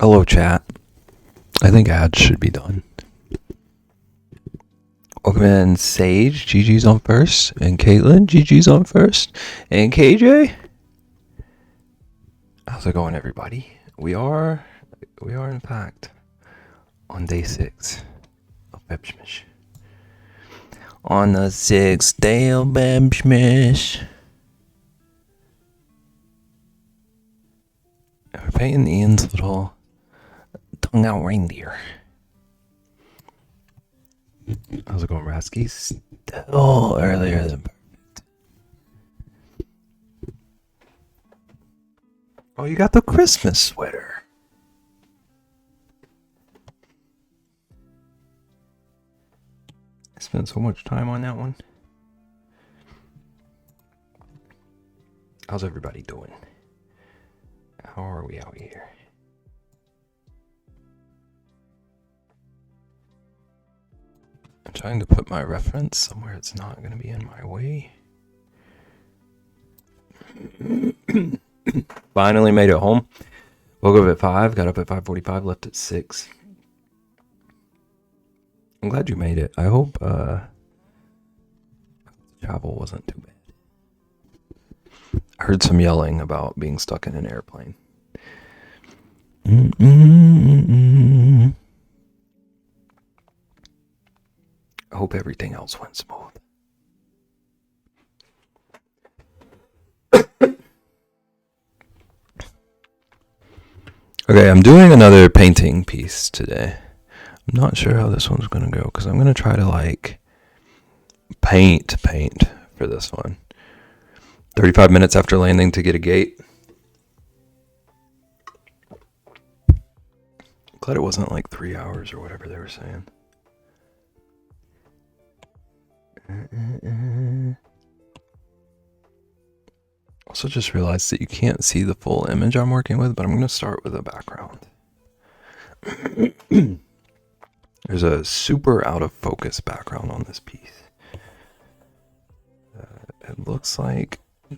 Hello, chat. I think ads should be done. Welcome in, Sage. GG's on first. And Caitlin. GG's on first. And KJ. How's it going, everybody? We are in fact on day 6 of Bebsmas. On the 6th day of Bebsmas. We're painting Ian's little tongue out reindeer. How's it going, Rasky? Still earlier than perfect. Oh, you got the Christmas sweater. I spent so much time on that one. How's everybody doing? How are we out here? I'm trying to put my reference somewhere it's not going to be in my way. Finally made it home. Woke up at 5, got up at 5:45, left at 6. I'm glad you made it. I hope the travel wasn't too bad. I heard some yelling about being stuck in an airplane. I hope everything else went smooth. Okay, I'm doing another painting piece today. I'm not sure how this one's going to go because I'm going to try to like paint for this one. 35 minutes after landing to get a gate. Glad it wasn't like 3 hours or whatever they were saying. Also just realized that you can't see the full image I'm working with, but I'm going to start with a background. There's a super out of focus background on this piece. It looks like the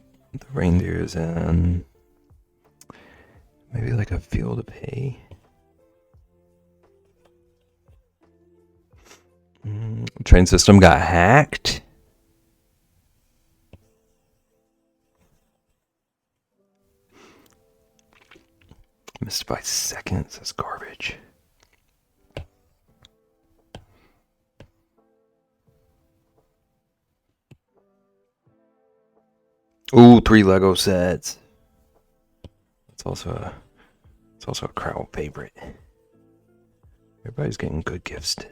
reindeer is in maybe like a field of hay. Train system got hacked. Missed by seconds. That's garbage. Ooh, 3 Lego sets. It's also a crowd favorite. Everybody's getting good gifts today.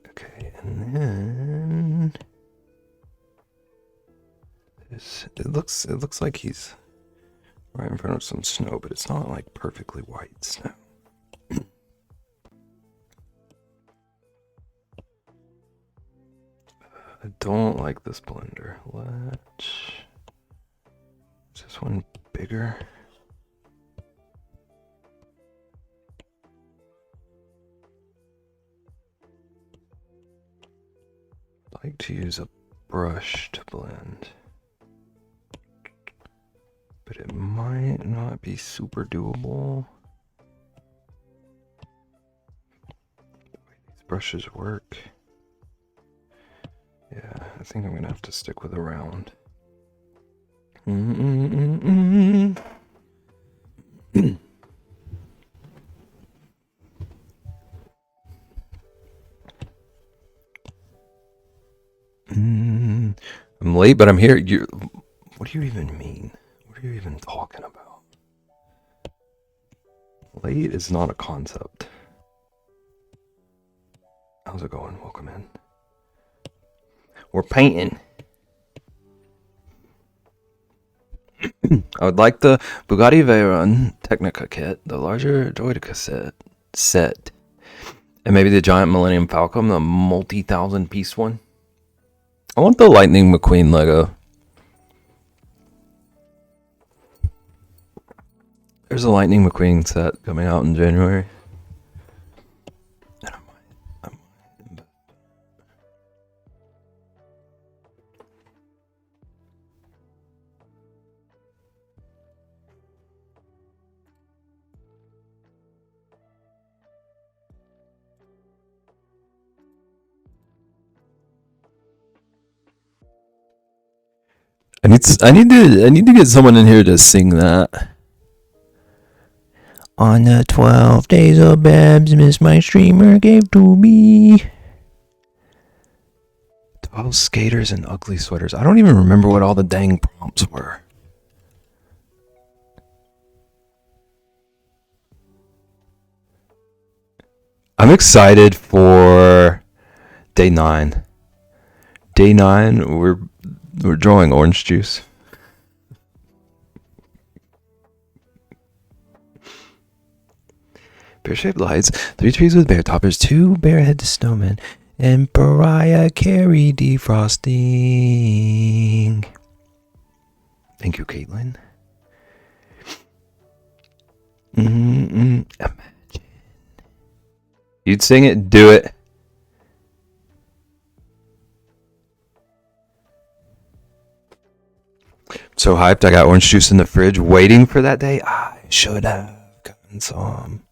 Okay, and then it looks like he's right in front of some snow, but it's not like perfectly white snow. I don't like this blender. Is this one bigger? I like to use a brush to blend, but it might not be super doable. The way these brushes work. Yeah, I think I'm gonna have to stick with a round. I'm late, but I'm here. What do you even mean? What are you even talking about? Late is not a concept. How's it going? Welcome in. We're painting. I would like the Bugatti Veyron Technica kit, the larger Droideka set, and maybe the giant Millennium Falcon, the multi-thousand piece one. I want the Lightning McQueen Lego. There's a Lightning McQueen set coming out in January. I need to get someone in here to sing that. On the 12 days of Bebsmas, my streamer gave to me 12 skaters and ugly sweaters. I don't even remember what all the dang prompts were. I'm excited for day 9. Day 9, we're drawing orange juice. Pear-shaped lights, 3 trees with bear toppers, 2 bear-headed snowmen, and Pariah Carey defrosting. Thank you, Caitlin. Imagine. You'd sing it, do it. So hyped, I got orange juice in the fridge waiting for that day. I should have gotten some.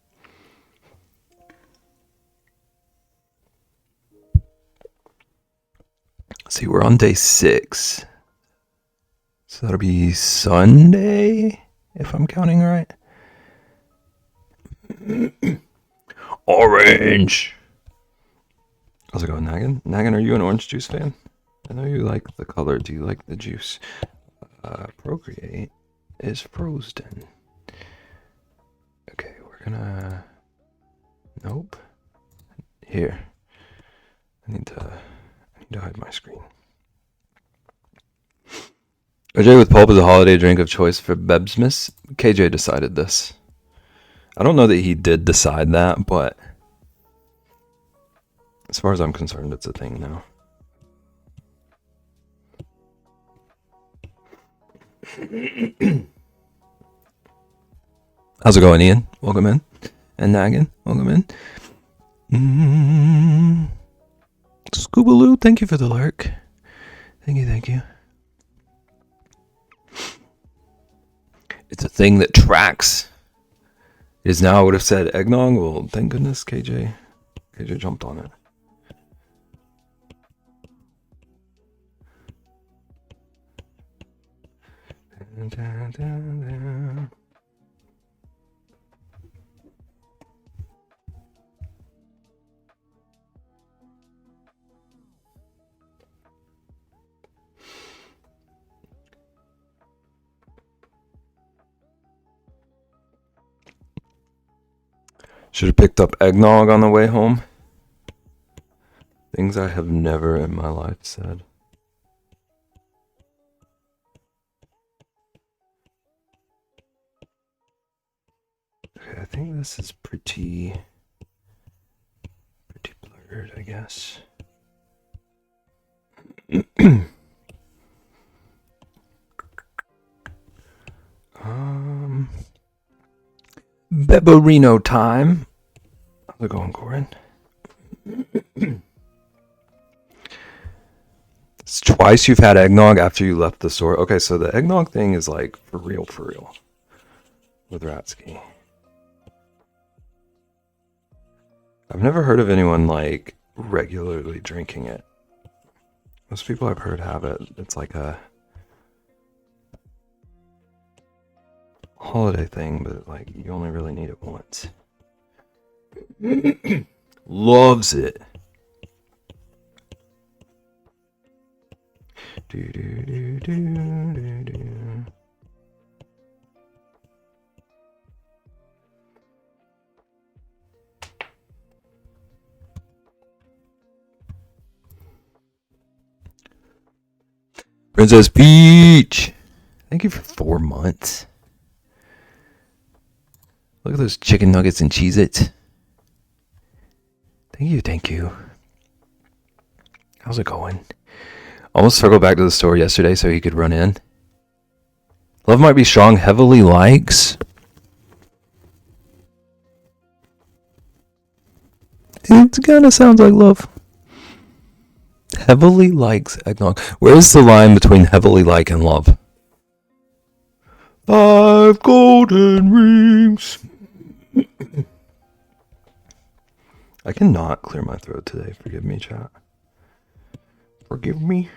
See, we're on day 6. So that'll be Sunday, if I'm counting right. Orange. How's it going, Nagan? Nagan, are you an orange juice fan? I know you like the color. Do you like the juice? Procreate is frozen. Okay, we're gonna... Nope. Here. I need to hide my screen. OJ with pulp is a holiday drink of choice for Bebsmas. KJ decided this. I don't know that he did decide that, but as far as I'm concerned, it's a thing now. How's it going, Ian? Welcome in. And Nagan, welcome in. Scoobaloo, thank you for the lurk. Thank you. It's a thing that tracks. It is now, I would have said eggnog. Well, thank goodness KJ jumped on it. Should have picked up eggnog on the way home. Things I have never in my life said. Okay, I think this is pretty blurred, I guess. Beberino time. How's it going, Corin? It's twice you've had eggnog after you left the store. Okay, so the eggnog thing is like for real. With Ratsky. I've never heard of anyone like regularly drinking it. Most people I've heard have it. It's like a holiday thing, but like you only really need it once. Loves it. Do. Princess Peach, thank you for 4 months. Look at those chicken nuggets and Cheez-Its. Thank you. How's it going? Almost circled back to the store yesterday so he could run in. Love might be strong. Heavily likes. It kind of sounds like love. Heavily likes eggnog. Where's the line between heavily like and love? 5 golden rings. I cannot clear my throat today. Forgive me, chat. Forgive me.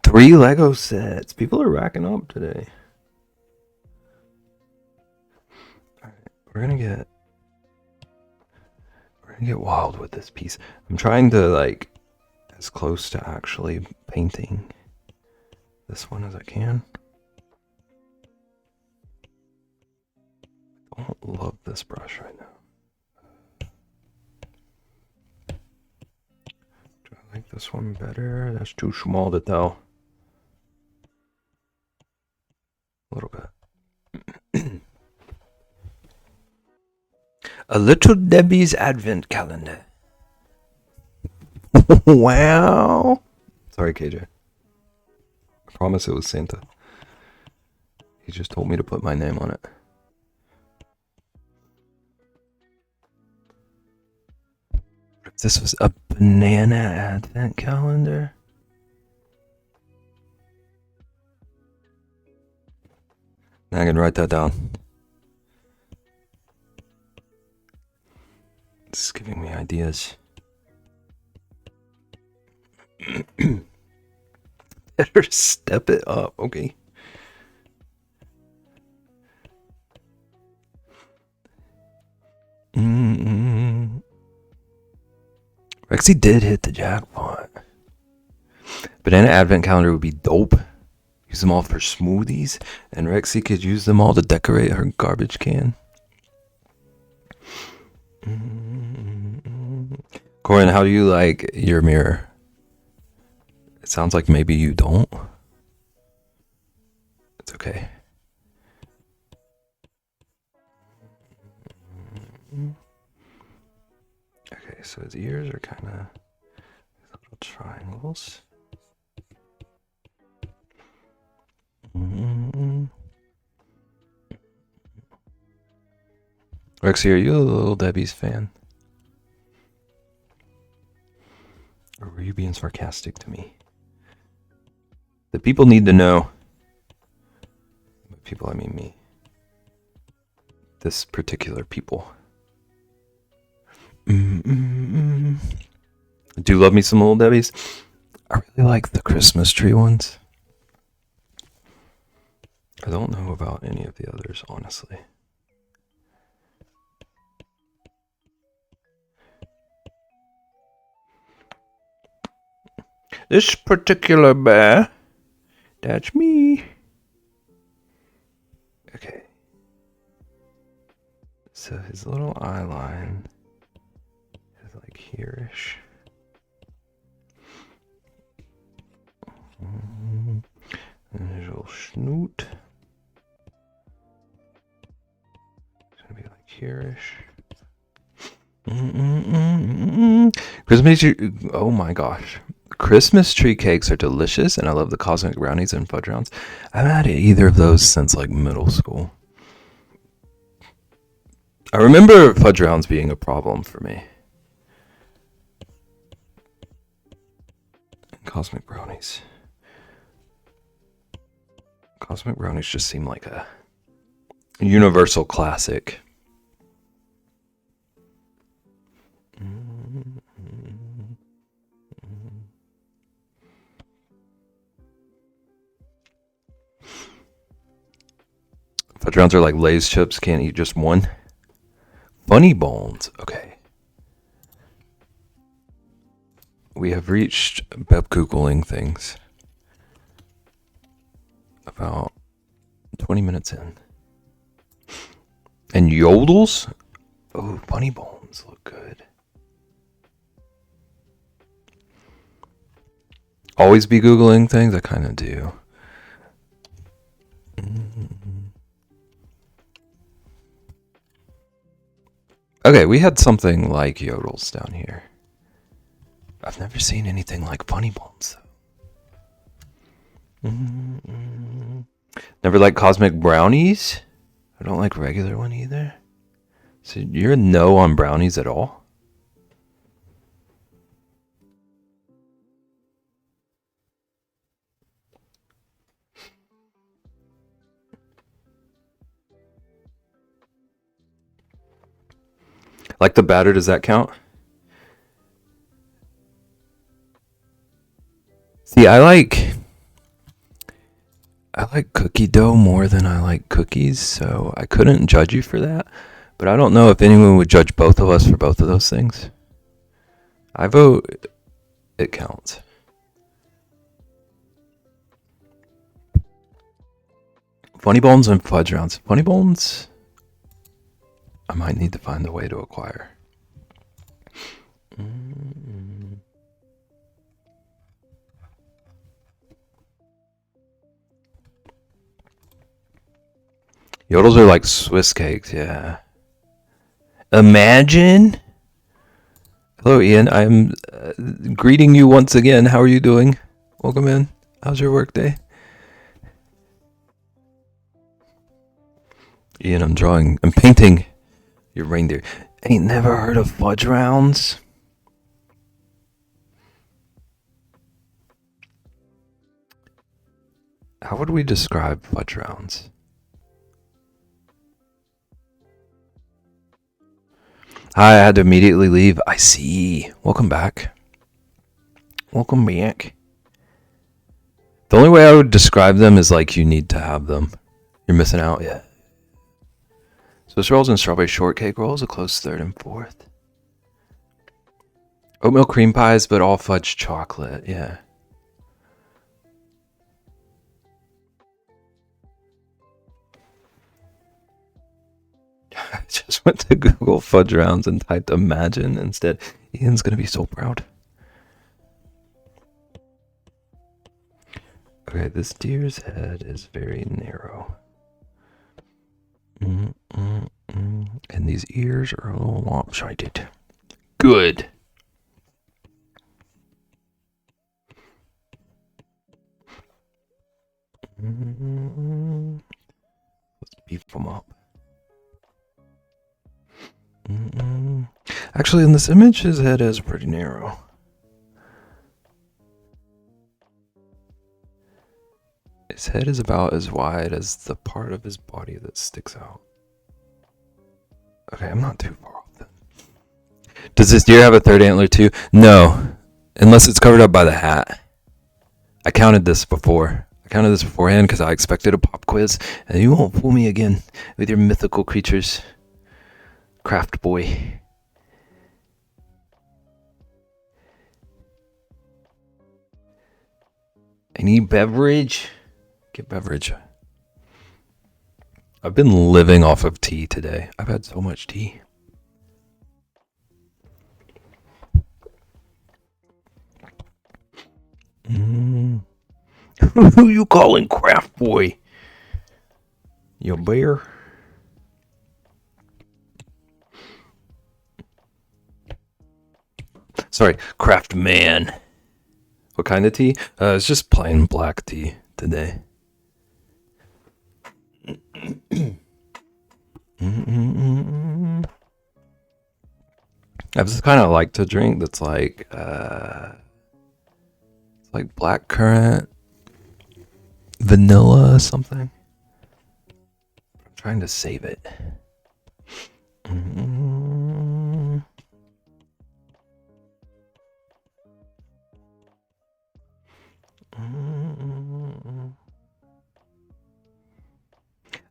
Three Lego sets. People are racking up today. All right, we're gonna get wild with this piece. I'm trying to like as close to actually painting this one as I can. I don't love this brush right now. Do I like this one better? That's too small to tell. A little bit. A Little Debbie's Advent Calendar. Wow. Sorry, KJ. I promise it was Santa. He just told me to put my name on it. If this was a banana advent calendar. Now I can write that down. It's giving me ideas. Better step it up, okay. Rexy did hit the jackpot. Banana advent calendar would be dope. Use them all for smoothies, and Rexy could use them all to decorate her garbage can. Corin, how do you like your mirror? It sounds like maybe you don't. It's okay. Okay, so his ears are kind of little triangles. Rexy, are you a Little Debbie's fan? Or were you being sarcastic to me? The people need to know. By people, I mean me. This particular people. Do you love me some Little Debbie's? I really like the Christmas tree ones. I don't know about any of the others, honestly. This particular bear, that's me. Okay. So his little eye line is like here-ish. And his little snoot. It's gonna be like here-ish. Christmas tree, oh my gosh. Christmas tree cakes are delicious, and I love the cosmic brownies and fudge rounds. I haven't had either of those since like middle school. I remember fudge rounds being a problem for me. And cosmic brownies. Cosmic brownies just seem like a universal classic. Fudge rounds are like Lay's chips, can't eat just one. Funny bones, okay. We have reached Beb Googling things about 20 minutes in. And yodels? Oh, funny bones look good. Always be Googling things? I kind of do. Okay, we had something like yodels down here. I've never seen anything like funny bones, though. Never like cosmic brownies? I don't like regular one either. So you're a no on brownies at all? Like the batter, does that count? See, I like cookie dough more than I like cookies, so I couldn't judge you for that. But I don't know if anyone would judge both of us for both of those things. I vote it counts. Funny bones and fudge rounds. Funny bones, I might need to find a way to acquire. Yodels are like Swiss cakes, yeah. Imagine. Hello, Ian. I'm greeting you once again. How are you doing? Welcome in. How's your work day? Ian, I'm painting your reindeer. Ain't never heard of fudge rounds? How would we describe fudge rounds? Hi, I had to immediately leave. I see. Welcome back. Welcome back. The only way I would describe them is like you need to have them. You're missing out, yeah. Swiss rolls and strawberry shortcake rolls, a close third and fourth. Oatmeal cream pies, but all fudge chocolate, yeah. I just went to Google fudge rounds and typed imagine instead. Ian's gonna be so proud. Okay, this deer's head is very narrow. And these ears are a little lopsided. Good. Let's beef them up. Actually, in this image, his head is pretty narrow. His head is about as wide as the part of his body that sticks out. Okay, I'm not too far off then. Does this deer have a third antler too? No, unless it's covered up by the hat. I counted this before. I counted this beforehand because I expected a pop quiz, and you won't fool me again with your mythical creatures. Craft boy. I need beverage. Get beverage. I've been living off of tea today. I've had so much tea. Who you calling craft boy? You bear? Sorry, craft man. What kind of tea? It's just plain black tea today. I just kind of like to drink that's like black currant, vanilla, something. I'm trying to save it.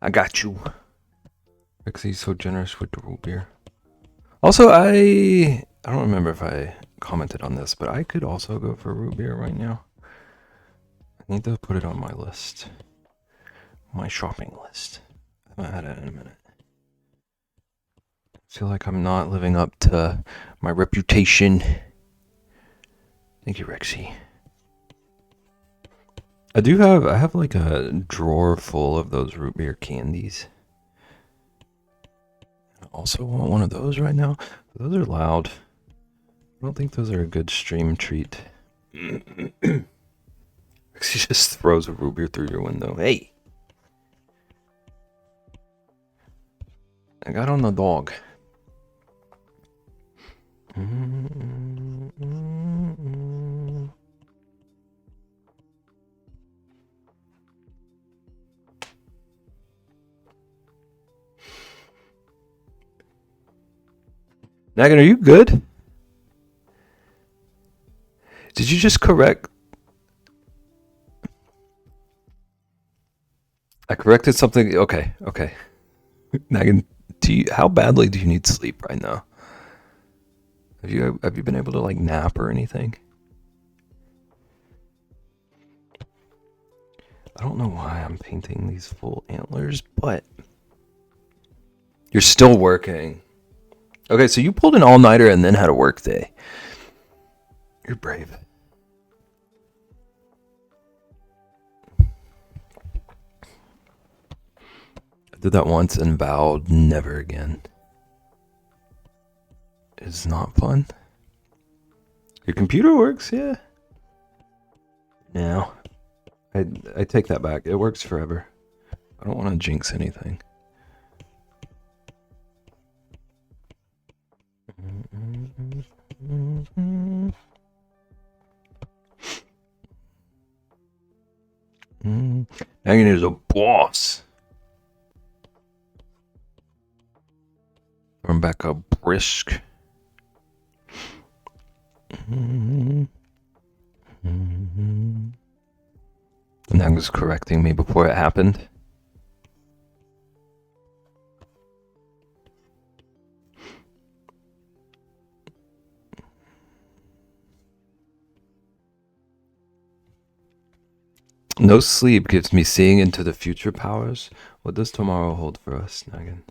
I got you. Rexy's so generous with the root beer. Also, I don't remember if I commented on this, but I could also go for root beer right now. I need to put it on my list. My shopping list. I haven't had it in a minute. I feel like I'm not living up to my reputation. Thank you, Rexy. I have like a drawer full of those root beer candies. I also want one of those right now. Those are loud. I don't think those are a good stream treat. She just throws a root beer through your window. Hey! I got on the dog. Nagan, are you good? Did you just correct I corrected something. Okay, okay. Megan, how badly do you need sleep right now? Have you been able to like nap or anything? I don't know why I'm painting these full antlers, but you're still working. Okay, so you pulled an all-nighter and then had a work day. You're brave. I did that once and vowed never again. It's not fun. Your computer works, yeah. No. I take that back. It works forever. I don't want to jinx anything. Megan is a boss. Rebecca Brisk. And that was correcting me before it happened. No sleep gives me seeing into the future powers. What does tomorrow hold for us, Nagan?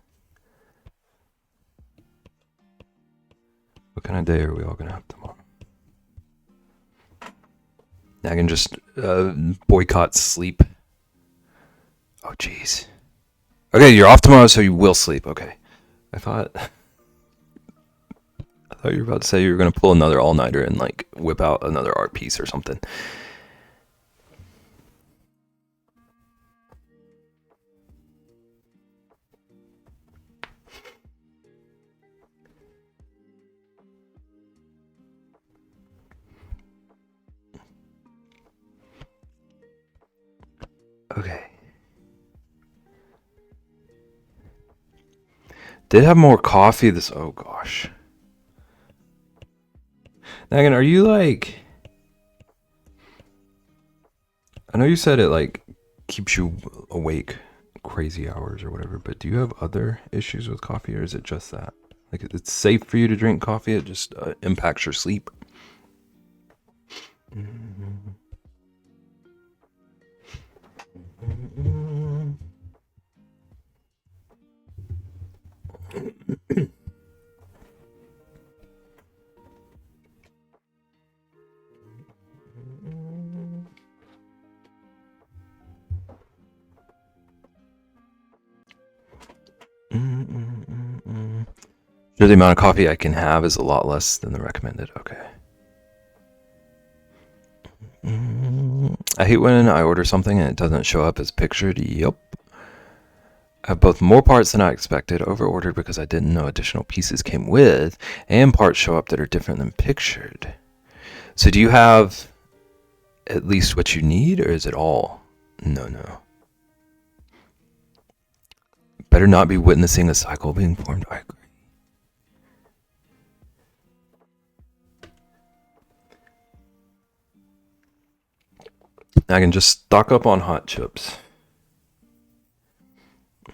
What kind of day are we all gonna have tomorrow? Nagan just boycott sleep. Oh, jeez. Okay, you're off tomorrow, so you will sleep. Okay. I thought you were about to say you were gonna pull another all-nighter and like whip out another art piece or something. Okay. Did have more coffee this. Oh gosh. Nagan, are you like? I know you said it like keeps you awake crazy hours or whatever, but do you have other issues with coffee, or is it just that? Like it's safe for you to drink coffee, it just impacts your sleep. Sure, the amount of coffee I can have is a lot less than the recommended. Okay. I hate when I order something and it doesn't show up as pictured. Yup. I have both more parts than I expected, over-ordered because I didn't know additional pieces came with, and parts show up that are different than pictured. So do you have at least what you need, or is it all? No. Better not be witnessing a cycle being formed. I agree. I can just stock up on hot chips.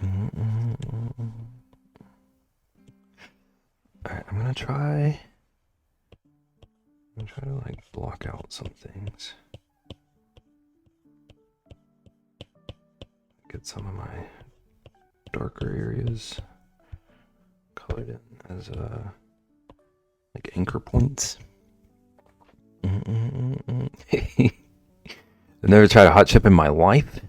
Alright, I'm gonna try to like block out some things. Get some of my darker areas colored in as like anchor points. I've never tried a hot chip in my life.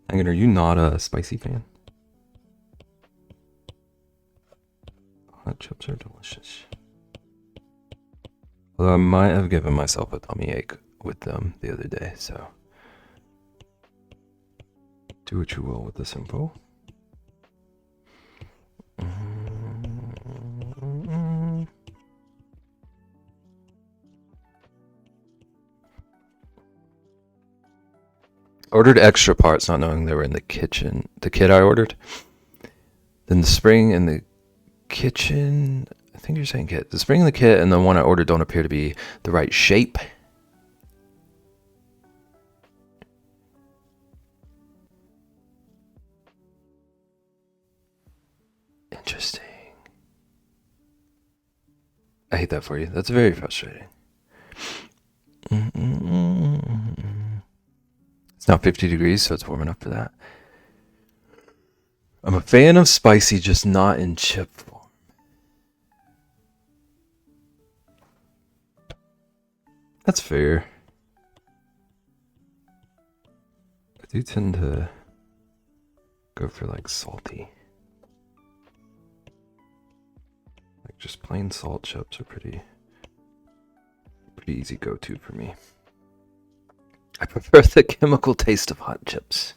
Megan, are you not a spicy fan? Hot chips are delicious. Although I might have given myself a tummy ache with them the other day, so do what you will with this info. Ordered extra parts not knowing they were in the kitchen. The kit I ordered. Then the spring in the kitchen. I think you're saying kit. The spring in the kit and the one I ordered don't appear to be the right shape. Interesting. I hate that for you. That's very frustrating. It's now 50 degrees, so it's warm enough for that. I'm a fan of spicy, just not in chip form. That's fair. I do tend to go for like salty. Like just plain salt chips are pretty easy go-to for me. I prefer the chemical taste of hot chips.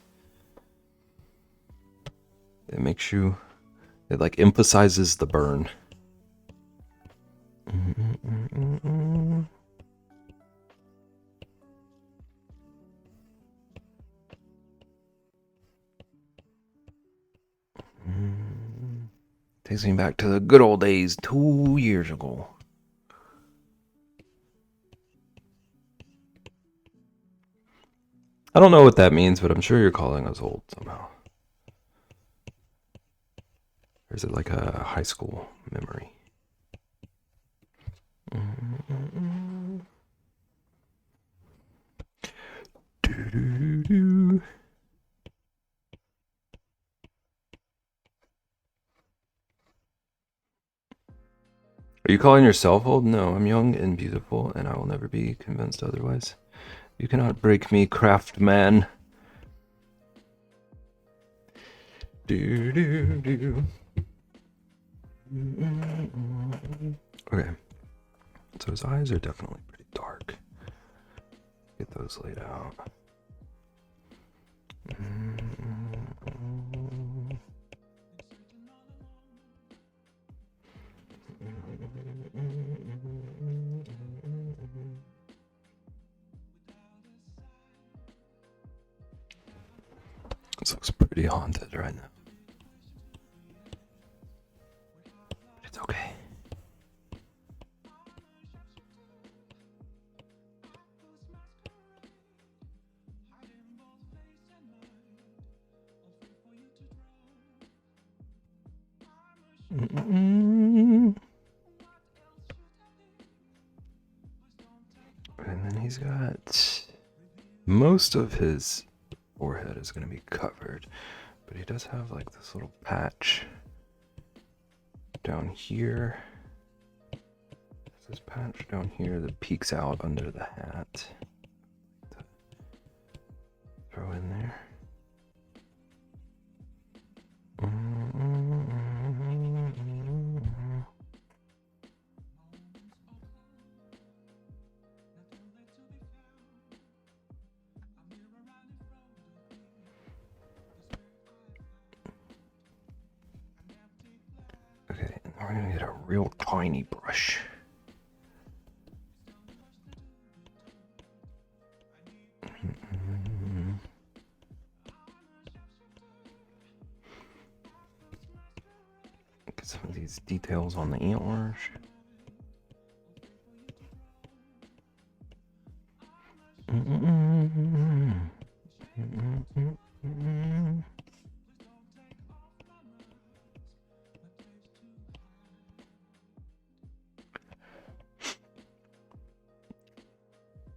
It makes you, it like emphasizes the burn. Takes me back to the good old days 2 years ago. I don't know what that means, but I'm sure you're calling us old somehow. Or is it like a high school memory? Are you calling yourself old? No, I'm young and beautiful, and I will never be convinced otherwise. You cannot break me, craft man. Okay. So his eyes are definitely pretty dark. Get those laid out. This looks pretty haunted right now. But it's okay. And then he's got most of his forehead is going to be covered, but he does have like this little patch down here. There's this patch down here that peeks out under the hat. Throw in there. Okay, and we're gonna get a real tiny brush. Get some of these details on the antlers.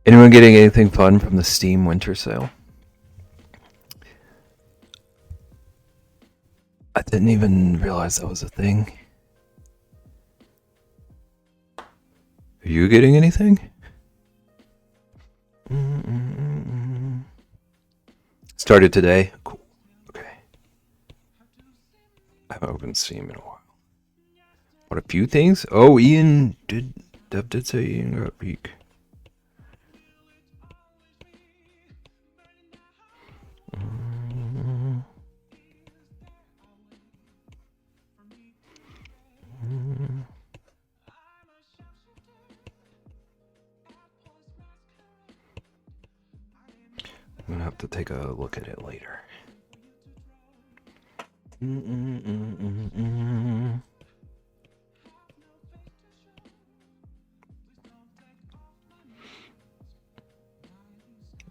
Anyone getting anything fun from the Steam Winter Sale? I didn't even realize that was a thing. Are you getting anything? Started today. Cool. Okay. I haven't opened Steam in a while. What, a few things? Oh, Dev did say Ian got Peak. I'm gonna have to take a look at it later.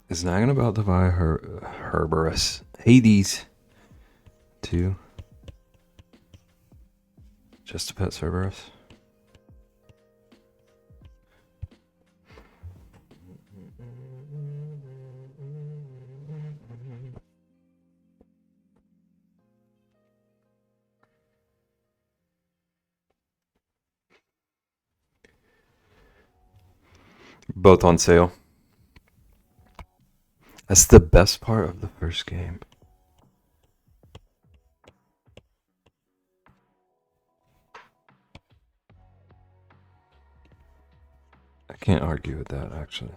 Is Nagging about to buy Herberus Hades 2? Just a pet Cerberus. Both on sale. That's the best part of the first game. I can't argue with that, actually.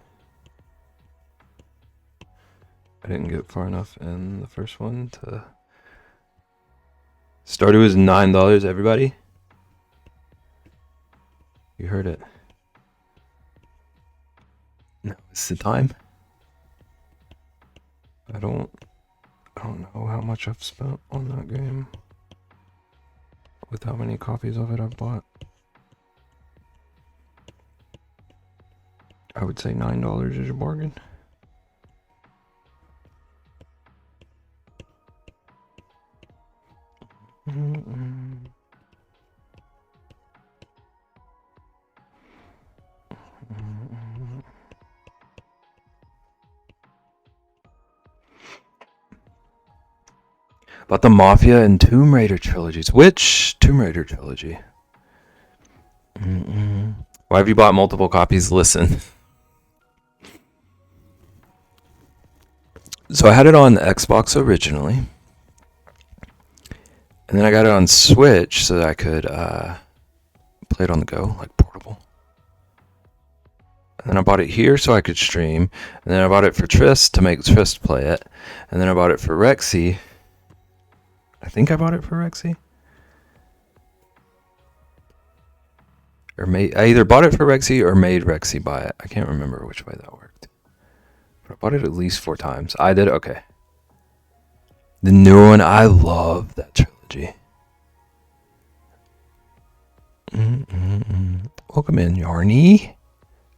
I didn't get far enough in the first one to... Stardew was $9, everybody. You heard it. Now it's the time. I don't know how much I've spent on that game with how many copies of it I've bought. I would say $9 is a bargain. About the Mafia and Tomb Raider trilogies. Which Tomb Raider trilogy? Why have you bought multiple copies? Listen. So I had it on Xbox originally. And then I got it on Switch so that I could play it on the go, like portable. And then I bought it here so I could stream. And then I bought it for Trist to make Trist play it. And then I bought it for Rexy. I think I bought it for Rexy. I either bought it for Rexy or made Rexy buy it. I can't remember which way that worked. But I bought it at least 4 times. I did? Okay. The new one, I love that trilogy. Welcome in, Yarny.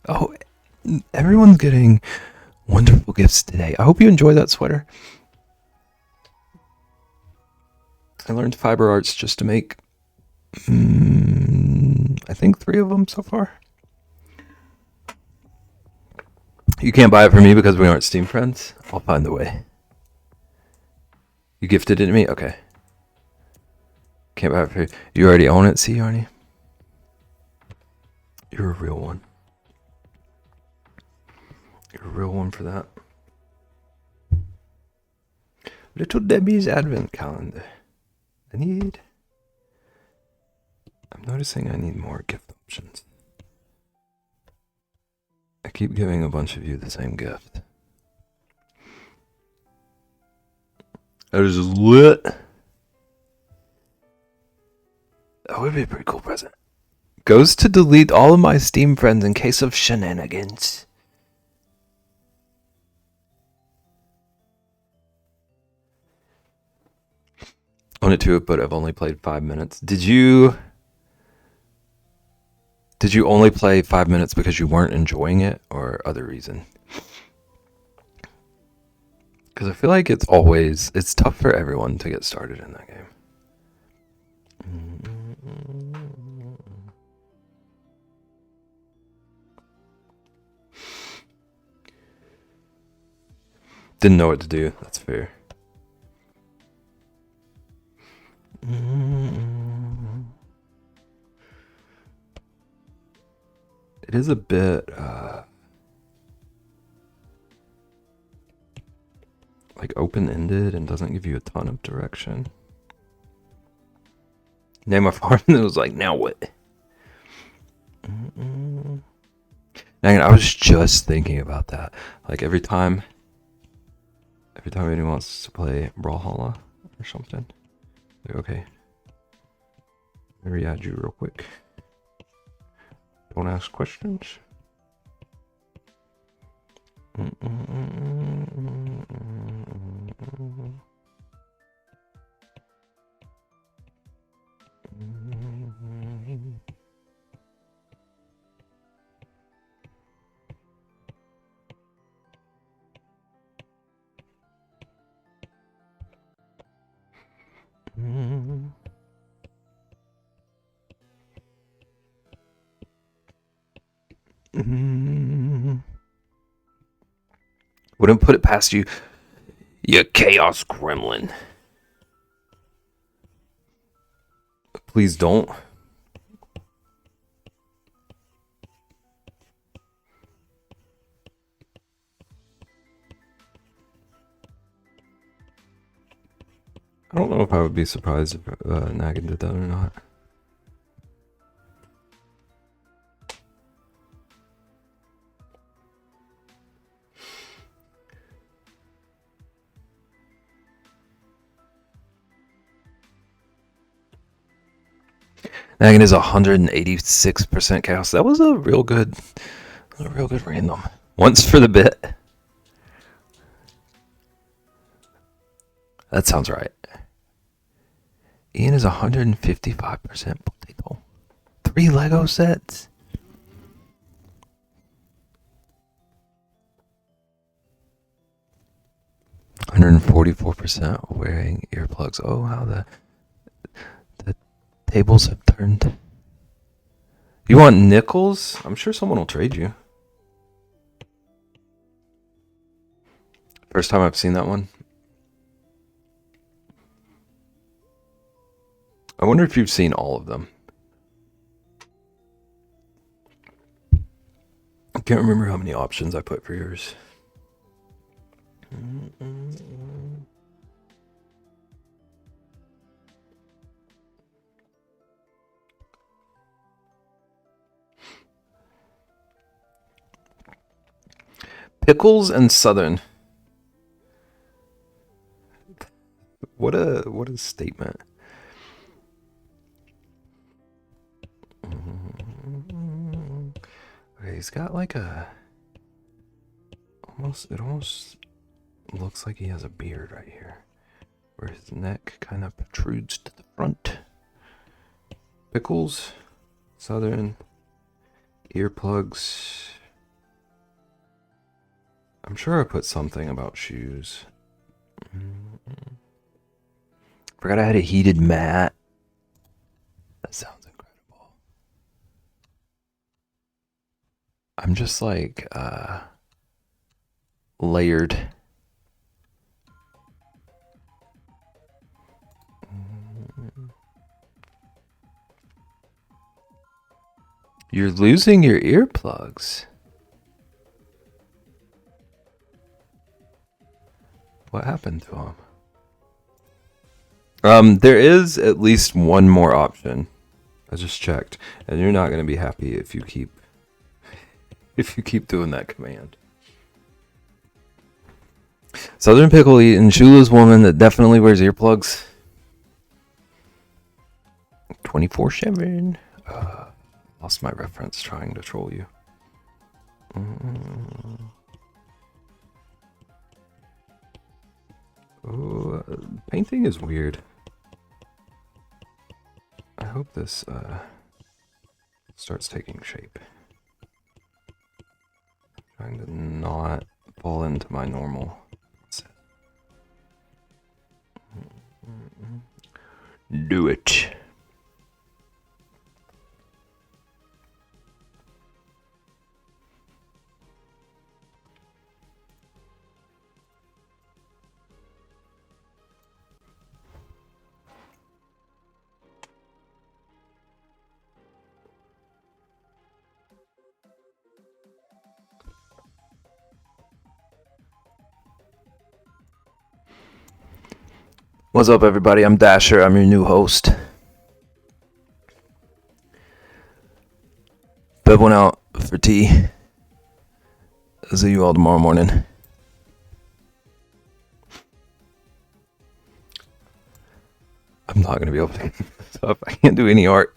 Oh, everyone's getting wonderful gifts today. I hope you enjoy that sweater. I learned fiber arts just to make, I think 3 of them so far. You can't buy it for me because we aren't Steam friends. I'll find the way. You gifted it to me? Okay. Can't buy it for you. You already own it, see, Yarny? You're a real one. You're a real one for that. Little Debbie's Advent Calendar. I'm noticing I need more gift options. I keep giving a bunch of you the same gift. That is lit. That would be a pretty cool present. Goes to delete all of my Steam friends in case of shenanigans. Own it too, but I've only played 5 minutes. Did you only play 5 minutes because you weren't enjoying it or other reason? Because I feel like it's tough for everyone to get started in that game. Didn't know what to do. That's fair. It is a bit like open-ended and doesn't give you a ton of direction. Name a farm and it was like, now what? Dang it, I was just thinking about that. Like every time anyone wants to play Brawlhalla or something, like, okay, let me re-add you real quick. Don't ask questions. Wouldn't put it past you, you chaos gremlin. Please don't. I don't know if I would be surprised if Nagin did that or not. Nagin is 186% chaos. That was a real good random. Once for the bit. That sounds right. Ian is 155% potato. 3 Lego sets. %144% wearing earplugs. Oh, how the tables have turned. You want nickels? I'm sure someone will trade you. First time I've seen that one. I wonder if you've seen all of them. I can't remember how many options I put for yours. Pickles and Southern. What a statement. Okay, he's got like a it almost looks like he has a beard right here, where his neck kind of protrudes to the front. Pickles, Southern, earplugs. I'm sure I put something about shoes. Forgot I had a heated mat. That sounds incredible. I'm just like layered. You're losing your earplugs. What happened to them? There is at least one more option. I just checked, and you're not going to be happy if you keep doing that command. Southern pickle eating shoeless woman that definitely wears earplugs. 24/7. Lost my reference trying to troll you. Painting is weird. I hope this starts taking shape. Trying to not fall into my normal set. Do it. What's up, everybody? I'm Dasher. I'm your new host. Bev went out for tea. I'll see you all tomorrow morning. I'm not going to be able to pick this up. I can't do any art.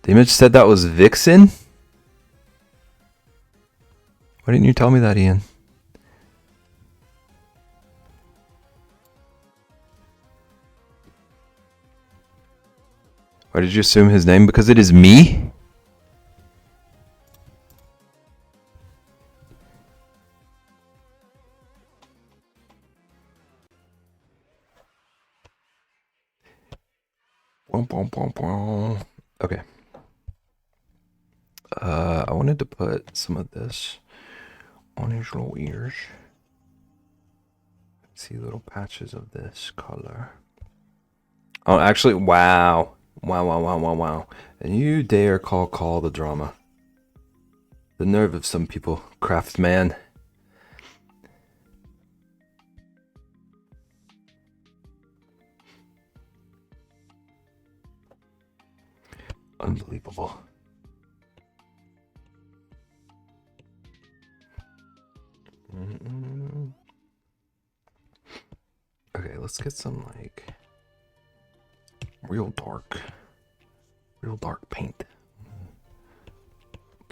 The image said that was Vixen? Why didn't you tell me that, Ian? Why did you assume his name? Because it is me? Okay. I wanted to put some of this on his little ears. See little patches of this color. Oh, actually, wow. Wow. And you dare call the drama. The nerve of some people, craftsman. Unbelievable. Okay, let's get some like real dark paint.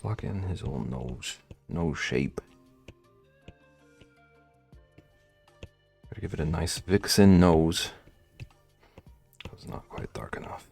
Block in his little nose shape. Gotta give it a nice vixen nose. It's not quite dark enough.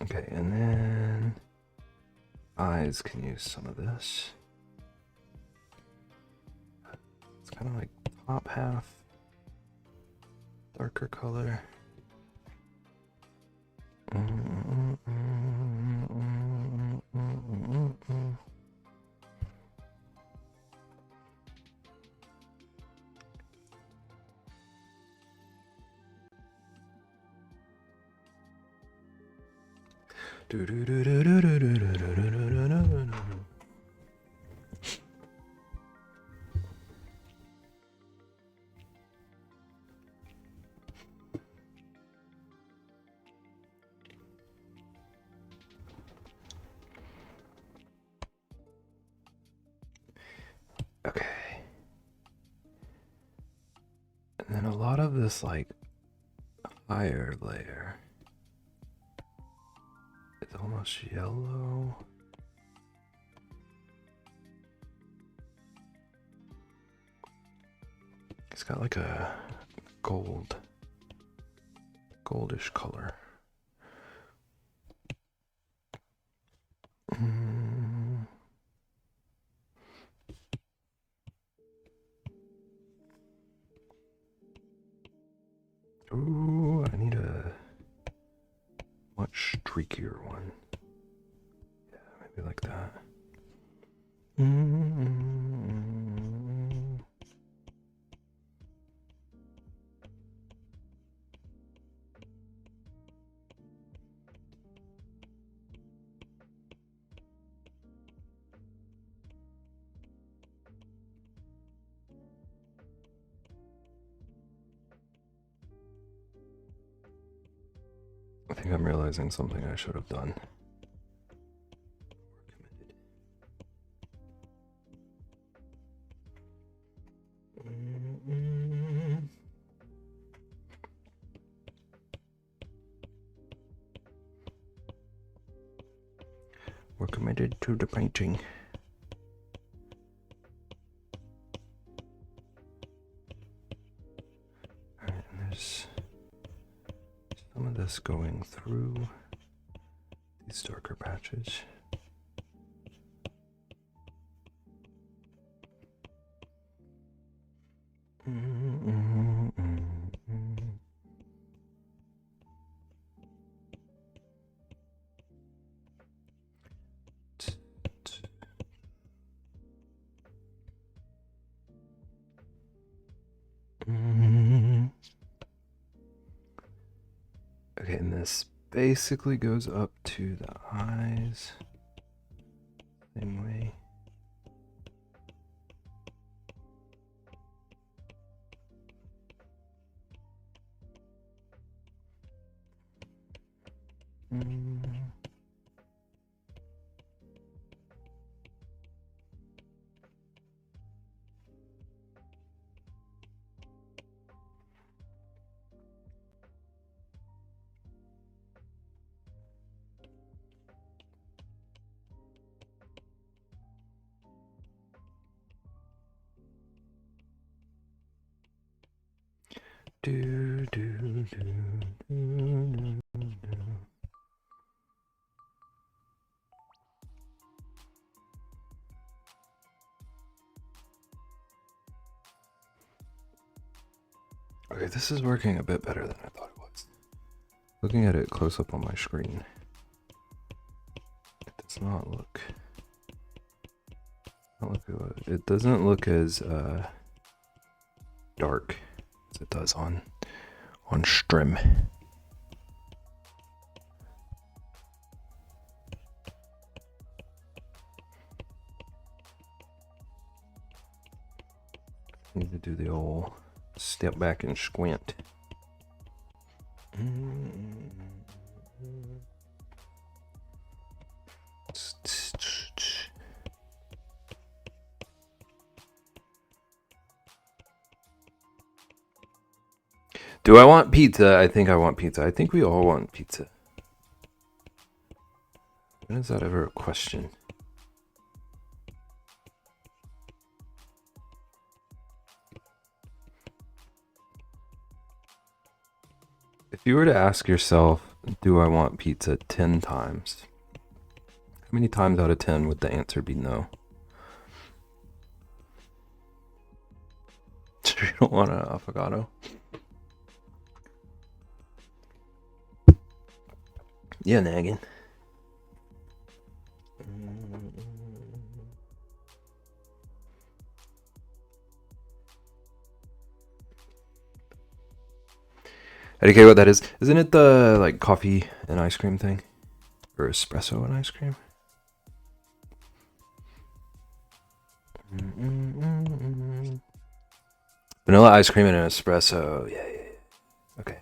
Okay, and then eyes can use some of this. It's kind of like top half darker color. Okay. And then a lot of this like higher layer is almost yellow. It's got like a goldish color. Ooh, I need a much streakier one. Yeah, maybe like that. I think I'm realizing something I should have done. We're committed to the painting. Alright, and there's some of this going through these darker patches. Okay, and this basically goes up to the eyes. Same way. do, do, do. Okay, this is working a bit better than I thought it was. Looking at it close up on my screen, it does not look. It doesn't look as dark as it does on stream. Need to do the old step back and squint. Do I want pizza? I think I want pizza. I think we all want pizza. When is that ever a question? If you were to ask yourself, do I want pizza 10 times? How many times out of 10 would the answer be no? Sure you don't want an avocado? Yeah, nagging. Okay, what that is? Isn't it the like coffee and ice cream thing? Or espresso and ice cream? Vanilla ice cream and an espresso. Yeah. Okay.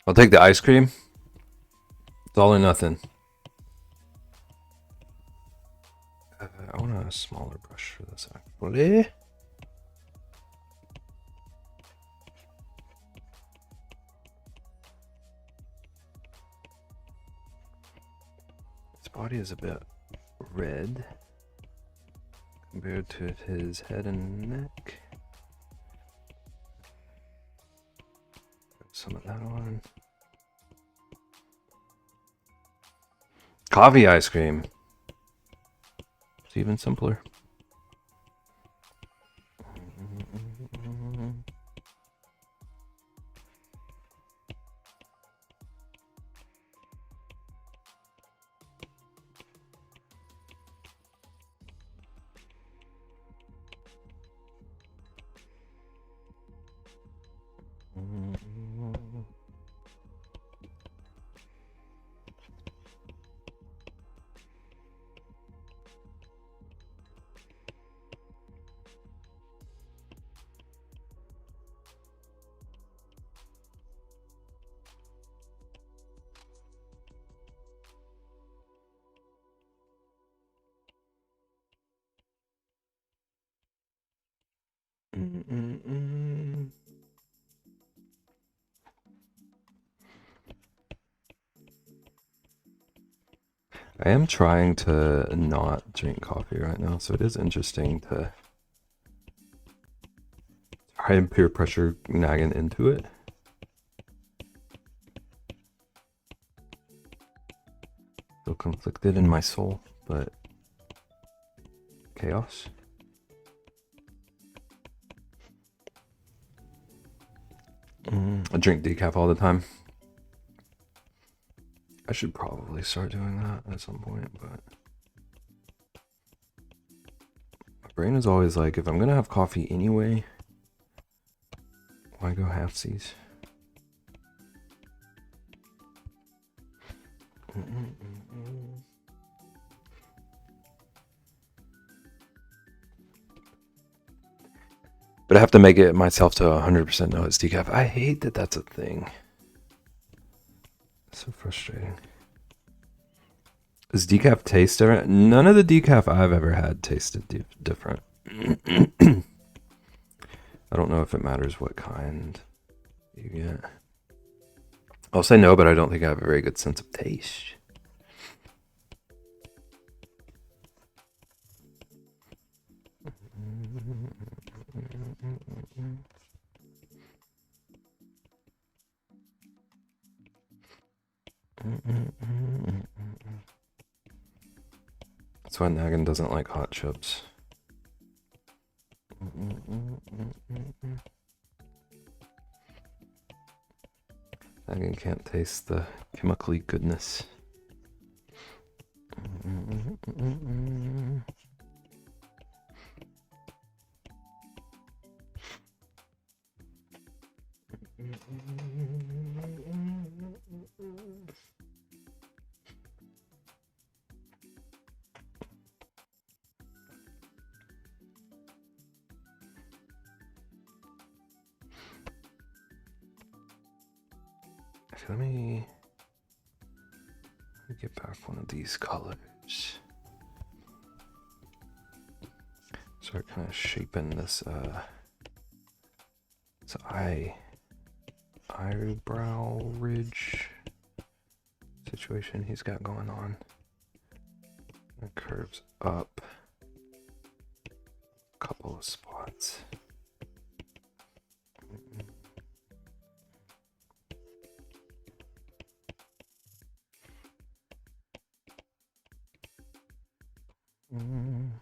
I'll take the ice cream. It's all or nothing. I want a smaller brush for this actually. His body is a bit red compared to his head and neck. Some of that on. Coffee ice cream. It's even simpler. I am trying to not drink coffee right now, so it is interesting to try and peer pressure nagging into it. Still conflicted in my soul, but chaos. I drink decaf all the time. I should probably start doing that at some point, but my brain is always like, if I'm gonna have coffee anyway, why go halfsies? But I have to make it myself to 100% know it's decaf. I hate that that's a thing. So frustrating. Does decaf taste different? None of the decaf I've ever had tasted different. I don't know if it matters what kind you get. I'll say no, but I don't think I have a very good sense of taste. That's why Nagan doesn't like hot chips. Nagan can't taste the chemically goodness. Let me get back one of these colors. Start kind of shaping this eyebrow ridge situation he's got going on. It curves up a couple of spots. And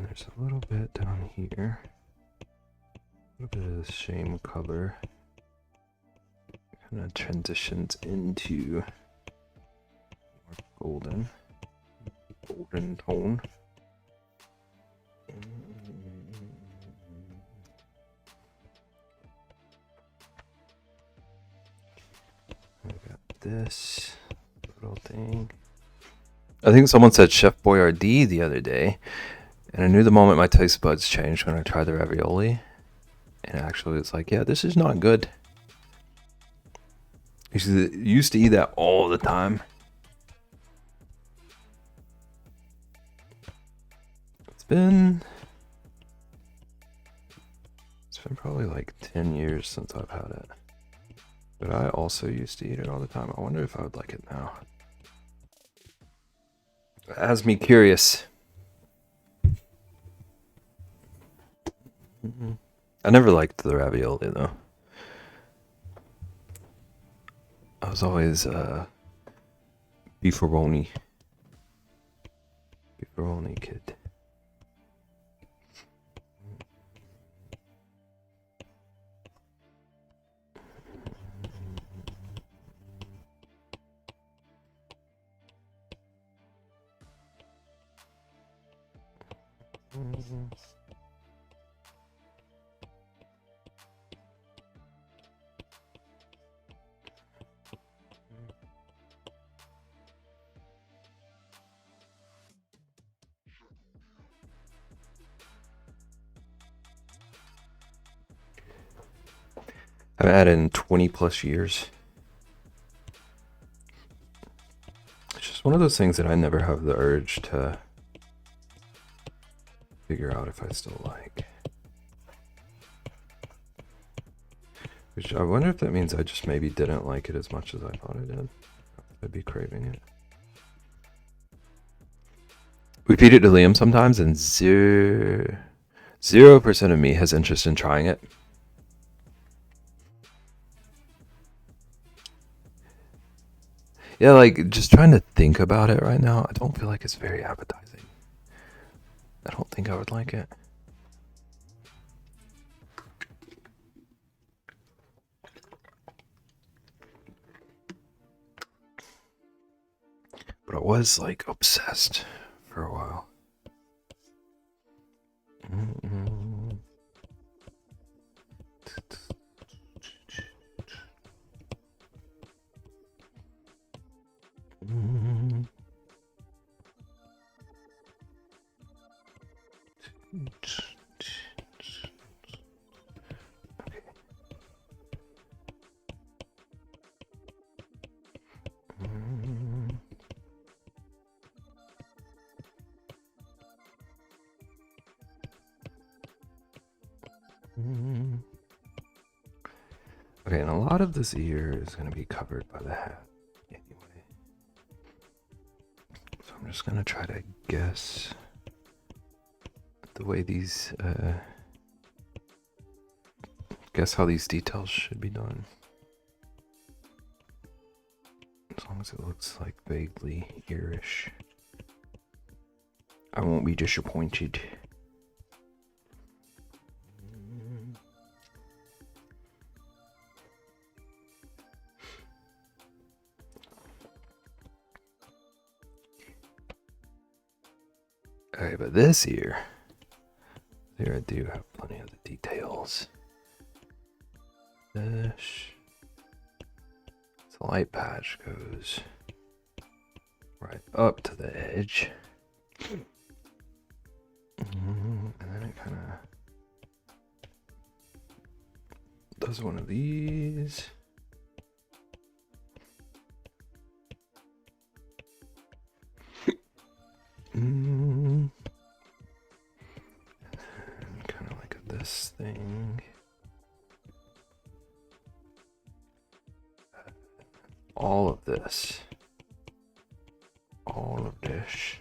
there's a little bit down here, a little bit of the same color, kind of transitions into more golden tone. I got this little thing. I think someone said Chef Boyardee the other day, and I knew the moment my taste buds changed when I tried the ravioli. And actually it's like, yeah, this is not good. I used to eat that all the time. It's been probably like 10 years since I've had it. But I also used to eat it all the time. I wonder if I would like it now. It has me curious. I never liked the ravioli though. I was always beefaroni kid. I've had it in 20 plus years. It's just one of those things that I never have the urge to figure out if I still like. Which I wonder if that means I just maybe didn't like it as much as I thought I did. I'd be craving it. We feed it to Liam sometimes, and 0% of me has interest in trying it. Yeah, like, just trying to think about it right now, I don't feel like it's very appetizing. I don't think I would like it. But I was, like, obsessed for a while. Okay, and a lot of this ear is going to be covered by the hat anyway. So I'm just going to try to guess the way these, guess how these details should be done. As long as it looks like vaguely earish, I won't be disappointed. Okay, but this ear, here I do have plenty of the details. This light patch goes right up to the edge. And then it kind of does one of these. Kind of like this thing. All of this. All of this.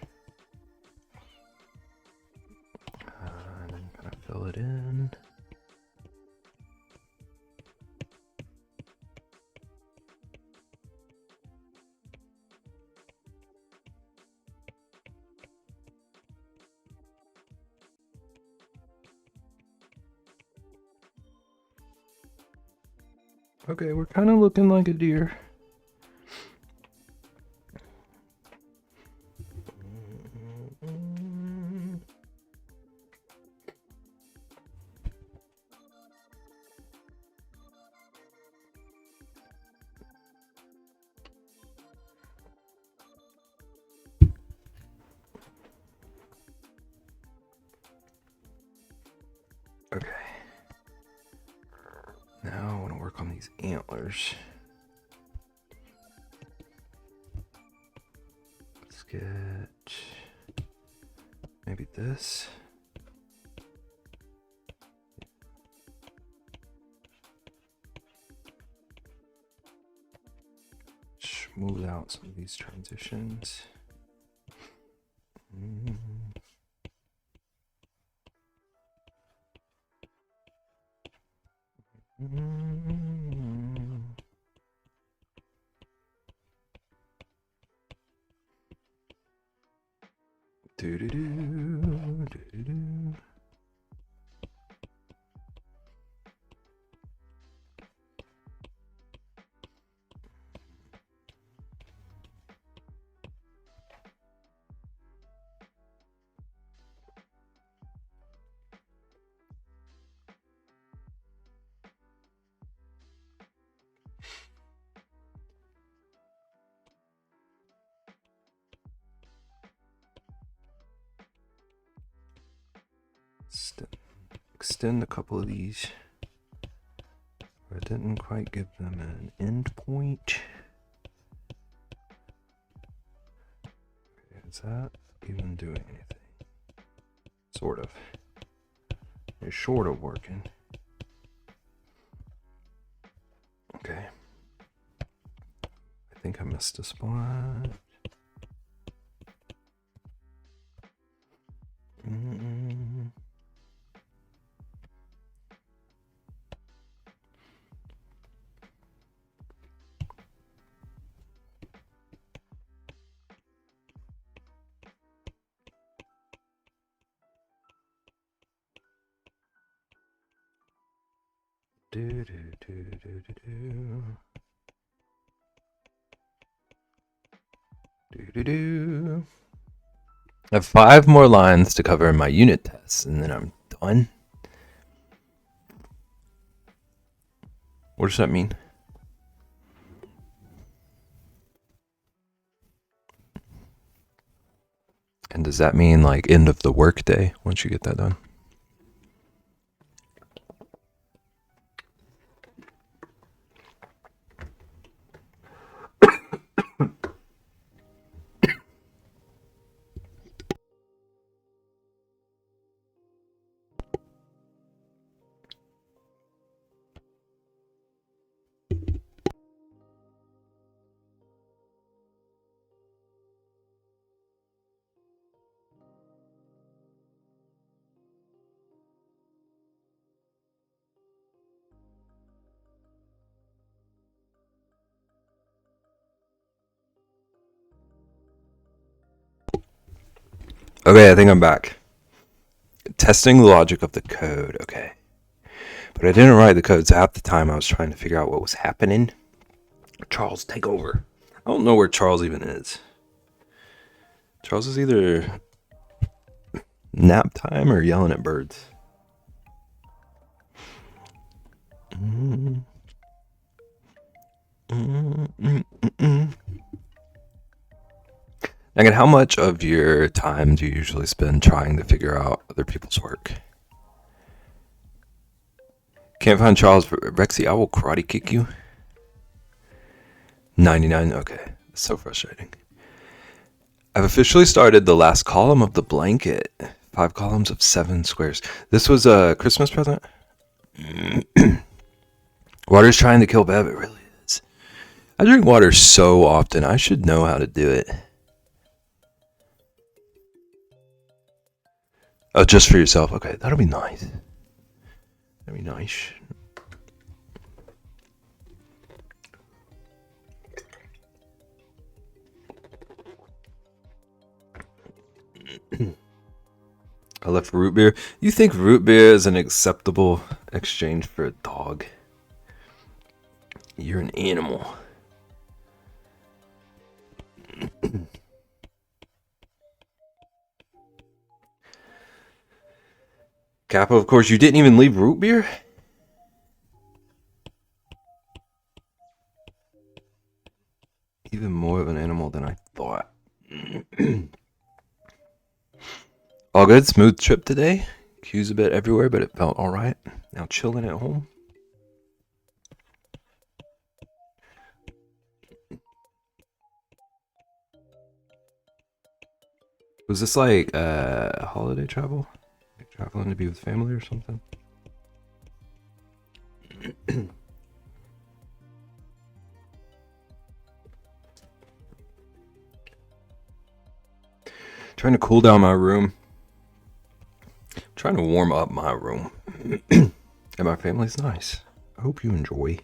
And then kind of fill it in. Okay, we're kind of looking like a deer. Okay. Now I want to work on these antlers. Let's get maybe this. Smooth out some of these transitions. Extend a couple of these. I didn't quite give them an end point. Okay, is that even doing anything? Sort of. It's short of working. Okay. I think I missed a spot. I have 5 more lines to cover in my unit tests, and then I'm done. What does that mean? And does that mean like end of the workday once you get that done? Okay, I think I'm back. Testing the logic of the code. Okay. But I didn't write the code, so half the time I was trying to figure out what was happening. Charles, take over. I don't know where Charles even is. Charles is either nap time or yelling at birds. Again, how much of your time do you usually spend trying to figure out other people's work? Can't find Charles. Rexy, I will karate kick you. 99. Okay. That's so frustrating. I've officially started the last column of the blanket. 5 columns of 7 squares. This was a Christmas present? Water's trying to kill Bev. It really is. I drink water so often. I should know how to do it. Oh, just for yourself. Okay, that'll be nice. That'll be nice. I left root beer. You think root beer is an acceptable exchange for a dog? You're an animal. Kappa, of course, you didn't even leave root beer? Even more of an animal than I thought. All good, smooth trip today. Queues a bit everywhere, but it felt alright. Now chilling at home. Was this like holiday travel? Like traveling to be with family or something? Trying to cool down my room. Trying to warm up my room. And my family's nice. I hope you enjoy.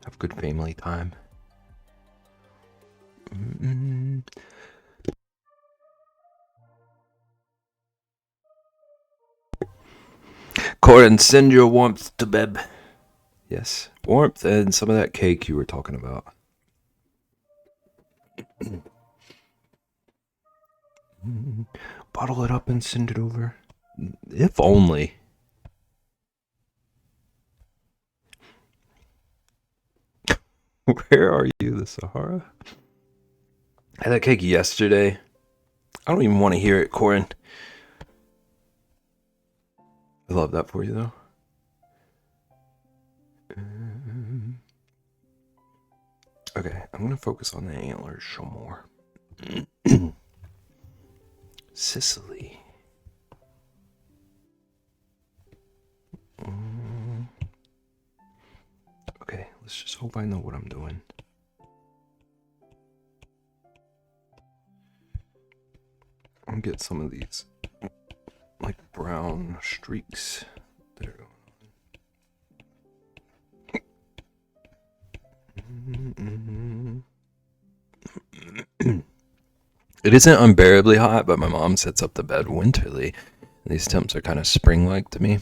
Have good family time. Corin, send your warmth to Beb. Yes, warmth and some of that cake you were talking about. Bottle it up and send it over. If only. Where are you, the Sahara? I had that cake yesterday. I don't even want to hear it, Corin. I love that for you, though. Okay, I'm going to focus on the antlers some more. Sicily. Okay, let's just hope I know what I'm doing. I'm gonna get some of these like brown streaks that are going on. It isn't unbearably hot, but my mom sets up the bed winterly. These temps are kind of spring-like to me.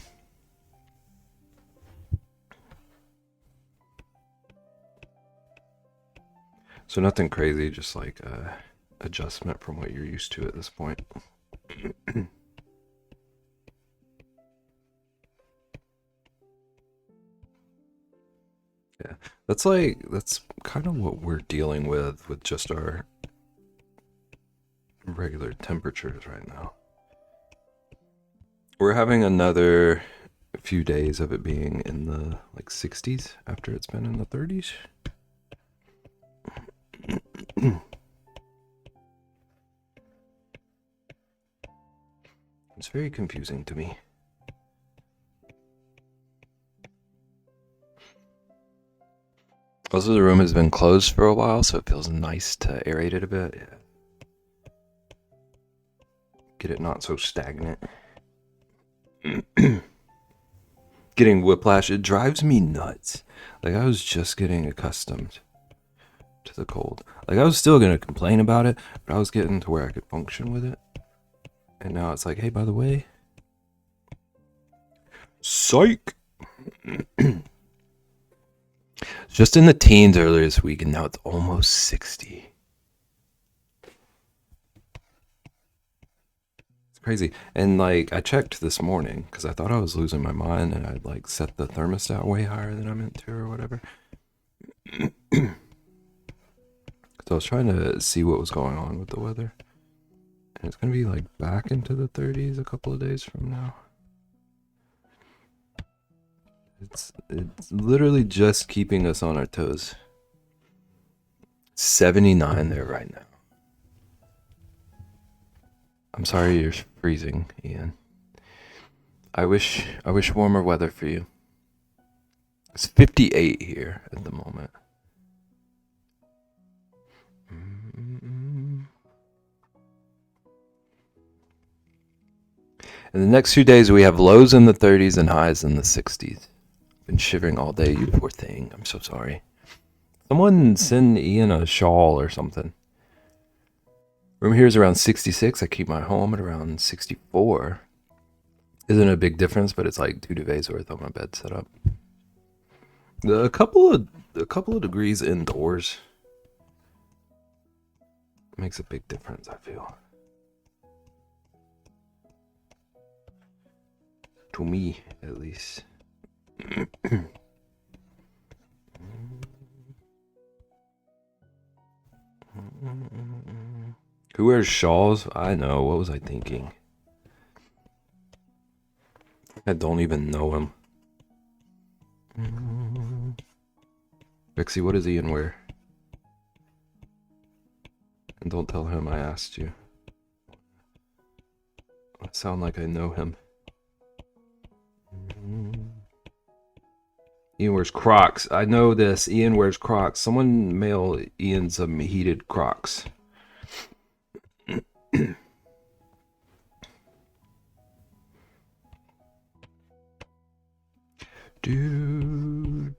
So nothing crazy, just like adjustment from what you're used to at this point. Yeah, that's kind of what we're dealing with just our regular temperatures right now. We're having another few days of it being in the like 60s after it's been in the 30s. It's very confusing to me. Also, the room has been closed for a while, so it feels nice to aerate it a bit. Yeah. Get it not so stagnant. Getting whiplash, it drives me nuts. Like, I was just getting accustomed to the cold. Like, I was still gonna complain about it, but I was getting to where I could function with it. And now it's like, hey, by the way, psych. Just in the teens earlier this week, and now it's almost 60. It's crazy. And like, I checked this morning because I thought I was losing my mind, and I'd like set the thermostat way higher than I meant to, or whatever. So I was trying to see what was going on with the weather, and it's gonna be like back into the 30s a couple of days from now. It's literally just keeping us on our toes. 79 there right now. I'm sorry you're freezing, Ian. I wish warmer weather for you. It's 58 here at the moment. In the next few days, we have lows in the 30s and highs in the 60s. Been shivering all day, you poor thing. I'm so sorry. Someone send Ian a shawl or something. Room here is around 66. I keep my home at around 64. Isn't a big difference, but it's like 2 duvets worth on my bed setup. A couple of degrees indoors makes a big difference, I feel. To me, at least. Who wears shawls? I know. What was I thinking? I don't even know him. Vixie, what does Ian wear? And don't tell him I asked you. I sound like I know him. Ian wears Crocs. I know this. Ian wears Crocs. Someone mail Ian some heated Crocs. do.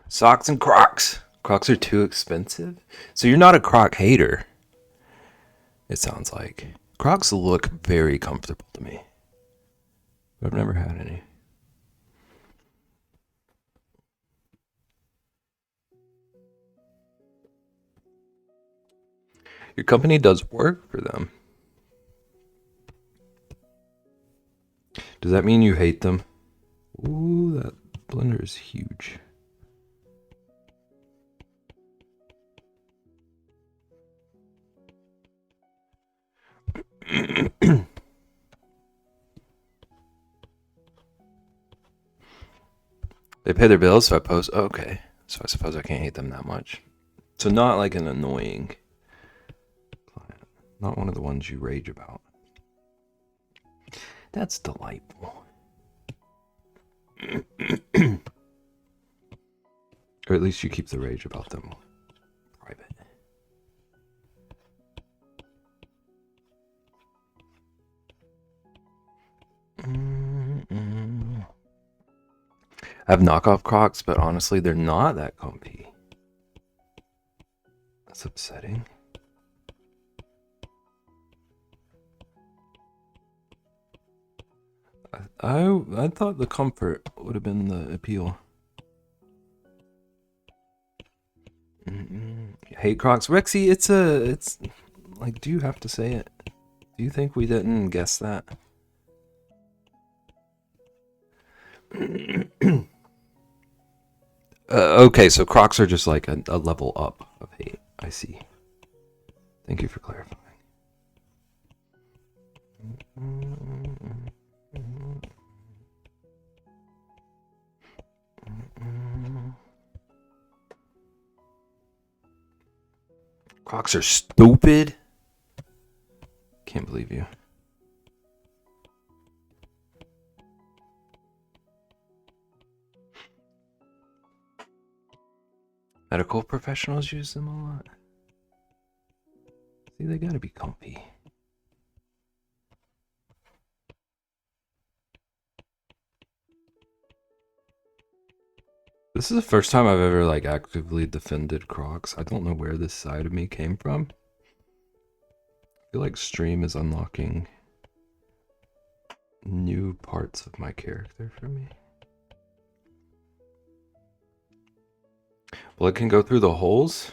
Socks and Crocs. Crocs are too expensive. So you're not a Croc hater. It sounds like. Crocs look very comfortable to me. But I've never had any. Your company does work for them. Does that mean you hate them? Ooh, that blender is huge. They pay their bills, so I post. Oh, okay, so I suppose I can't hate them that much. So not like an annoying client. Not one of the ones you rage about. That's delightful. Or at least you keep the rage about them private. I have knockoff Crocs, but honestly, they're not that comfy. That's upsetting. I thought the comfort would have been the appeal. Hate Crocs, Rexy. It's like, do you have to say it? Do you think we didn't guess that? Okay, so Crocs are just like a level up of hate. I see. Thank you for clarifying. Crocs are stupid. Can't believe you. Medical professionals use them a lot. See, they gotta be comfy. This is the first time I've ever like actively defended Crocs. I don't know where this side of me came from. I feel like stream is unlocking new parts of my character for me. Well, it can go through the holes.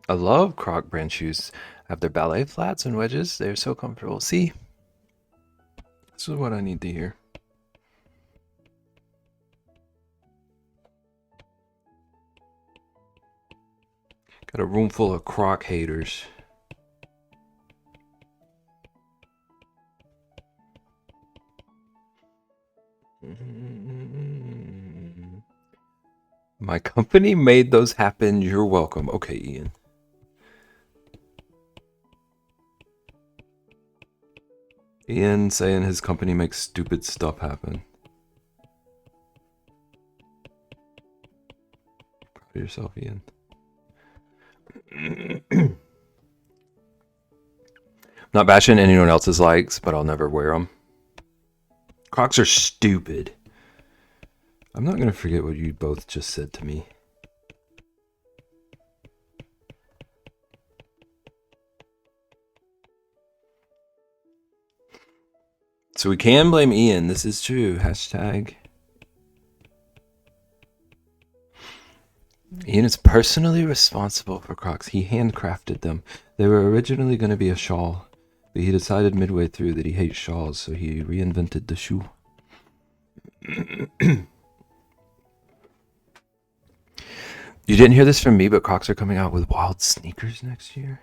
I love Croc brand shoes. I have their ballet flats and wedges. They're so comfortable. See? This is what I need to hear. Got a room full of Croc haters. My company made those happen. You're welcome. Okay, Ian. Ian saying his company makes stupid stuff happen. Proud of yourself, Ian. Not bashing anyone else's likes, but I'll never wear them. Crocs are stupid. I'm not going to forget what you both just said to me. So we can blame Ian. This is true. Hashtag. Ian is personally responsible for Crocs. He handcrafted them. They were originally going to be a shawl, but he decided midway through that he hates shawls, so he reinvented the shoe. You didn't hear this from me, but Crocs are coming out with wild sneakers next year.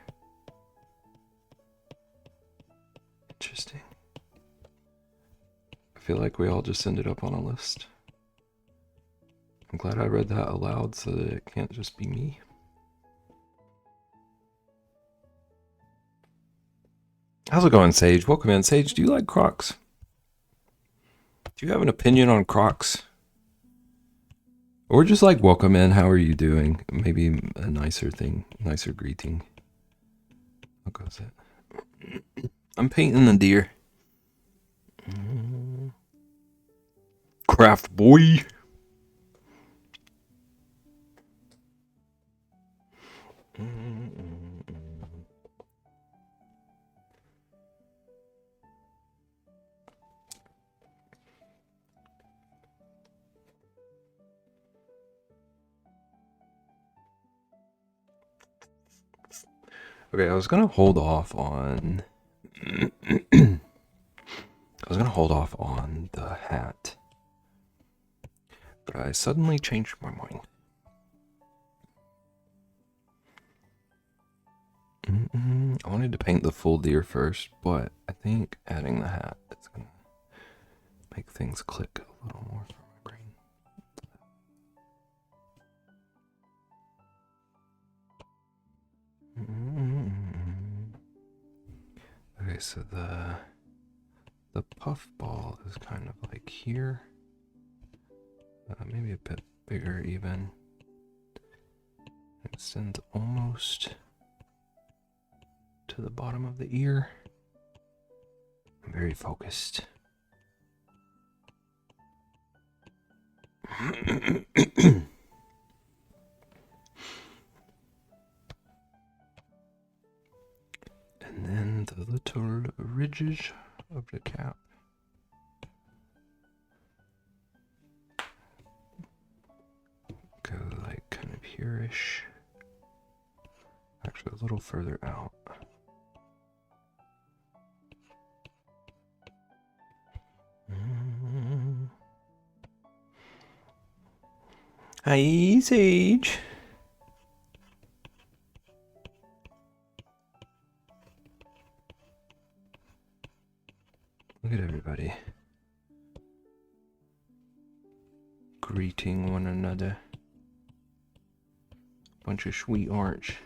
Interesting. I feel like we all just ended up on a list. I'm glad I read that aloud so that it can't just be me. How's it going, Sage? Welcome in. Sage, do you like Crocs? Do you have an opinion on Crocs? Or just like, welcome in, how are you doing? Maybe a nicer thing, nicer greeting. How goes it? I'm painting the deer. Craft boy. Okay, I was gonna hold off on the hat, but I suddenly changed my mind. I wanted to paint the full deer first, but I think adding the hat is gonna make things click a little more for my brain. Okay, so the puff ball is kind of like here, maybe a bit bigger even. It extends almost to the bottom of the ear. I'm very focused. And then the little ridges of the cap. Go like kind of here-ish. Actually a little further out. Hi, Sage. Look at everybody greeting one another. Bunch of sweet arch.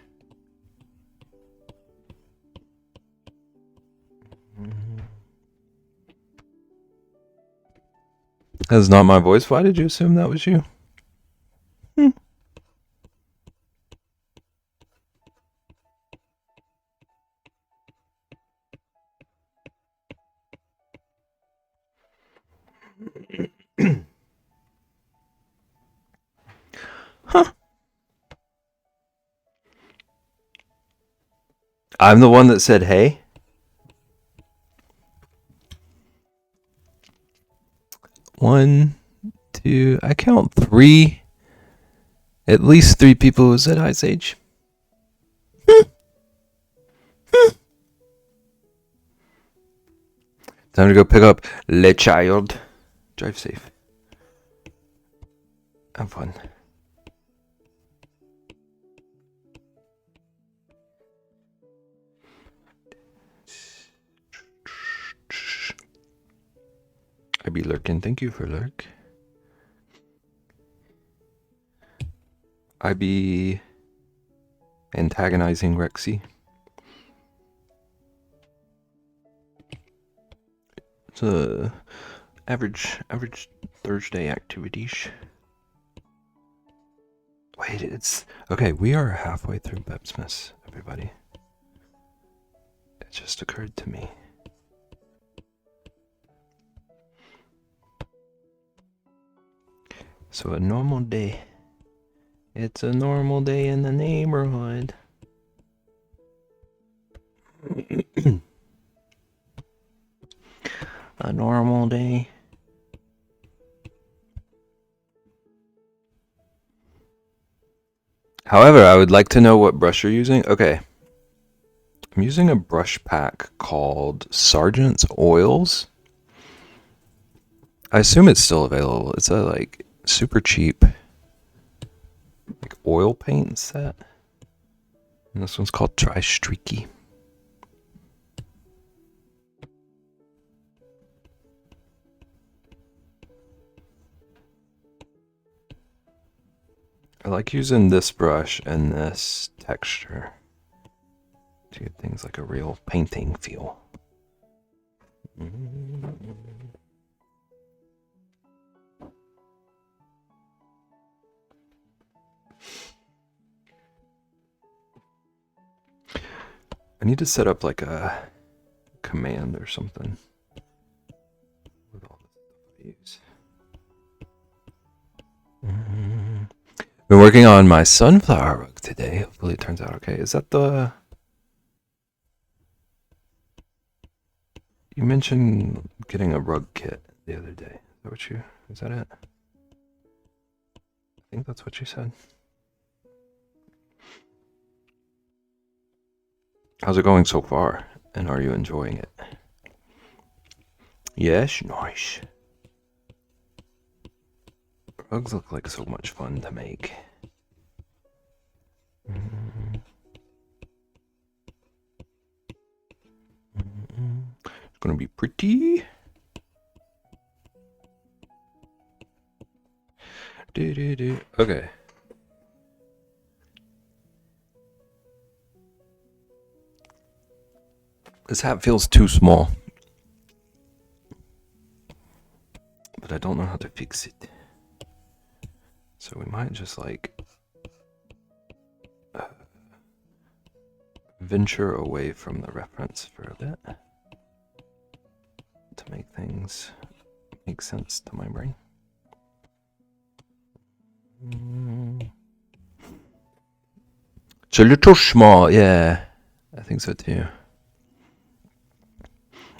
That's not my voice. Why did you assume that was you? I Huh. I'm the one that said hey? One, two, I count three. At least three people who said Ice Age. Time to go pick up Le Child. Drive safe. Have fun. I be lurking. Thank you for lurk. I be antagonizing Rexy. It's a average Thursday activities. Wait, it's okay. We are halfway through Bebsmas, everybody. It just occurred to me. So a normal day. It's a normal day in the neighborhood. A normal day. However, I would like to know what brush you're using. Okay. I'm using a brush pack called Sergeant's Oils. I assume it's still available. It's a like super cheap like oil paint set. And this one's called Dry Streaky. I like using this brush and this texture to get things like a real painting feel. I need to set up like a command or something with all the stuff I use. Been working on my sunflower rug today. Hopefully it turns out okay. Is that the... You mentioned getting a rug kit the other day. Is that what you... Is that it? I think that's what you said. How's it going so far? And are you enjoying it? Yes, nice. Rugs look like so much fun to make. It's gonna be pretty. Okay. This hat feels too small. But I don't know how to fix it. So we might just like venture away from the reference for a bit to make things make sense to my brain. It's a little small, yeah. I think so too.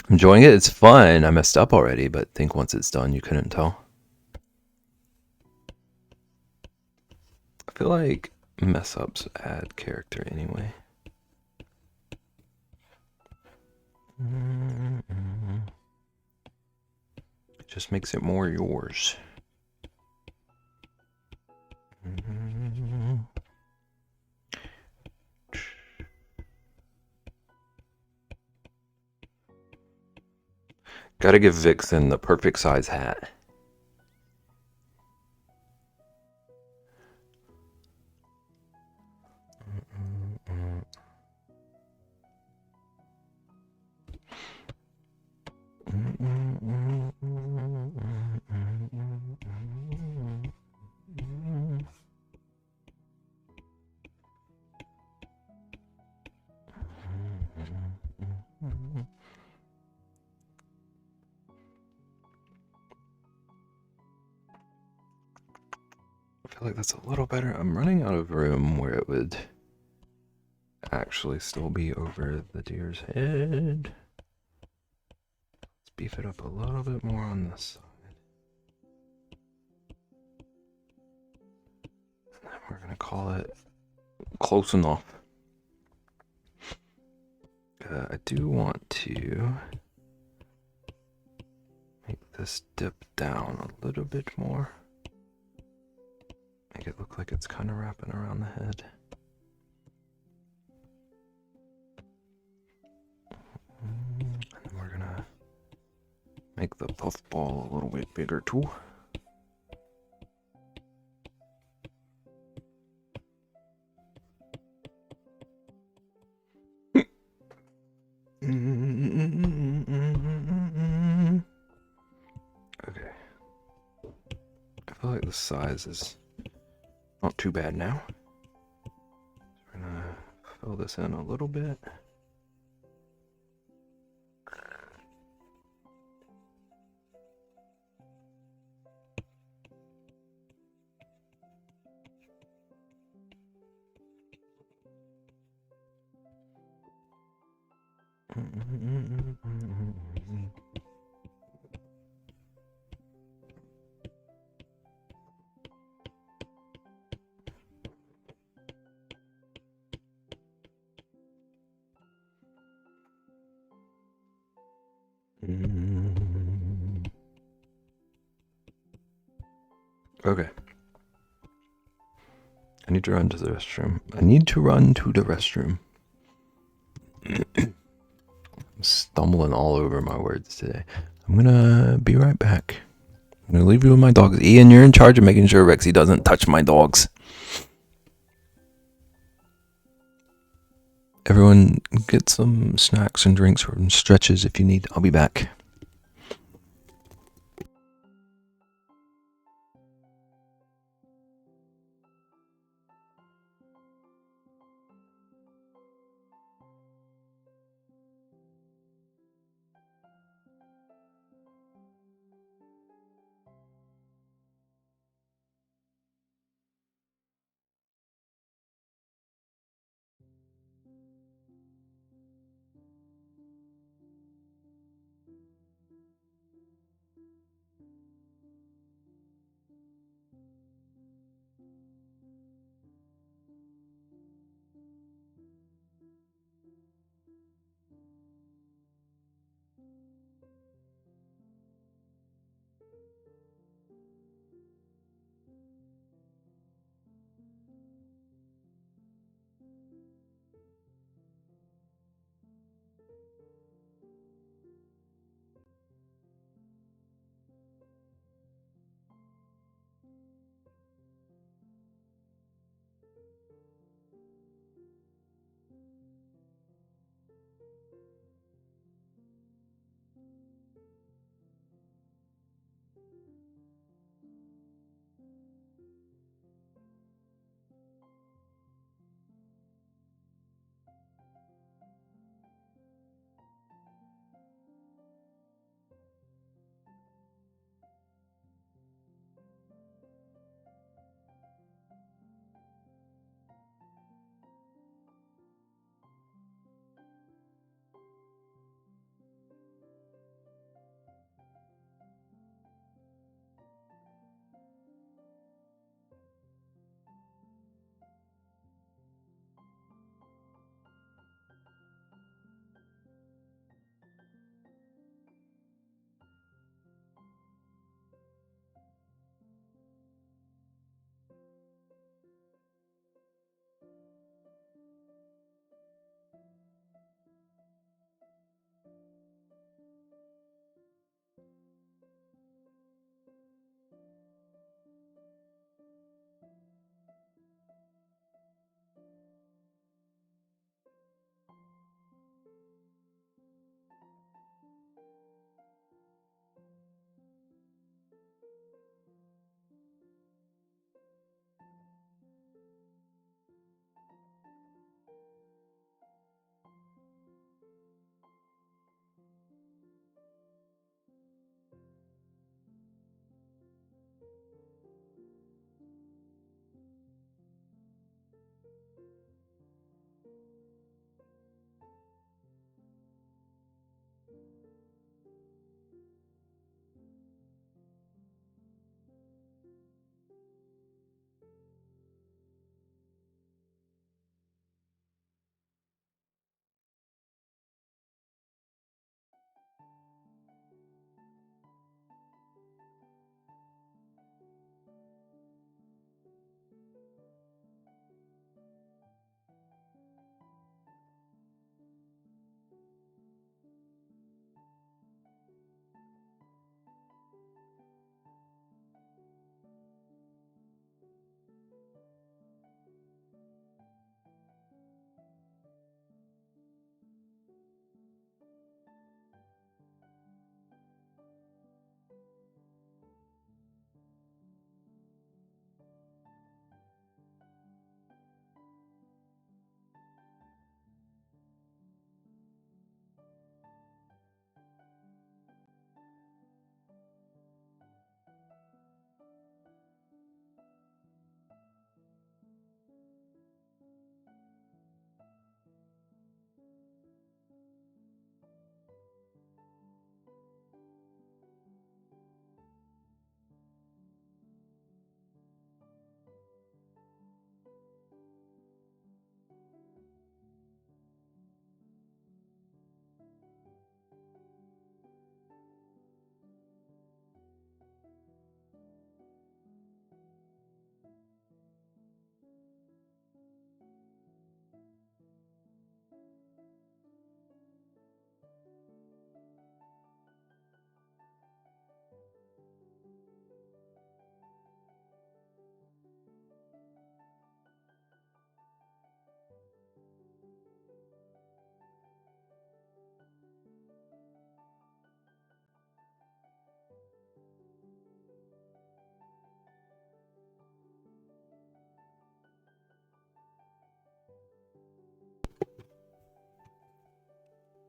Enjoying it, it's fun. I messed up already, but I think once it's done, you couldn't tell. I feel like mess ups add character anyway. It just makes it more yours. Gotta give Vixen the perfect size hat. feel like that's a little better. I'm running out of room where it would actually still be over the deer's head. Let's beef it up a little bit more on this side. And then we're going to call it close enough. I do want to make this dip down a little bit more. Make it look like it's kind of wrapping around the head. And then we're gonna make the puffball a little bit bigger too. Okay. I feel like the size is not too bad now. So we're gonna fill this in a little bit. Okay. I need to run to the restroom. I'm stumbling all over my words today. I'm gonna be right back. I'm gonna leave you with my dogs. Ian, you're in charge of making sure Rexy doesn't touch my dogs. Everyone, get some snacks and drinks or stretches if you need. I'll be back.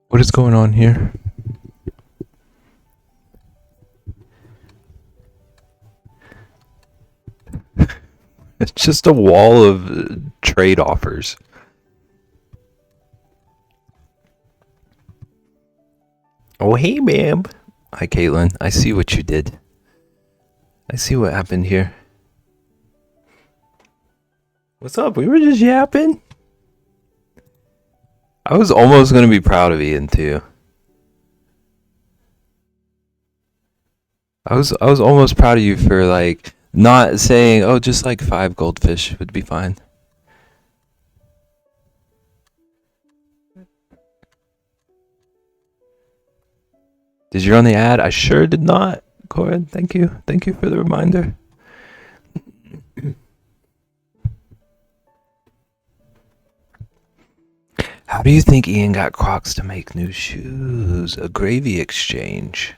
What is going on here? It's just a wall of trade offers. Oh, hey, ma'am. Hi, Caitlin. I see what you did. I see what happened here. What's up? We were just yapping. I was almost going to be proud of Ian, too. I was almost proud of you for, like, not saying, oh, just like 5 goldfish would be fine. Did you run the ad? I sure did not, Corin. Thank you. Thank you for the reminder. How do you think Ian got Crocs to make new shoes? A gravy exchange.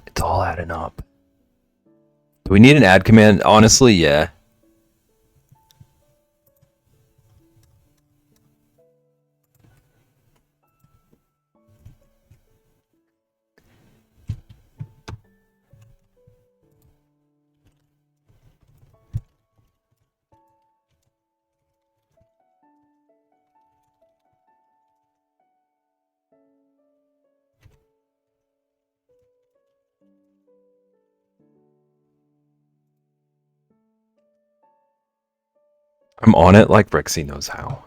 It's all adding up. Do we need an ad command? Honestly, yeah. I'm on it like Rexy knows how.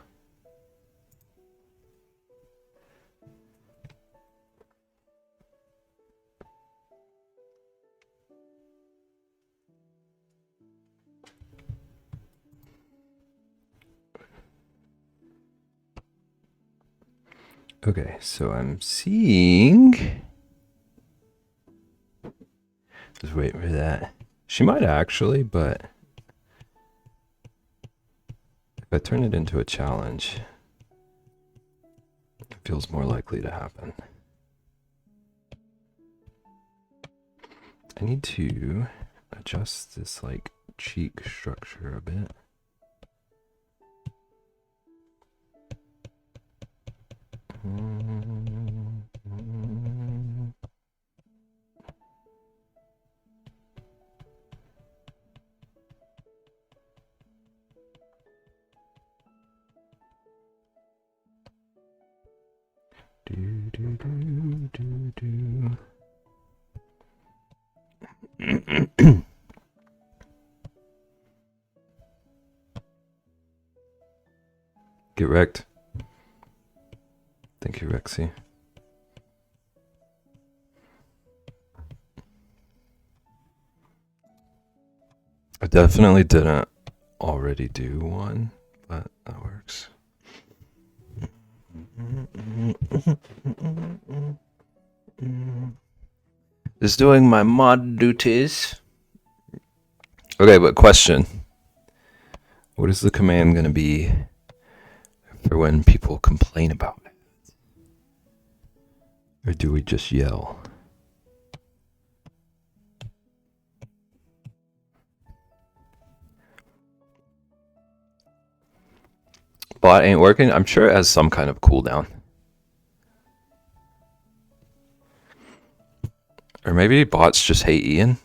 Okay, so I'm seeing... Just wait for that. She might actually, but... if I turn it into a challenge, it feels more likely to happen. I need to adjust this, like, cheek structure a bit. Get wrecked. Thank you, Rexy. I definitely didn't already do one, but that works. Just doing my mod duties. Okay, but question. What is the command going to be for when people complain about it? Or do we just yell? Bot ain't working? I'm sure it has some kind of cooldown. Or maybe bots just hate Ian.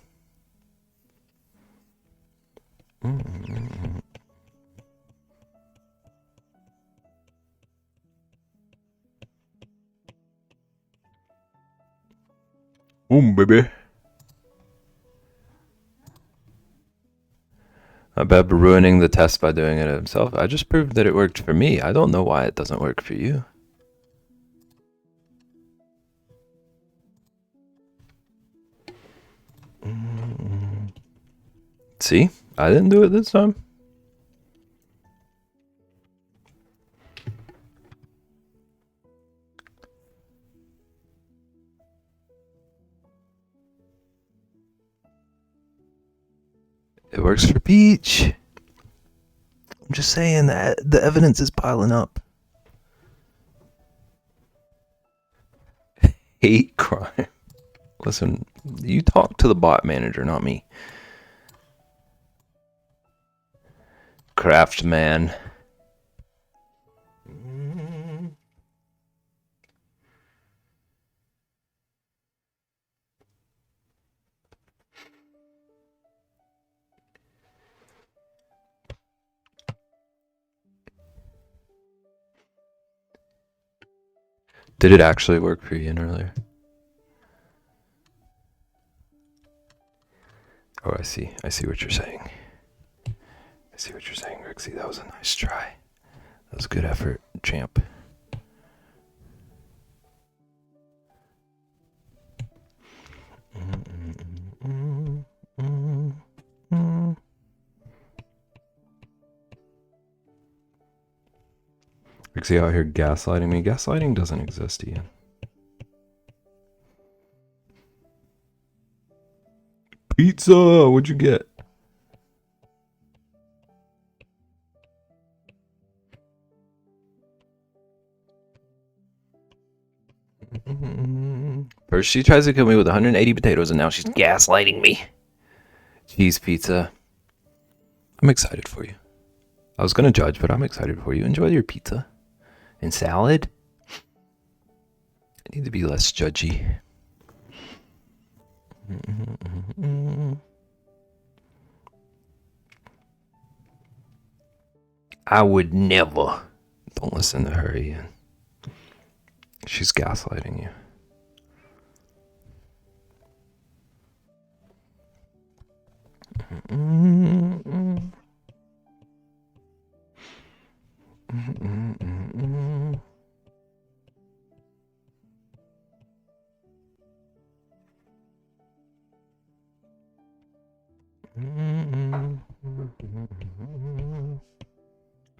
Baby. Beb ruining the test by doing it himself. I just proved that it worked for me. I don't know why it doesn't work for you. See? I didn't do it this time. It works for Peach. I'm just saying that the evidence is piling up. Hate crime. Listen, you talk to the bot manager, not me. Craftman. Did it actually work for Ian earlier? Oh, I see. I see what you're saying. I see what you're saying, Rixie. That was a nice try. That was a good effort, champ. Rixie out here gaslighting me. Gaslighting doesn't exist, Ian. Pizza! What'd you get? First she tries to kill me with 180 potatoes and now she's gaslighting me. Cheese pizza. I'm excited for you. I was gonna judge, but I'm excited for you. Enjoy your pizza. And salad? I need to be less judgy. I would never. Don't listen to her, Ian. She's gaslighting you.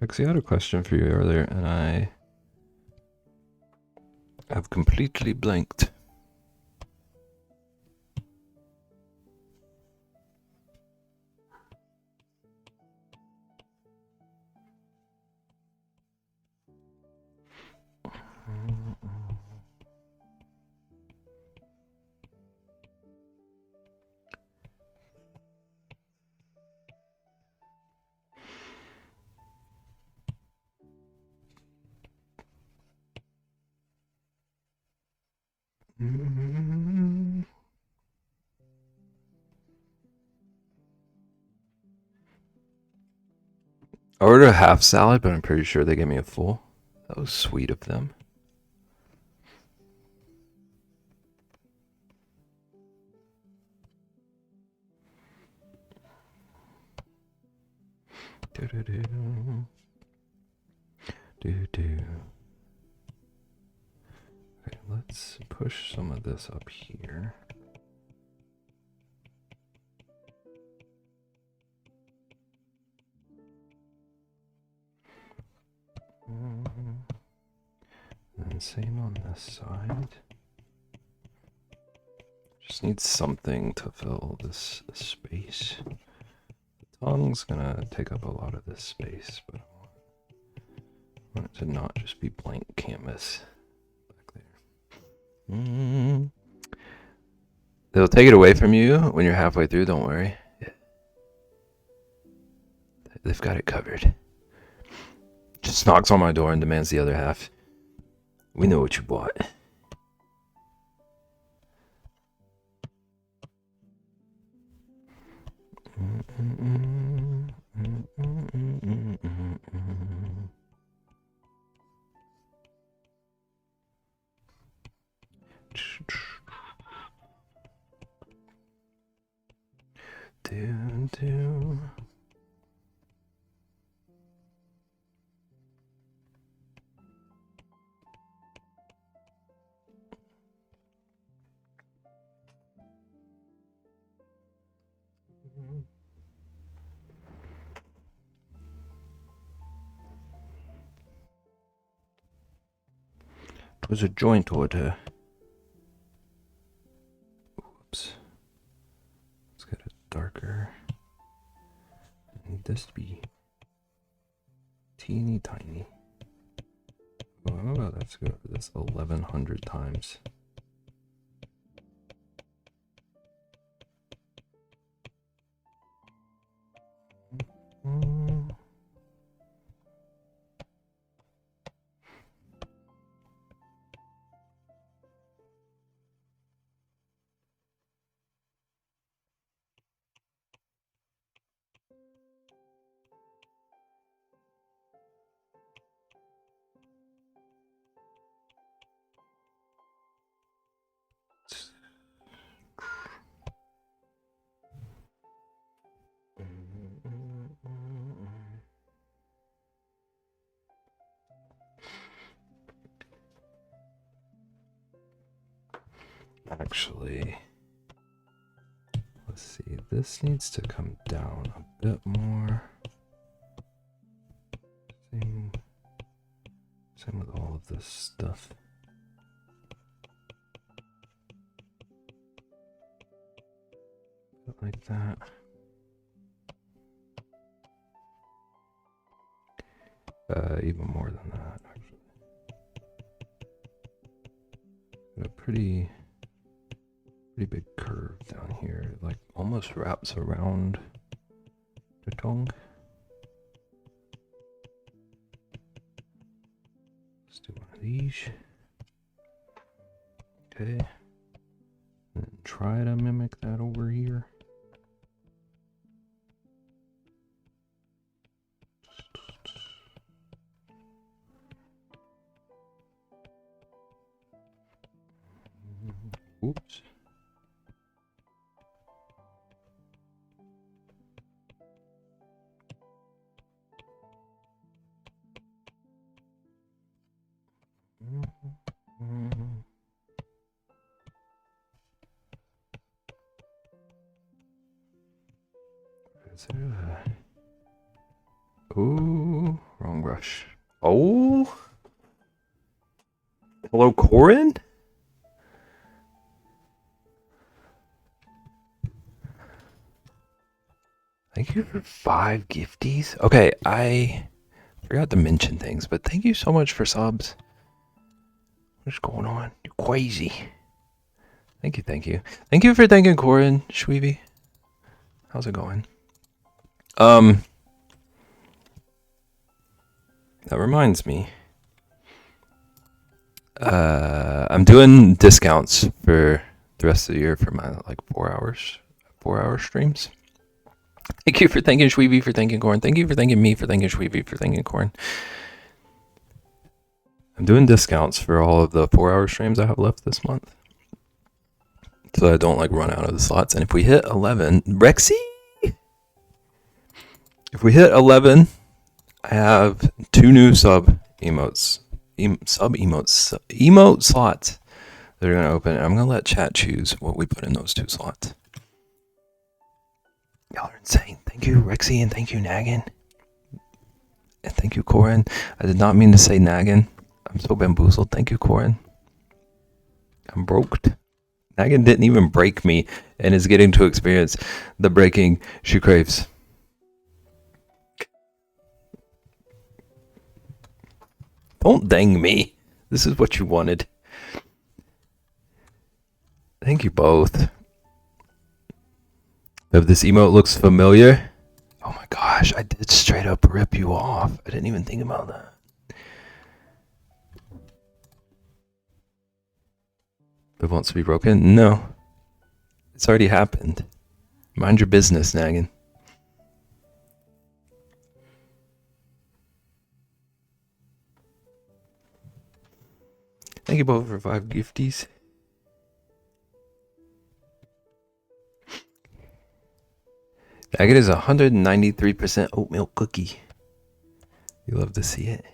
Actually, I had a question for you earlier, and I have completely blanked. I ordered a half salad, but I'm pretty sure they gave me a full. That was sweet of them. Okay, let's push some of this up here. And same on this side. Just need something to fill this space. The tongue's gonna take up a lot of this space, but I want it to not just be blank canvas back there. They'll take it away from you when you're halfway through, don't worry. They've got it covered. Just knocks on my door and demands the other half. We know what you bought. It was a joint order. Whoops. Let's get it darker. I need this to be teeny tiny. Oh, how about let's go over this 1100 times. Actually, let's see, this needs to come down a bit more. Same with all of this stuff. Like that. Even more than that, actually. Got a pretty big curve down here, like almost wraps around the tongue. Let's do one of these. Okay. And try to mimic that over here. Oops. Is there a... Ooh, wrong brush. Oh! Hello, Corin? Thank you for 5 gifties. Okay, I forgot to mention things, but thank you so much for subs. What's going on? You're crazy. Thank you, thank you. Thank you for thanking Corin, Shweevy. How's it going? That reminds me. I'm doing discounts for the rest of the year for my like 4-hour streams. Thank you for thanking Shweevy for thanking Corn. Thank you for thanking me for thanking Shweevy for thanking Corn. I'm doing discounts for all of the 4-hour streams I have left this month, so I don't like run out of the slots. And if we hit 11, Rexy, If we hit 11, I have 2 new sub emotes. Emote slots that are going to open. I'm going to let chat choose what we put in those 2 slots. Y'all are insane. Thank you, Rexy, and thank you, Naggin. And thank you, Corin. I did not mean to say Naggin. I'm so bamboozled. Thank you, Corin. I'm broked. Naggin didn't even break me and is getting to experience the breaking she craves. Don't dang me. This is what you wanted. Thank you both. If this emote looks familiar, oh my gosh, I did straight up rip you off. I didn't even think about that. It wants to be broken? No. It's already happened. Mind your business, Naggin. Thank you both for 5 gifties. Naggin is 193% oatmeal cookie. You love to see it.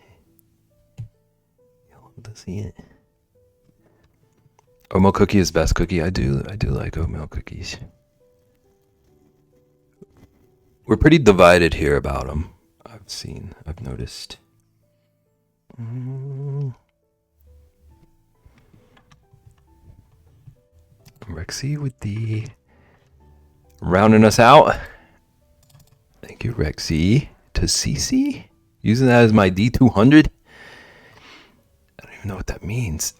You love to see it. Oatmeal cookie is best cookie. I do like oatmeal cookies. We're pretty divided here about them. I've noticed. Rexy with the rounding us out. Thank you, Rexy. To CC? Using that as my D200? I don't even know what that means.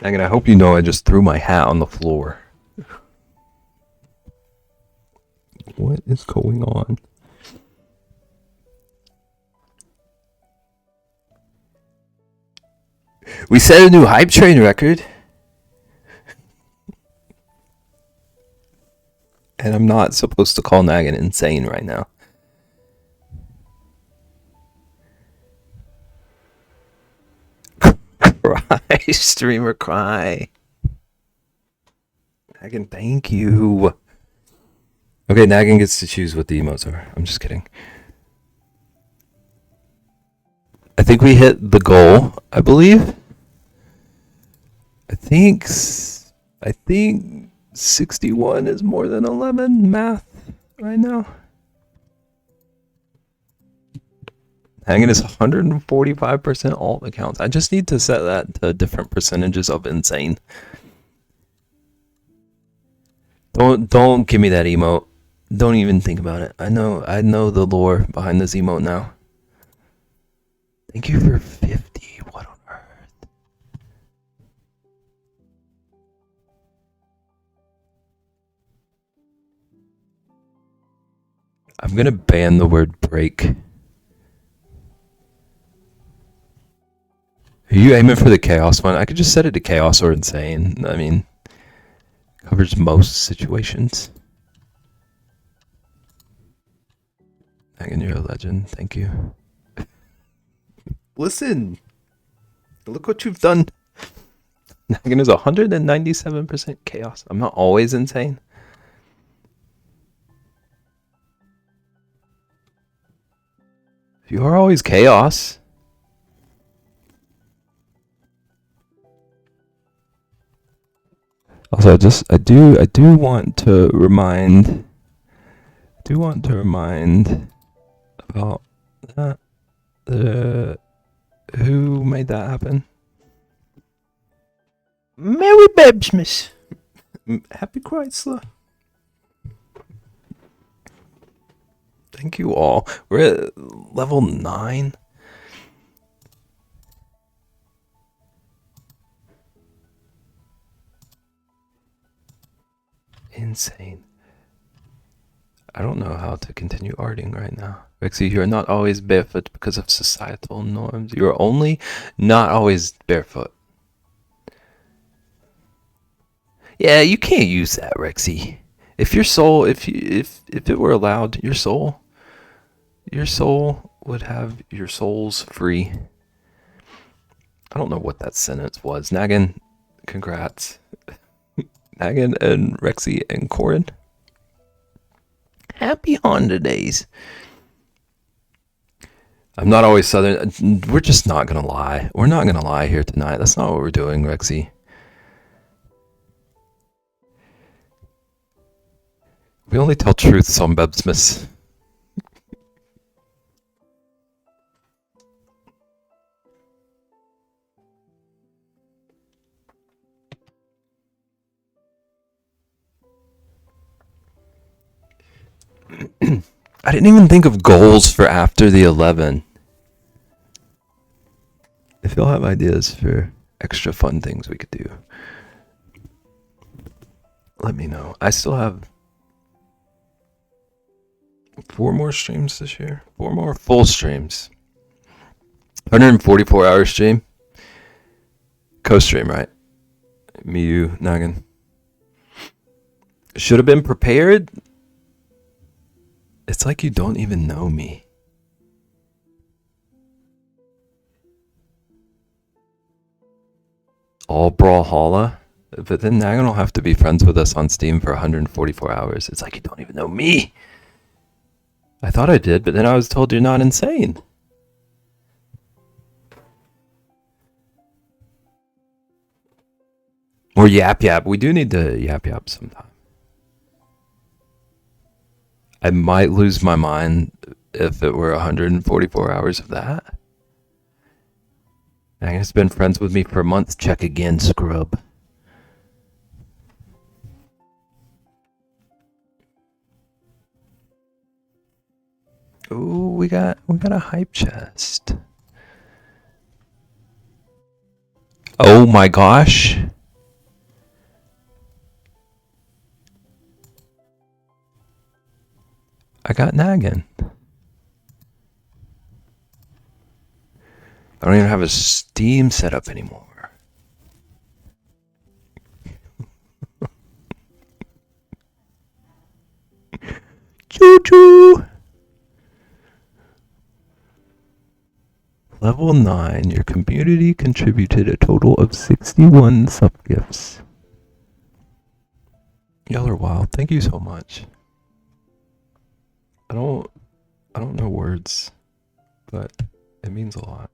Megan, I hope you know I just threw my hat on the floor. What is going on? We set a new hype train record. And I'm not supposed to call Naggin insane right now. Cry, streamer cry. Naggin, thank you. Okay, Naggin gets to choose what the emotes are. I'm just kidding. I think we hit the goal, I believe. I think 61 is more than 11 math right now. Hanging is 145% alt accounts. I just need to set that to different percentages of insane. Don't give me that emote. Don't even think about it. I know the lore behind this emote now. Thank you for 50. What on earth? I'm gonna ban the word break. Are you aiming for the chaos one? I could just set it to chaos or insane. I mean, covers most situations. Megan, you're a legend. Thank you. Listen, look what you've done. Megan is 197% chaos. I'm not always insane. You are always chaos. Also, I do want to remind about that. Who made that happen? Merry Bebsmas. Happy Chrysler. Thank you all. We're at level 9. Insane. I don't know how to continue arting right now. Rexy, you're not always barefoot because of societal norms. You're only not always barefoot. Yeah, you can't use that, Rexy. If your soul, if it were allowed, your soul would have your souls free. I don't know what that sentence was. Naggin, congrats. Naggin and Rexy and Corin. Happy Honda days. I'm not always Southern. We're just not going to lie. We're not going to lie here tonight. That's not what we're doing, Rexy. We only tell truths on Bebsmas. I didn't even think of goals for after the 11. If y'all have ideas for extra fun things we could do, let me know. I still have 4 more streams this year. 4 more full streams. 144-hour stream. Co-stream, right? Me, you, Noggin. Should have been prepared. It's like you don't even know me. All Brawlhalla. But then Nagan will have to be friends with us on Steam for 144 hours. It's like you don't even know me. I thought I did, but then I was told you're not insane. Or Yap Yap. We do need to Yap Yap sometime. I might lose my mind if it were 144 hours of that. Nagan's been friends with me for a month. Check again, scrub. Ooh, we got a hype chest. Oh my gosh. I got Nagan. I don't even have a Steam set up anymore. Choo choo. Level 9, your community contributed a total of 61 subgifts. Y'all are wild. Thank you so much. I don't know words, but it means a lot.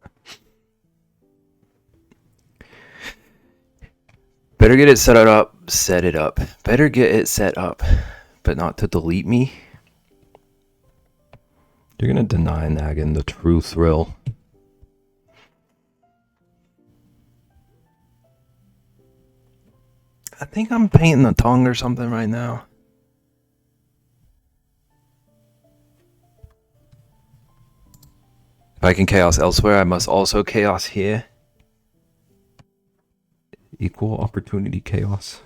Better get it set it up. Better get it set up, but not to delete me. You're gonna deny Nagan the true thrill. I think I'm painting a tongue or something right now. If I can chaos elsewhere, I must also chaos here. Equal opportunity chaos.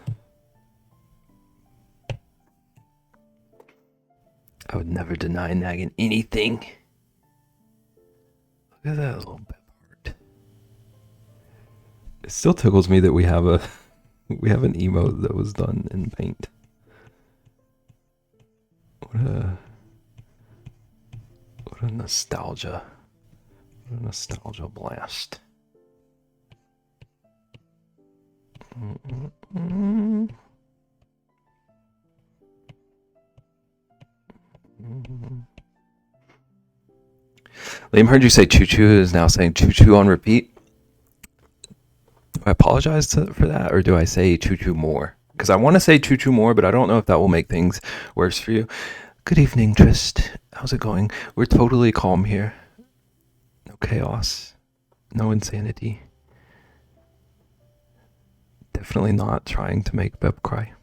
I would never deny Nagan anything. Look at that little bit part. It still tickles me that we have an emote that was done in paint. What a nostalgia. What a nostalgia blast. Liam heard you say choo choo, is now saying choo choo on repeat. Do I apologize for that, or do I say choo choo more? Because I want to say choo choo more, but I don't know if that will make things worse for you. Good evening, Trist. How's it going? We're totally calm here. No chaos. No insanity. Definitely not trying to make Beb cry.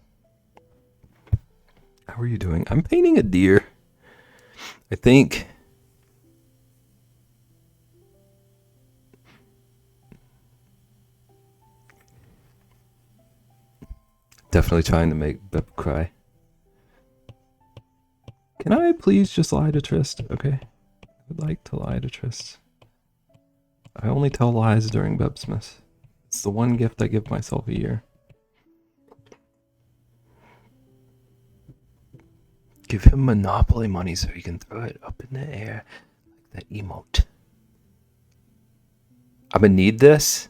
How are you doing? I'm painting a deer. I think. Definitely trying to make Beb cry. Can I please just lie to Trist? Okay. I would like to lie to Trist. I only tell lies during Bebsmas. It's the one gift I give myself a year. Give him Monopoly money so he can throw it up in the air like that emote. I'm gonna need this.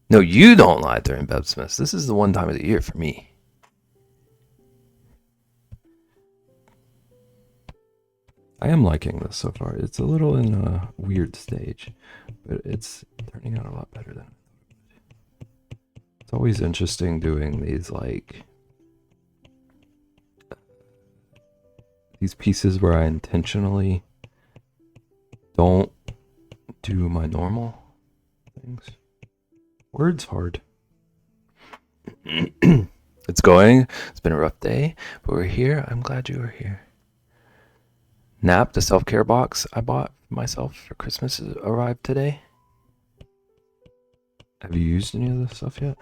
No, you don't lie during Bebsmas. This is the one time of the year for me. I am liking this so far. It's a little in a weird stage, but it's turning out a lot better than. It's always interesting doing these these pieces where I intentionally don't do my normal things. Word's hard. It's going. It's been a rough day, but we're here. I'm glad you were here. Nap, the self-care box I bought myself for Christmas, arrived today. Have you used any of this stuff yet?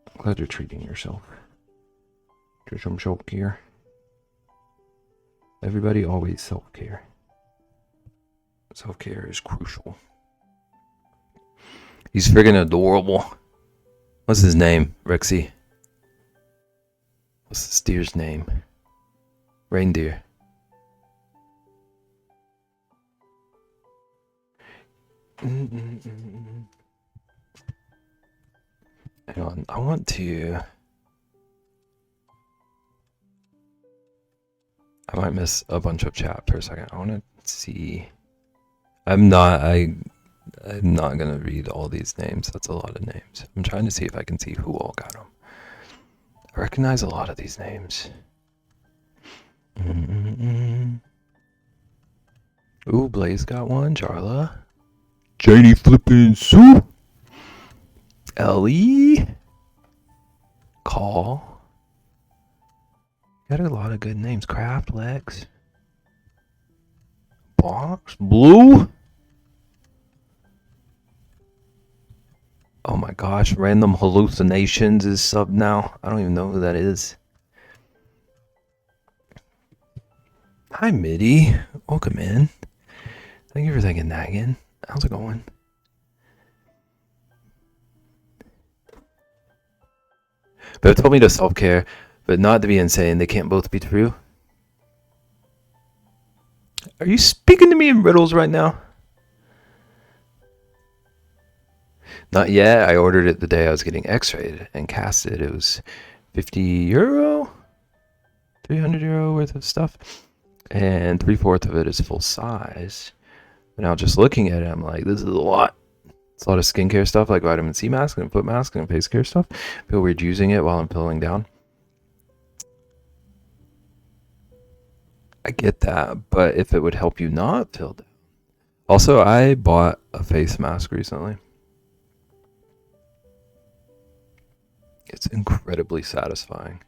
I'm glad you're treating yourself. Do some self-care. Everybody always self-care. Self-care is crucial. He's friggin' adorable. What's his name, Rexy? What's the steer's name? Reindeer. Hang on, I want to... I might miss a bunch of chat for a second. I want to see... I'm not gonna read all these names. That's a lot of names. I'm trying to see if I can see who all got them. I recognize a lot of these names. Ooh, Blaze got one. Jarla. Janie Flippin' Sue. Ellie. Call. Got a lot of good names. Craft, Lex. Box. Blue. Oh my gosh, Random Hallucinations is sub now. I don't even know who that is. Hi, Midi. Welcome in. Thank you for thinking that again. How's it going? But it told me to self-care, but not to be insane. They can't both be true. Are you speaking to me in riddles right now? Not yet. I ordered it the day I was getting x-rayed and casted. It was €50, €300 worth of stuff. And 3/4 of it is full size. But now just looking at it, I'm like, this is a lot. It's a lot of skincare stuff like vitamin C mask and foot mask and face care stuff. I feel weird using it while I'm pilling down. I get that, but if it would help you not pill down. Also, I bought a face mask recently. It's incredibly satisfying.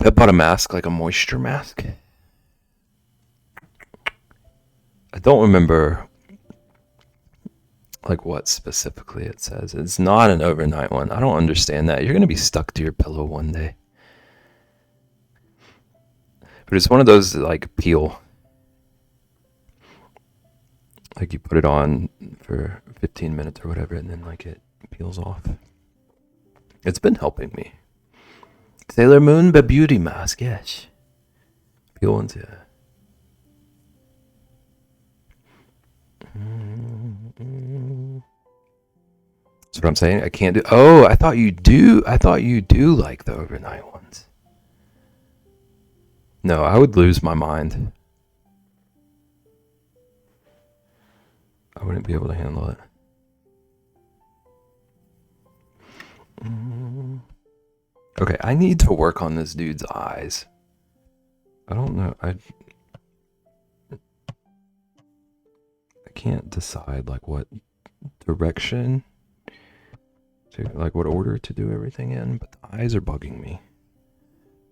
I bought a mask, like a moisture mask. I don't remember like what specifically it says. It's not an overnight one. I don't understand that. You're going to be stuck to your pillow one day. But it's one of those that, like, peel. Like you put it on for 15 minutes or whatever, and then like it peels off. It's been helping me. Sailor Moon, the beauty mask, yes. Peel into it. That's what I'm saying. I can't do. Oh, I thought you do. I thought you do like the overnight ones. No, I would lose my mind. I wouldn't be able to handle it. Okay, I need to work on this dude's eyes. I don't know. I can't decide like what direction to, like what order to do everything in, but the eyes are bugging me.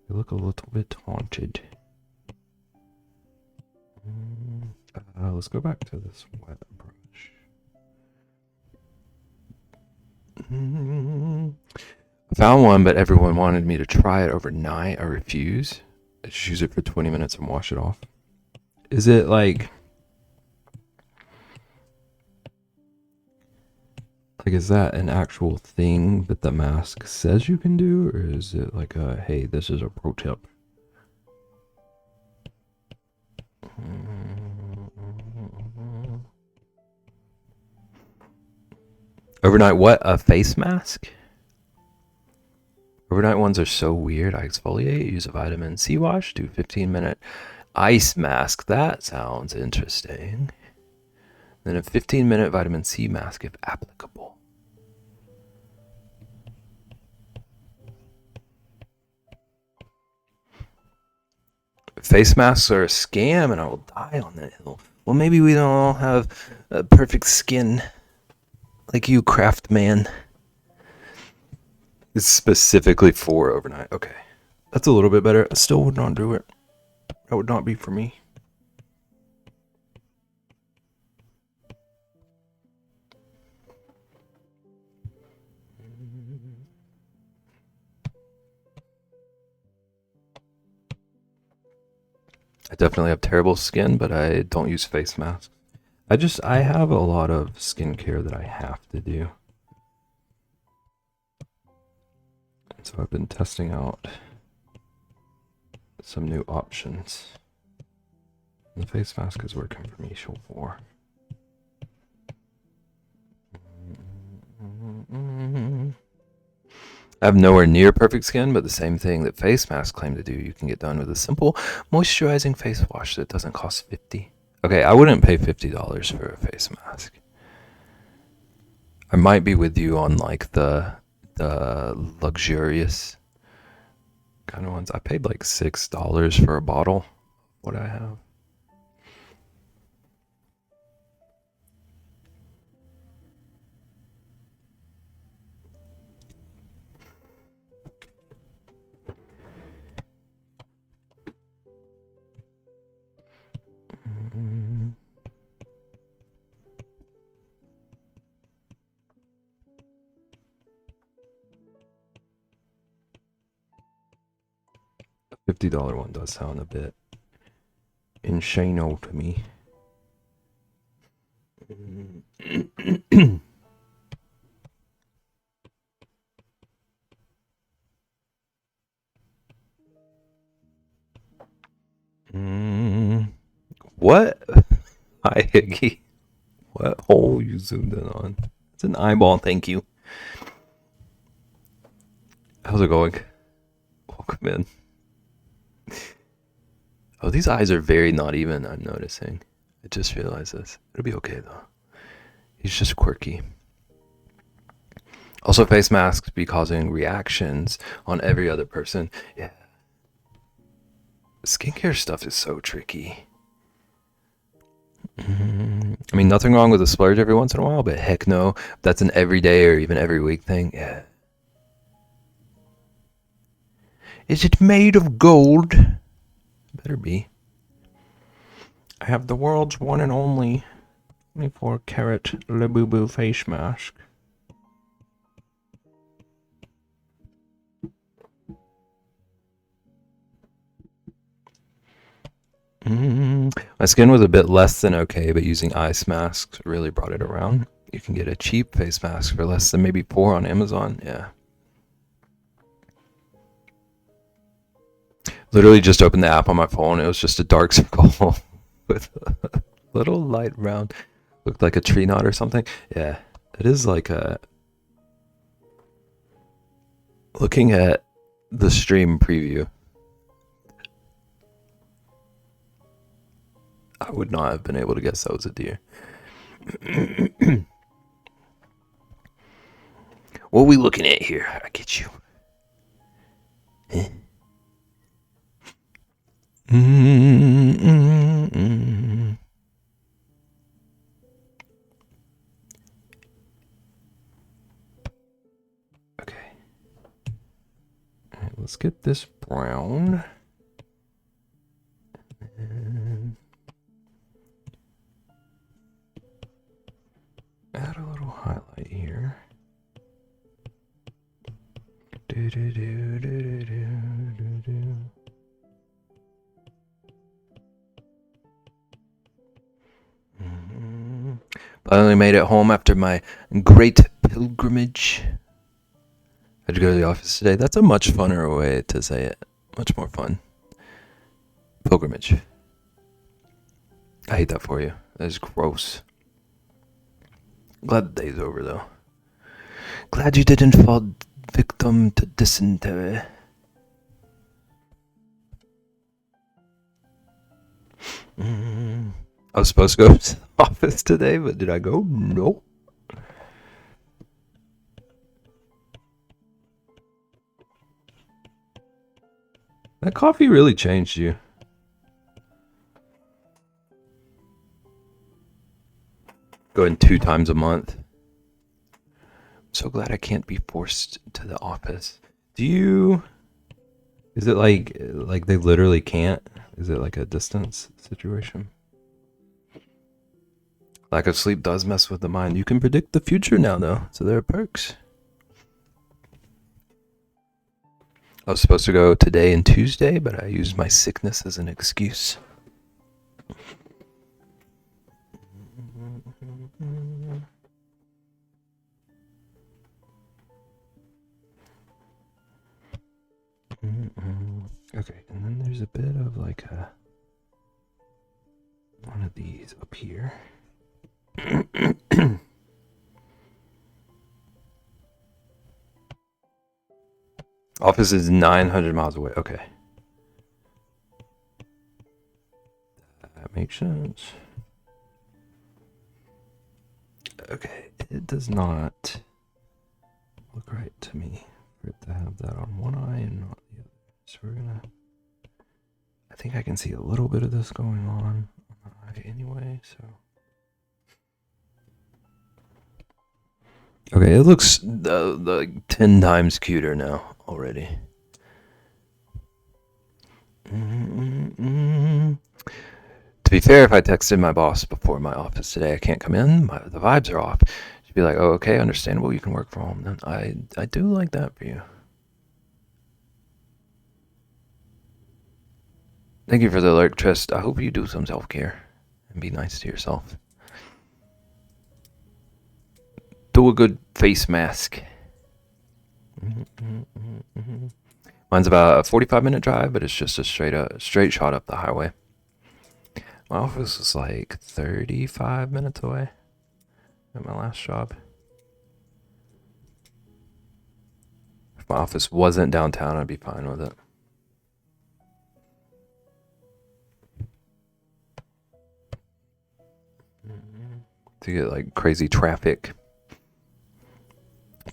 They look a little bit haunted. Let's go back to this wet brush. I found one, but everyone wanted me to try it overnight. I refuse. I just use it for 20 minutes and wash it off. Is it like... Like, is that an actual thing that the mask says you can do, or is it like a, hey, this is a pro tip? Overnight what? A face mask? Overnight ones are so weird. I exfoliate, use a vitamin C wash, do 15-minute ice mask. That sounds interesting. Then a 15-minute vitamin C mask if applicable. Face masks are a scam and I will die on that hill. Well, maybe we don't all have perfect skin like you, craft man. It's specifically for overnight. Okay. That's a little bit better. I still would not do it. That would not be for me. I definitely have terrible skin, but I don't use face masks. I have a lot of skincare that I have to do. So I've been testing out some new options. The face mask is working for me so far. I have nowhere near perfect skin, but the same thing that face masks claim to do, you can get done with a simple moisturizing face wash that doesn't cost $50. Okay, I wouldn't pay $50 for a face mask. I might be with you on like the luxurious kind of ones. I paid like $6 for a bottle. What I have. $50 one does sound a bit insane to me. What? Hi, Higgy. What hole you zoomed in on? It's an eyeball, thank you. How's it going? Welcome in. Oh, these eyes are very not even, I'm noticing. I just realized this. It'll be okay, though. He's just quirky. Also, face masks be causing reactions on every other person. Yeah. Skincare stuff is so tricky. I mean, nothing wrong with a splurge every once in a while, but heck no. That's an everyday or even every week thing. Yeah. Is it made of gold? Better be. I have the world's one and only 24-karat Labubu face mask. My skin was a bit less than okay, but using ice masks really brought it around. You can get a cheap face mask for less than maybe $4 on Amazon. Yeah. Literally just opened the app on my phone. It was just a dark circle with a little light round. Looked like a tree knot or something. Yeah. It is like a... Looking at the stream preview, I would not have been able to guess that was a deer. What are we looking at here? I get you. Okay. All right, let's get this brown. And add a little highlight here. Do do do do do do do. Finally made it home after my great pilgrimage. How'd you go to the office today? That's a much funner way to say it. Much more fun. Pilgrimage. I hate that for you. That is gross. Glad the day's over, though. Glad you didn't fall victim to dysentery. I was supposed to go to the office today, but did I go? No. That coffee really changed you. Going 2 times a month. I'm so glad I can't be forced to the office. Is it like they literally can't? Is it like a distance situation? Lack of sleep does mess with the mind. You can predict the future now, though, so there are perks. I was supposed to go today and Tuesday, but I used my sickness as an excuse. Okay, and then there's a bit of like one of these up here. Office is 900 miles away. Okay. That makes sense. Okay, it does not look right to me for it to have that on one eye and not the other. So we're gonna... I think I can see a little bit of this going on the eye anyway, so... Okay, it looks like 10 times cuter now already. To be fair, if I texted my boss before my office today, I can't come in, the vibes are off. She'd be like, oh, okay, understandable, you can work from home. Then I do like that for you. Thank you for the alert, Trist. I hope you do some self-care and be nice to yourself. Do a good face mask. Mine's about a 45-minute drive, but it's just a straight shot up the highway. My office is like 35 minutes away at my last job. If my office wasn't downtown, I'd be fine with it. To get like crazy traffic.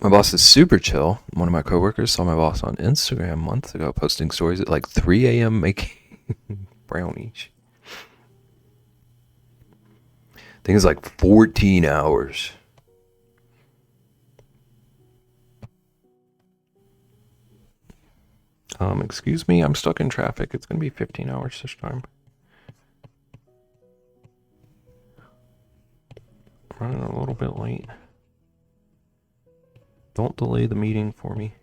My boss is super chill. One of my coworkers saw my boss on Instagram months ago posting stories at like 3 a.m. making brownies. I think it's like 14 hours. Excuse me, I'm stuck in traffic. It's gonna be 15 hours this time. Running a little bit late. Don't delay the meeting for me.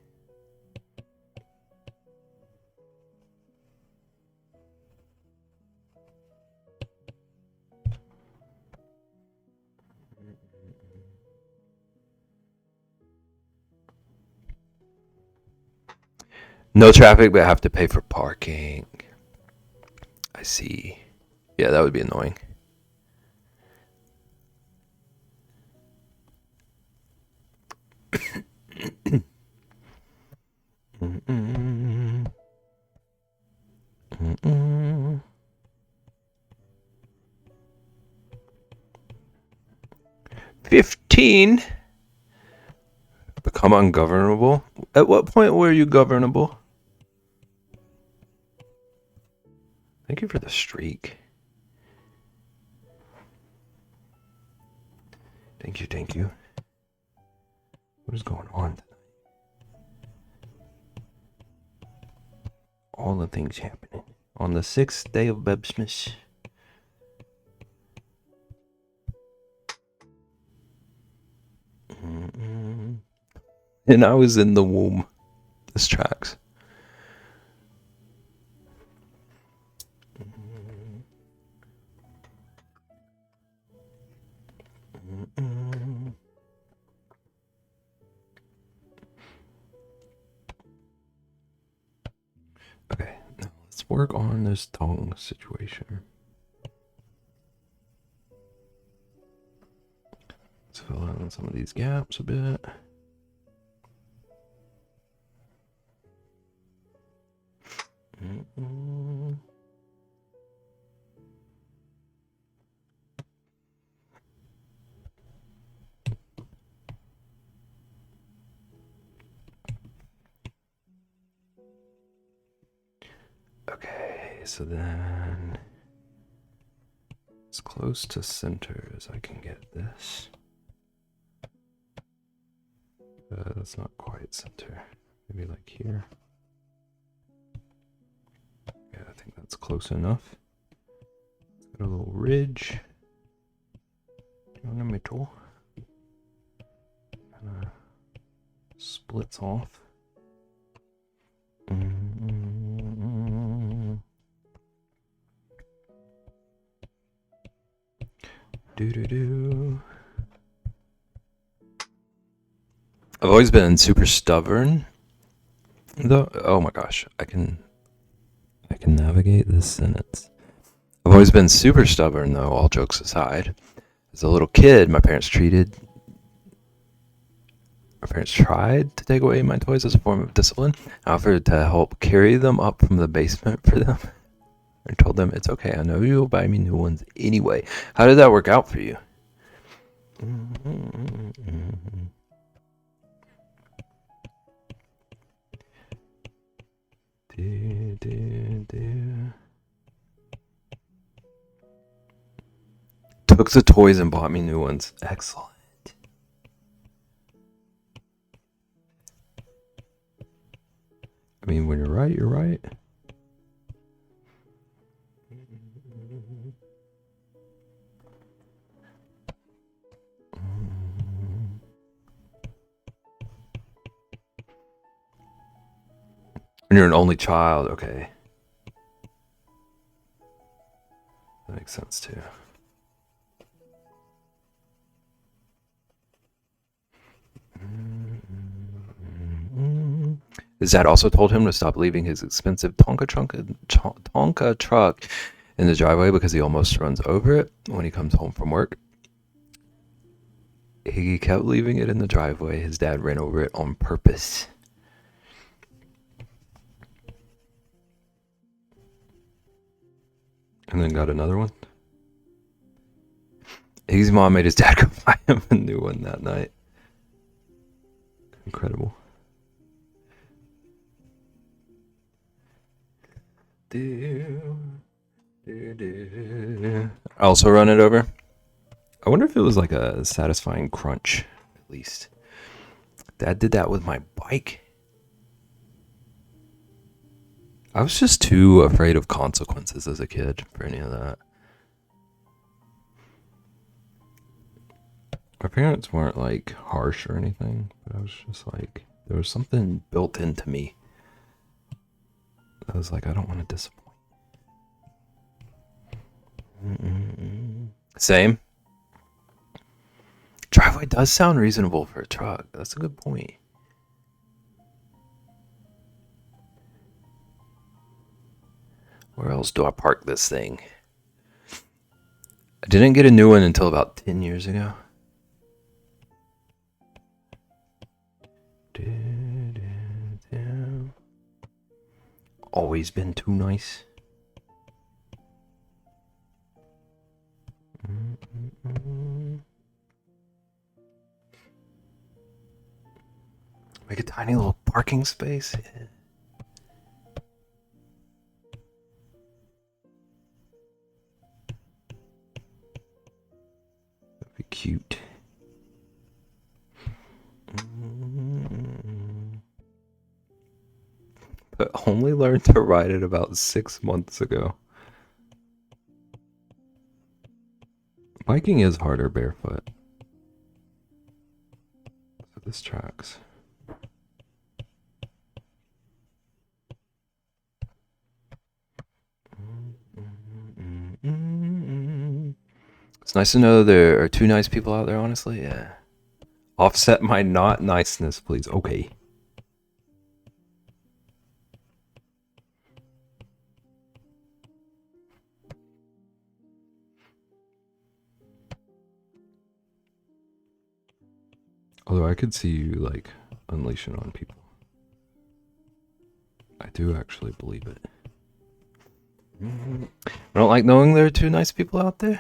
No traffic, but I have to pay for parking. I see. Yeah, that would be annoying. $15. Become ungovernable? At what point were you governable? Thank you for the streak. Thank you. What is going on tonight? All the things happening. On the 6th day of Bebsmas. And I was in the womb. This tracks. work on this tongue situation. Let's fill in some of these gaps a bit. Okay, so then as close to center as I can get this. That's not quite center. Maybe like here. Yeah, I think that's close enough. Got a little ridge on the middle. Kind of splits off. I've always been super stubborn, though. Oh my gosh, I can navigate this sentence. I've always been super stubborn, though. All jokes aside, as a little kid, my parents tried to take away my toys as a form of discipline. I offered to help carry them up from the basement for them. I told them, it's okay, I know you'll buy me new ones anyway. How did that work out for you? Took the toys and bought me new ones. Excellent. I mean, when you're right, you're right. When you're an only child, okay. That makes sense too. His dad also told him to stop leaving his expensive Tonka truck in the driveway because he almost runs over it when he comes home from work. He kept leaving it in the driveway. His dad ran over it on purpose. And then got another one. His mom made his dad go buy him a new one that night. Incredible. I also run it over. I wonder if it was like a satisfying crunch, at least. Dad did that with my bike. I was just too afraid of consequences as a kid for any of that. My parents weren't like harsh or anything, but I was just like, there was something built into me. I was like, I don't want to disappoint. Same. Driveway does sound reasonable for a truck. That's a good point. Where else do I park this thing? I didn't get a new one until about 10 years ago. Always been too nice. Make a tiny little parking space. Yeah. That'd be cute. But only learned to ride it about 6 months ago. Biking is harder barefoot. So this tracks. It's nice to know there are two nice people out there, honestly. Yeah. Offset my not niceness, please. Okay. Although I could see you like unleashing on people. I do actually believe it. I don't like knowing there are two nice people out there.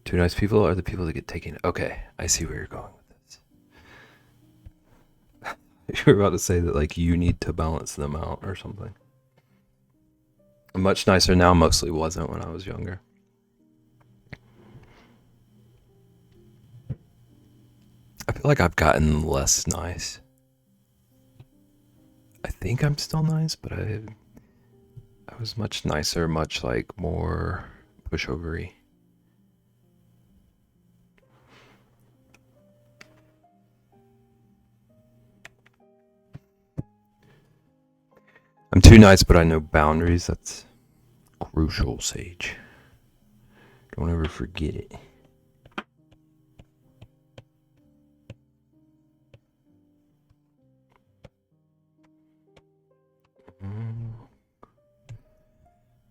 Two nice people are the people that get taken. Okay, I see where you're going with this. You were about to say that like you need to balance them out or something. I'm much nicer now, mostly wasn't when I was younger. I feel like I've gotten less nice. I think I'm still nice, but I was much nicer, much like more pushovery. I'm too nice, but I know boundaries. That's crucial, Sage. Don't ever forget it.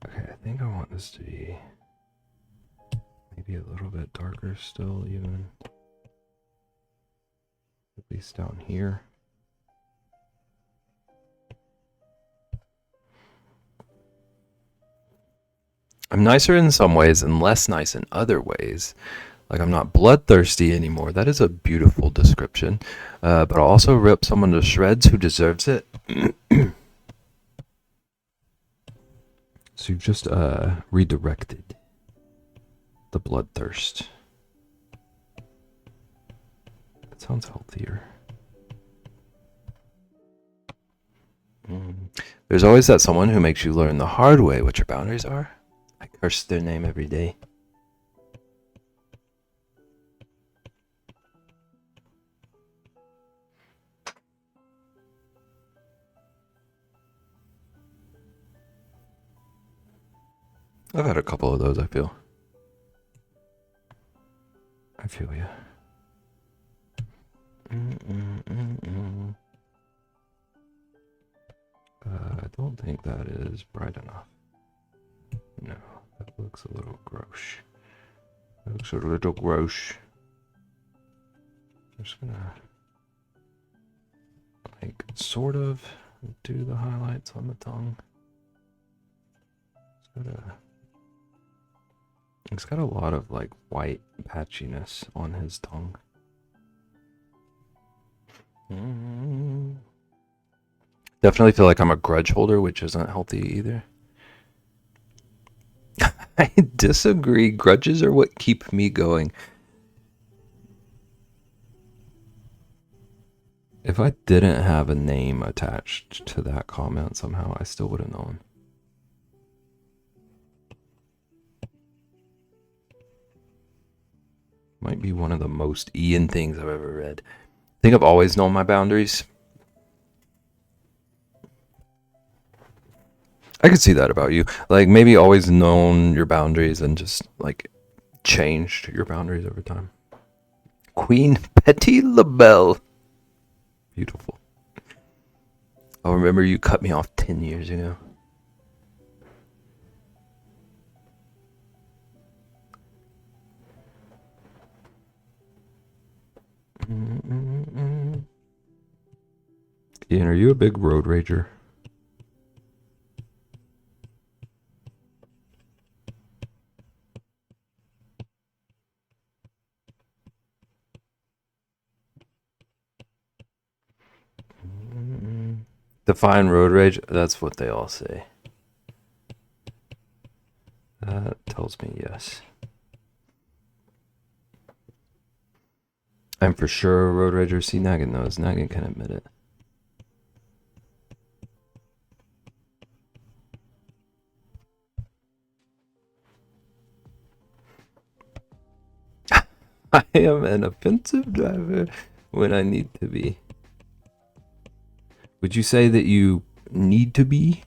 Okay, I think I want this to be maybe a little bit darker still, even. At least down here. I'm nicer in some ways and less nice in other ways. Like I'm not bloodthirsty anymore. That is a beautiful description. But I'll also rip someone to shreds who deserves it. So you've just redirected the bloodthirst. That sounds healthier. There's always that someone who makes you learn the hard way what your boundaries are. I curse their name every day. I've had a couple of those, I feel. I feel ya. I don't think that is bright enough. No, that looks a little gross. That looks a little gross. I'm just gonna, like, sort of do the highlights on the tongue. It's got a lot of, like, white patchiness on his tongue. Definitely feel like I'm a grudge holder, which isn't healthy either. I disagree. Grudges are what keep me going. If I didn't have a name attached to that comment somehow, I still would have known. Might be one of the most Ian things I've ever read. I think I've always known my boundaries. I could see that about you. Like, maybe always known your boundaries and just, like, changed your boundaries over time. Queen Petty LaBelle. Beautiful. I'll remember you cut me off 10 years ago. Ian, are you a big road rager? Define road rage. That's what they all say. That tells me yes. I'm for sure a road rager. See, Naggin knows. Naggin can admit it. I am an offensive driver when I need to be. Would you say that you need to be?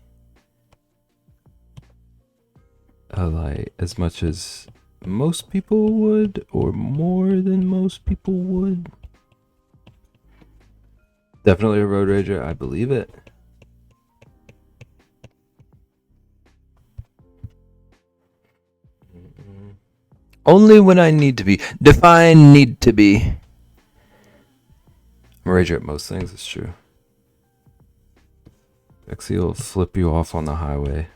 Like, as much as most people would, or more than most people would? Definitely a road rager. I believe it. Only when I need to be. Define need to be. I'm a rager at most things, it's true. Bexy will flip you off on the highway,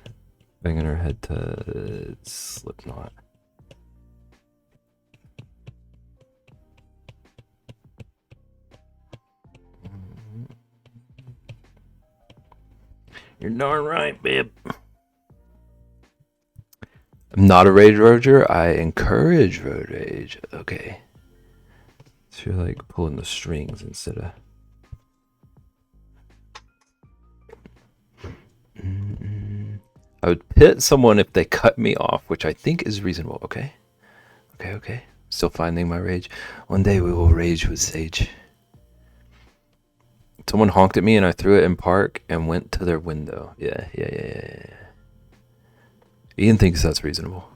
banging her head to Slipknot. You're darn right, babe. I'm not a rage roger. I encourage road rage. Okay. So you're like pulling the strings instead of. I would pit someone if they cut me off, which I think is reasonable. Okay. Okay. Still finding my rage. One day we will rage with Sage. Someone honked at me and I threw it in park and went to their window. Yeah. Ian thinks that's reasonable.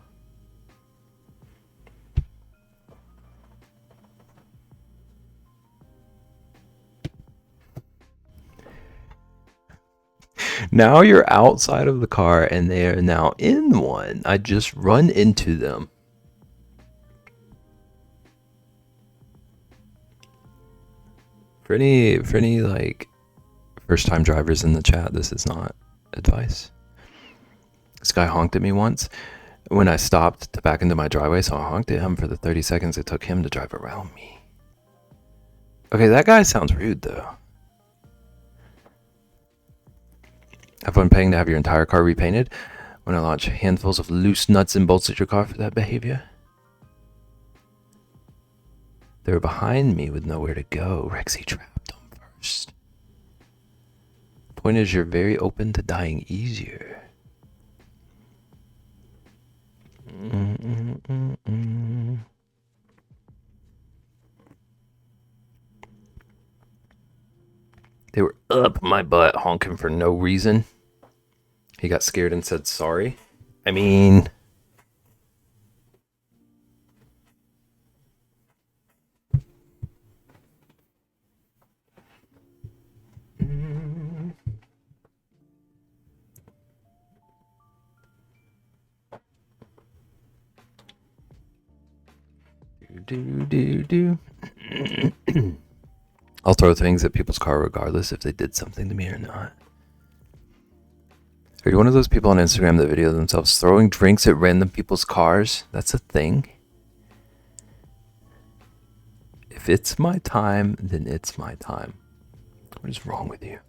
Now you're outside of the car and they are now in one. I just run into them. For any like first time drivers in the chat, this is not advice. This guy honked at me once when I stopped to back into my driveway, so I honked at him for the 30 seconds it took him to drive around me. Okay, that guy sounds rude though. Have fun paying to have your entire car repainted when I launch handfuls of loose nuts and bolts at your car for that behavior. They were behind me with nowhere to go. Rexy trapped them first. Point is, you're very open to dying easier. They were up my butt honking for no reason. He got scared and said sorry. I mean... I'll throw things at people's car regardless if they did something to me or not. Are you one of those people on Instagram that video themselves throwing drinks at random people's cars? That's a thing. If it's my time, then it's my time. What is wrong with you?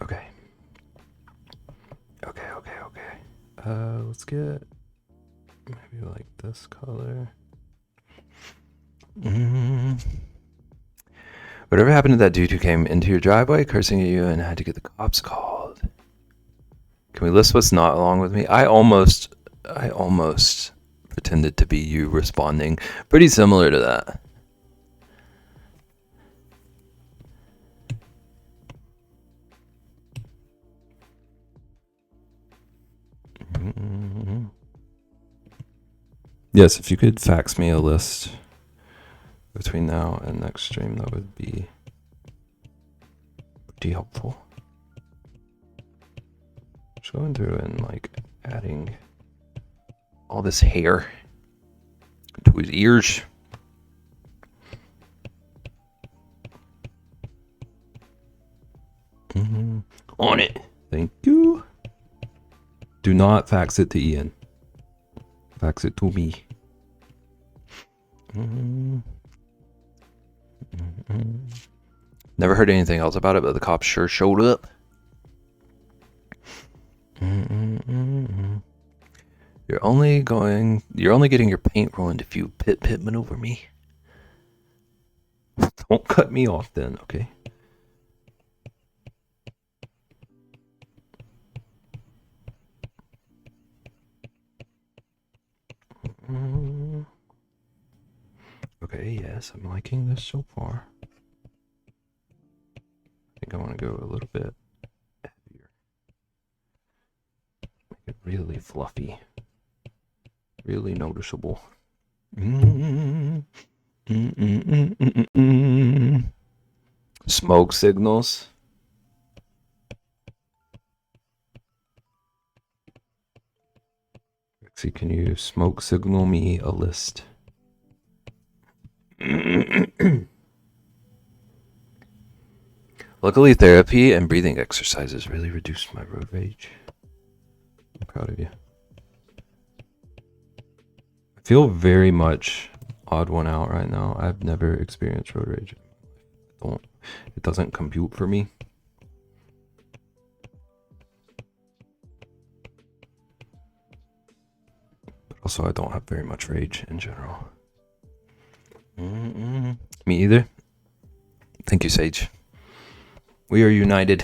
Okay. Let's get maybe like this color. Whatever happened to that dude who came into your driveway cursing at you and had to get the cops called? Can we list what's not along with me? I almost pretended to be you responding. Pretty similar to that. Yes, if you could fax me a list between now and next stream, that would be pretty helpful. Just going through and like adding all this hair to his ears. On it. Thank you. Do not fax it to Ian. Fax it to me. Never heard anything else about it, but the cops sure showed up. You're only getting your paint ruined if you pit maneuver me. Don't cut me off then, okay? Okay, yes, I'm liking this so far. I think I want to go a little bit heavier. Make it really fluffy. Really noticeable. Mm-mm. Mm-mm-mm-mm-mm. Smoke signals. Rexy, can you smoke signal me a list? Luckily, therapy and breathing exercises really reduced my road rage. I'm proud of you. I feel very much odd one out right now. I've never experienced road rage. It doesn't compute for me. But also, I don't have very much rage in general. Me either. Thank you, Sage. We are united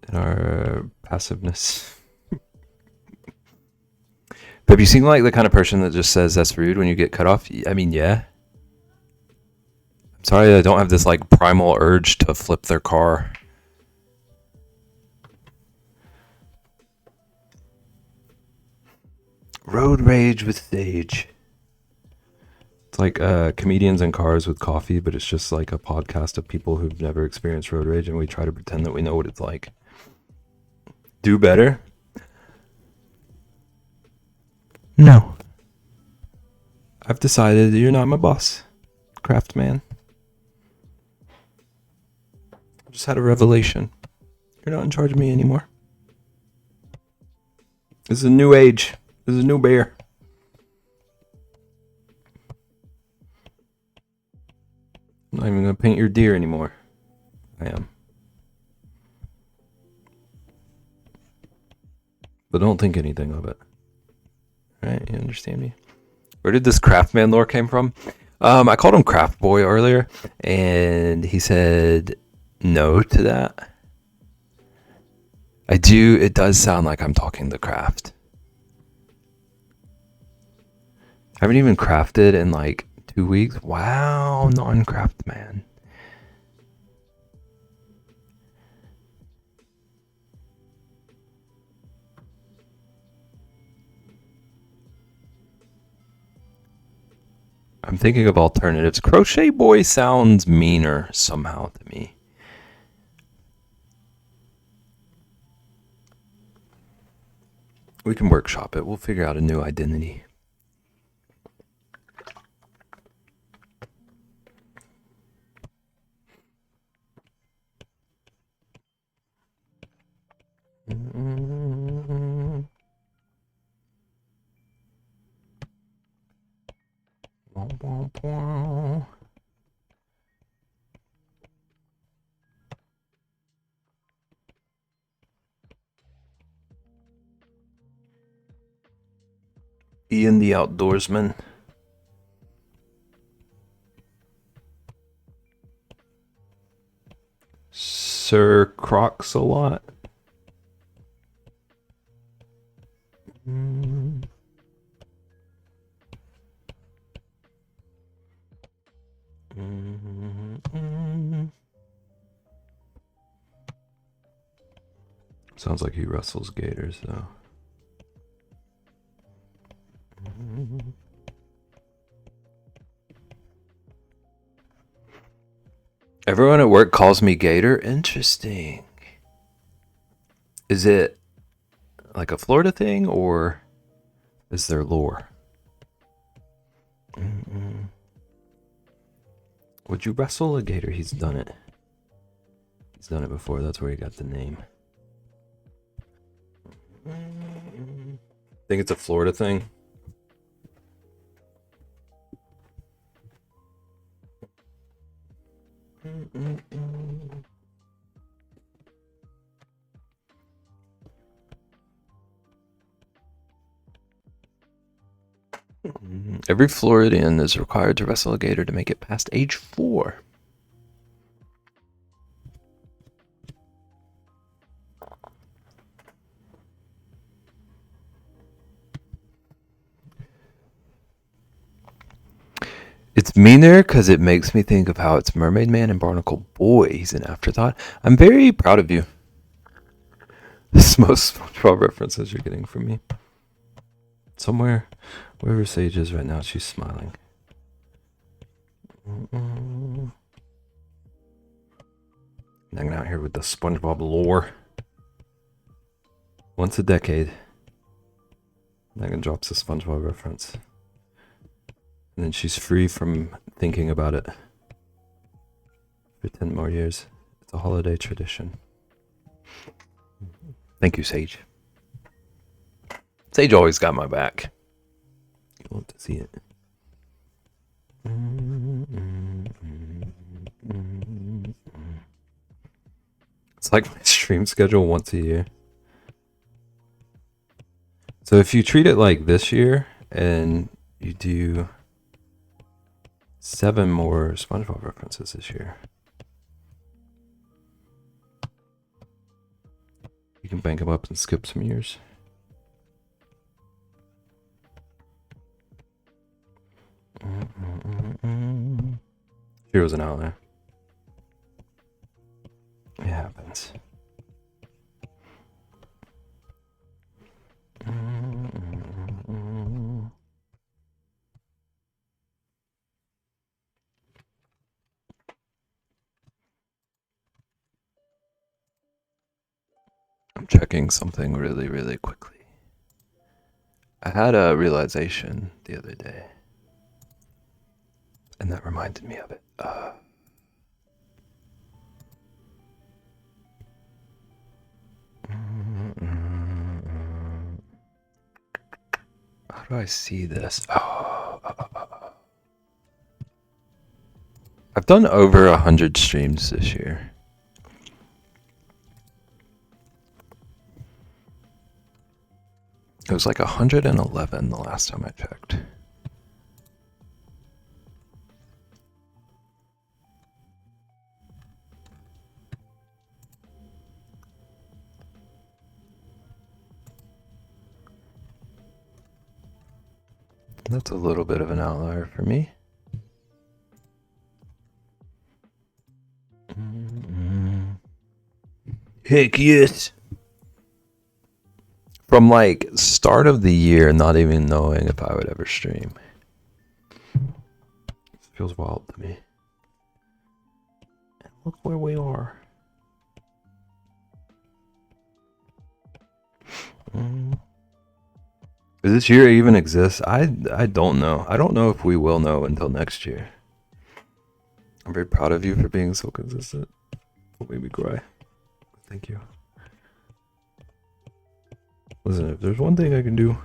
in our passiveness. But you seem like the kind of person that just says that's rude when you get cut off. I mean, yeah. I'm sorry I don't have this like primal urge to flip their car. Road rage with Sage. It's like comedians in cars with coffee, but it's just like a podcast of people who've never experienced road rage, and we try to pretend that we know what it's like. Do better? No. I've decided you're not my boss, craft man. I just had a revelation. You're not in charge of me anymore. This is a new age. This is a new bear. I'm not even going to paint your deer anymore. I am. But don't think anything of it. Right? You understand me? Where did this craft man lore came from? I called him Craft Boy earlier, and he said no to that. It does sound like I'm talking the craft. I haven't even crafted in like 2 weeks. Wow, non-craft man. I'm thinking of alternatives. Crochet Boy sounds meaner somehow to me. We can workshop it. We'll figure out a new identity. Ian the Outdoorsman. Sir Crocs a lot. Sounds like he wrestles gators, though. Everyone at work calls me Gator. Interesting. Is it like a Florida thing, or is there lore? Would you wrestle a gator? He's done it. He's done it before. That's where he got the name. Think it's a Florida thing? Every Floridian is required to wrestle a gator to make it past age 4. It's meaner because it makes me think of how it's Mermaid Man and Barnacle Boy. He's an afterthought. I'm very proud of you. This is most SpongeBob references you're getting from me. Somewhere, wherever Sage is right now, she's smiling. Hanging out here with the SpongeBob lore. Once a decade, Megan drops a SpongeBob reference. And then she's free from thinking about it for 10 more years. It's a holiday tradition. Thank you, Sage. Sage always got my back. You want to see it. It's like my stream schedule once a year. So if you treat it like this year and you do 7 more SpongeBob references this year, you can bank them up and skip some years. Here was an outlier. It happens. I'm checking something really, really quickly. I had a realization the other day, and that reminded me of it. How do I see this? I've done over 100 streams this year. It was like 111 the last time I checked. That's a little bit of an outlier for me. Heck yes. From like start of the year, not even knowing if I would ever stream. It feels wild to me. And look where we are. Does this year even exist? I don't know. I don't know if we will know until next year. I'm very proud of you for being so consistent. It made me cry. Thank you. Listen, if there's one thing I can do,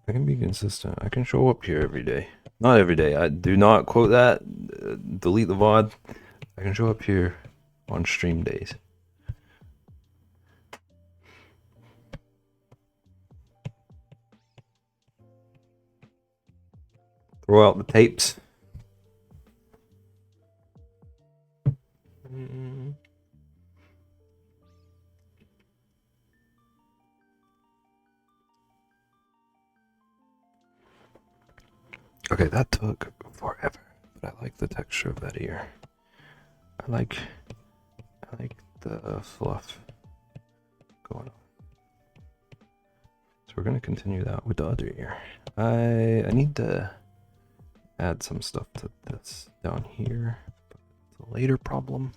I can be consistent. I can show up here every day. Not every day. I do not quote that. Delete the VOD. I can show up here on stream days. Throw out the tapes. Okay, that took forever, but I like the texture of that ear. I like the fluff going on. So we're gonna continue that with the other ear. I need to add some stuff to this down here. But it's a later problem.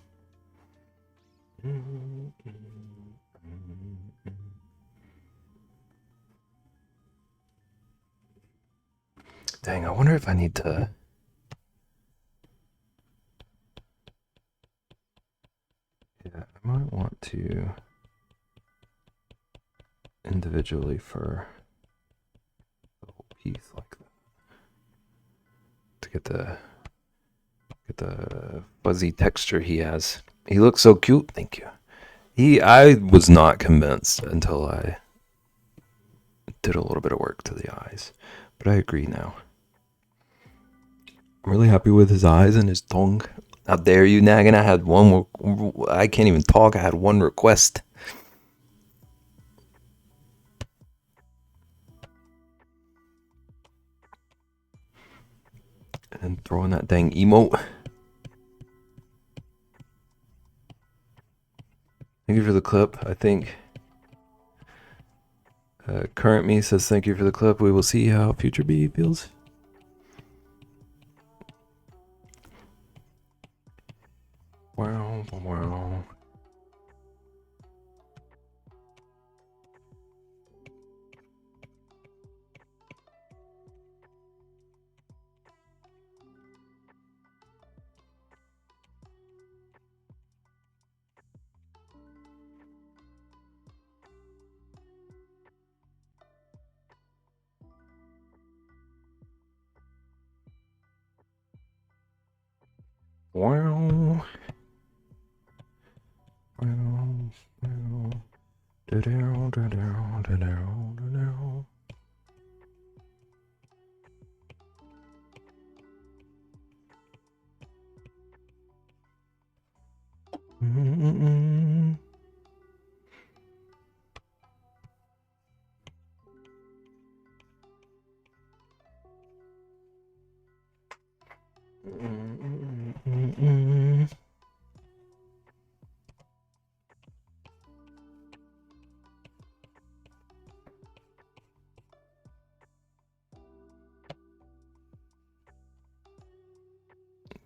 Dang, I wonder if I need to... Yeah, I might want to individually for the whole piece like that. To get the fuzzy texture he has. He looks so cute. Thank you. I was not convinced until I did a little bit of work to the eyes, but I agree now. I'm really happy with his eyes and his tongue. How dare you, nagging? I had one. I can't even talk. I had one request. And then throwing that dang emote. Thank you for the clip. I think current me says thank you for the clip. We will see how future B feels. Wow, wow. Wow.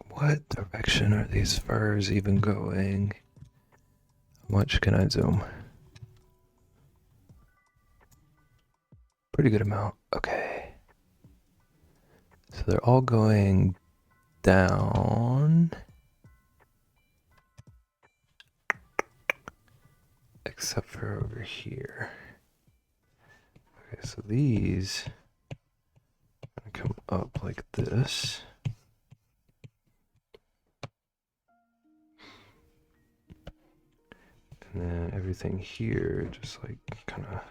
What direction are these furs even going? How much can I zoom? Pretty good amount. Okay. So they're all going down. Except for over here. Okay, so these come up like this. And then everything here just like kind of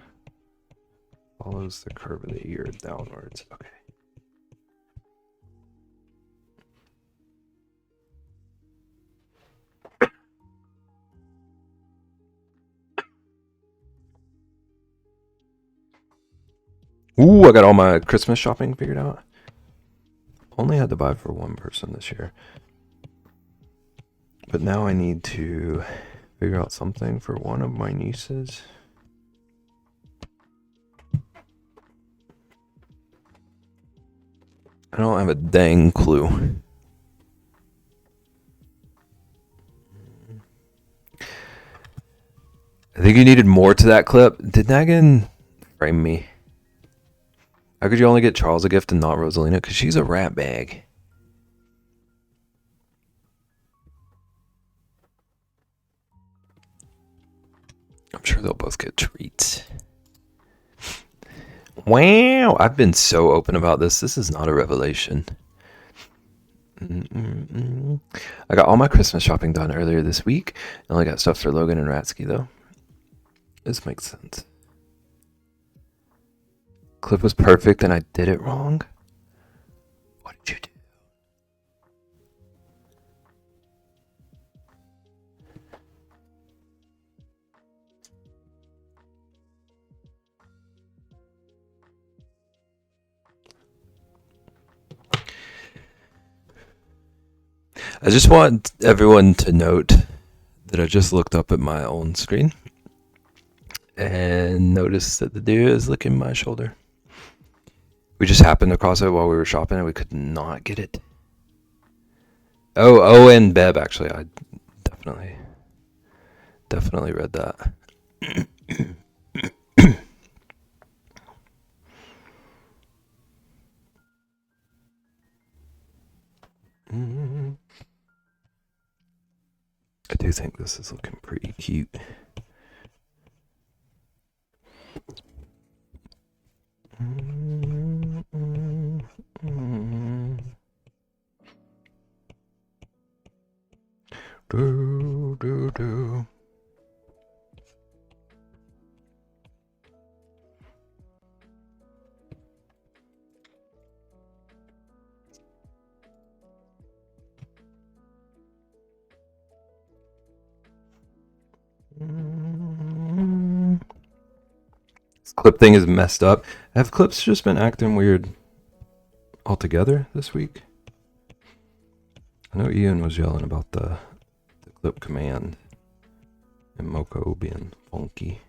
follows the curve of the ear downwards. Okay. Ooh, I got all my Christmas shopping figured out. Only had to buy for one person this year. But now I need to figure out something for one of my nieces. I don't have a dang clue. I think you needed more to that clip. Did Nagan frame me? How could you only get Charles a gift and not Rosalina? Because she's a rat bag. I'm sure they'll both get treats. Wow, I've been so open about this. This is not a revelation. I got all my Christmas shopping done earlier this week. I only got stuff for Logan and Ratsky, though. This makes sense. Clip was perfect and I did it wrong. What did you do? I just want everyone to note that I just looked up at my own screen and noticed that the dude is licking my shoulder. We just happened to cross it while we were shopping and we could not get it. Oh, and Beb, actually. I definitely read that. I do think this is looking pretty cute. Do. This clip thing is messed up. Have clips just been acting weird altogether this week? I know Ian was yelling about the clip command. And Moko being funky.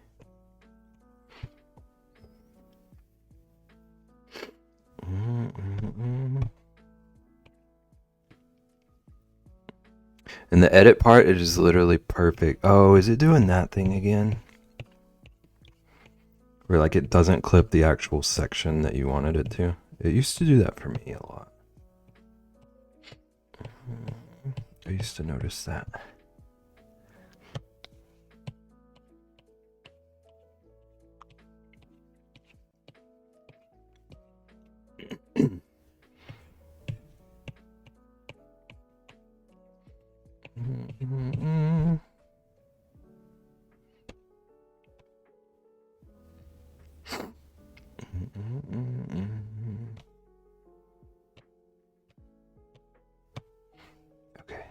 And the edit part, it is literally perfect. Oh, is it doing that thing again? Where like it doesn't clip the actual section that you wanted it to. It used to do that for me a lot. I used to notice that. Okay.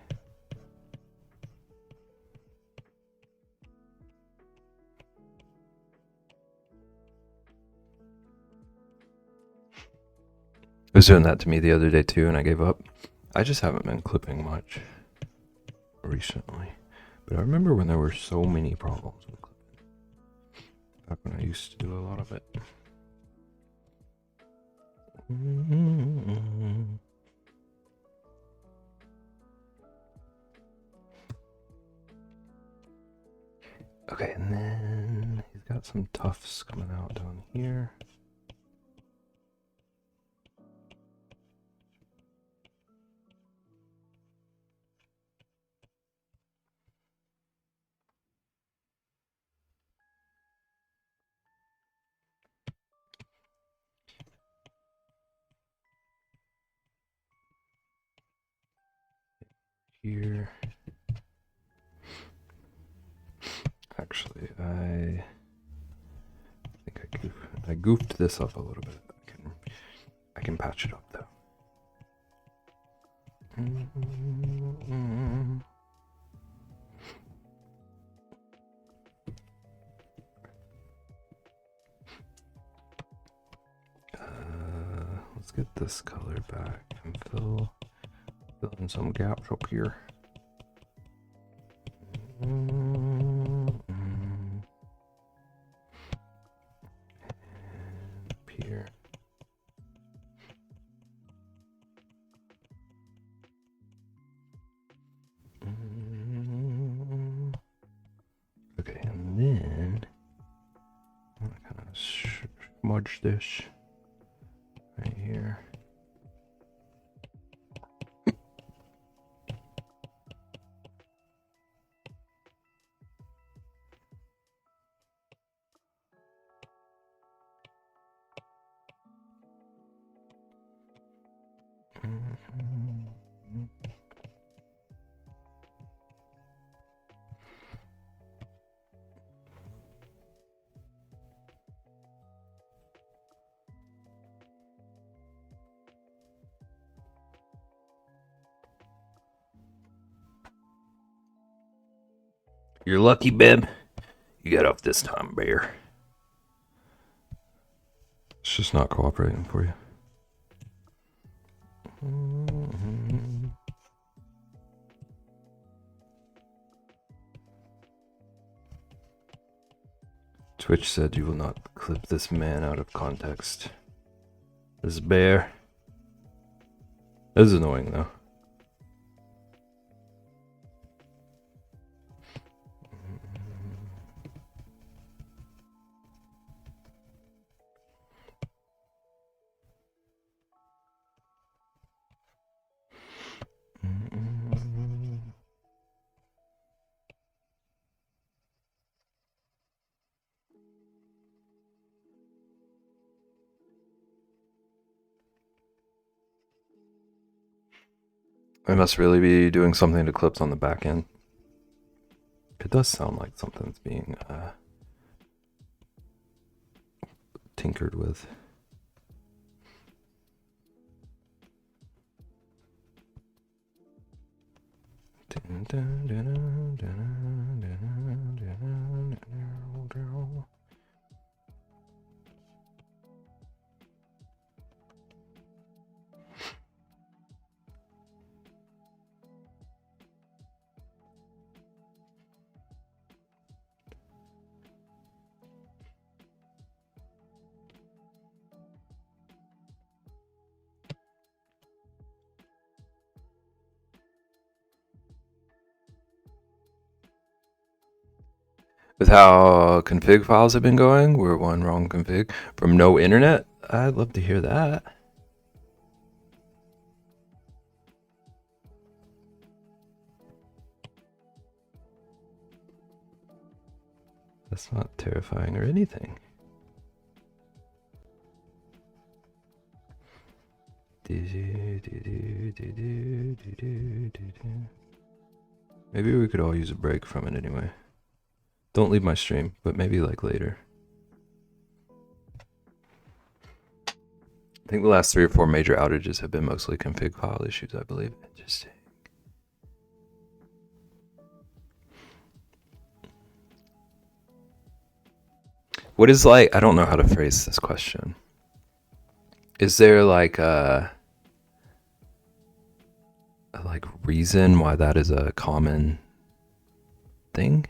It was doing that to me the other day too, and I gave up. I just haven't been clipping much recently. But I remember when there were so many problems with clipping. Back when I used to do a lot of it. Okay, and then he's got some tufts coming out down here. Here. Actually, I think I goofed this up a little bit. I can patch it up though. Let's get this color back and fill in some gaps up here. And up here. Okay, and then I'm gonna kind of smudge this right here. You're lucky, Beb. You got off this time, bear. It's just not cooperating for you. Twitch said you will not clip this man out of context. This bear. This is annoying though. I must really be doing something to clips on the back end. It does sound like something's being tinkered with. With how config files have been going, we're one wrong config from no internet. I'd love to hear that. That's not terrifying or anything. Maybe we could all use a break from it anyway. Don't leave my stream, but maybe like later. I think the last 3 or 4 major outages have been mostly config file issues, I believe. Interesting. What is like, I don't know how to phrase this question. Is there like a like reason why that is a common thing?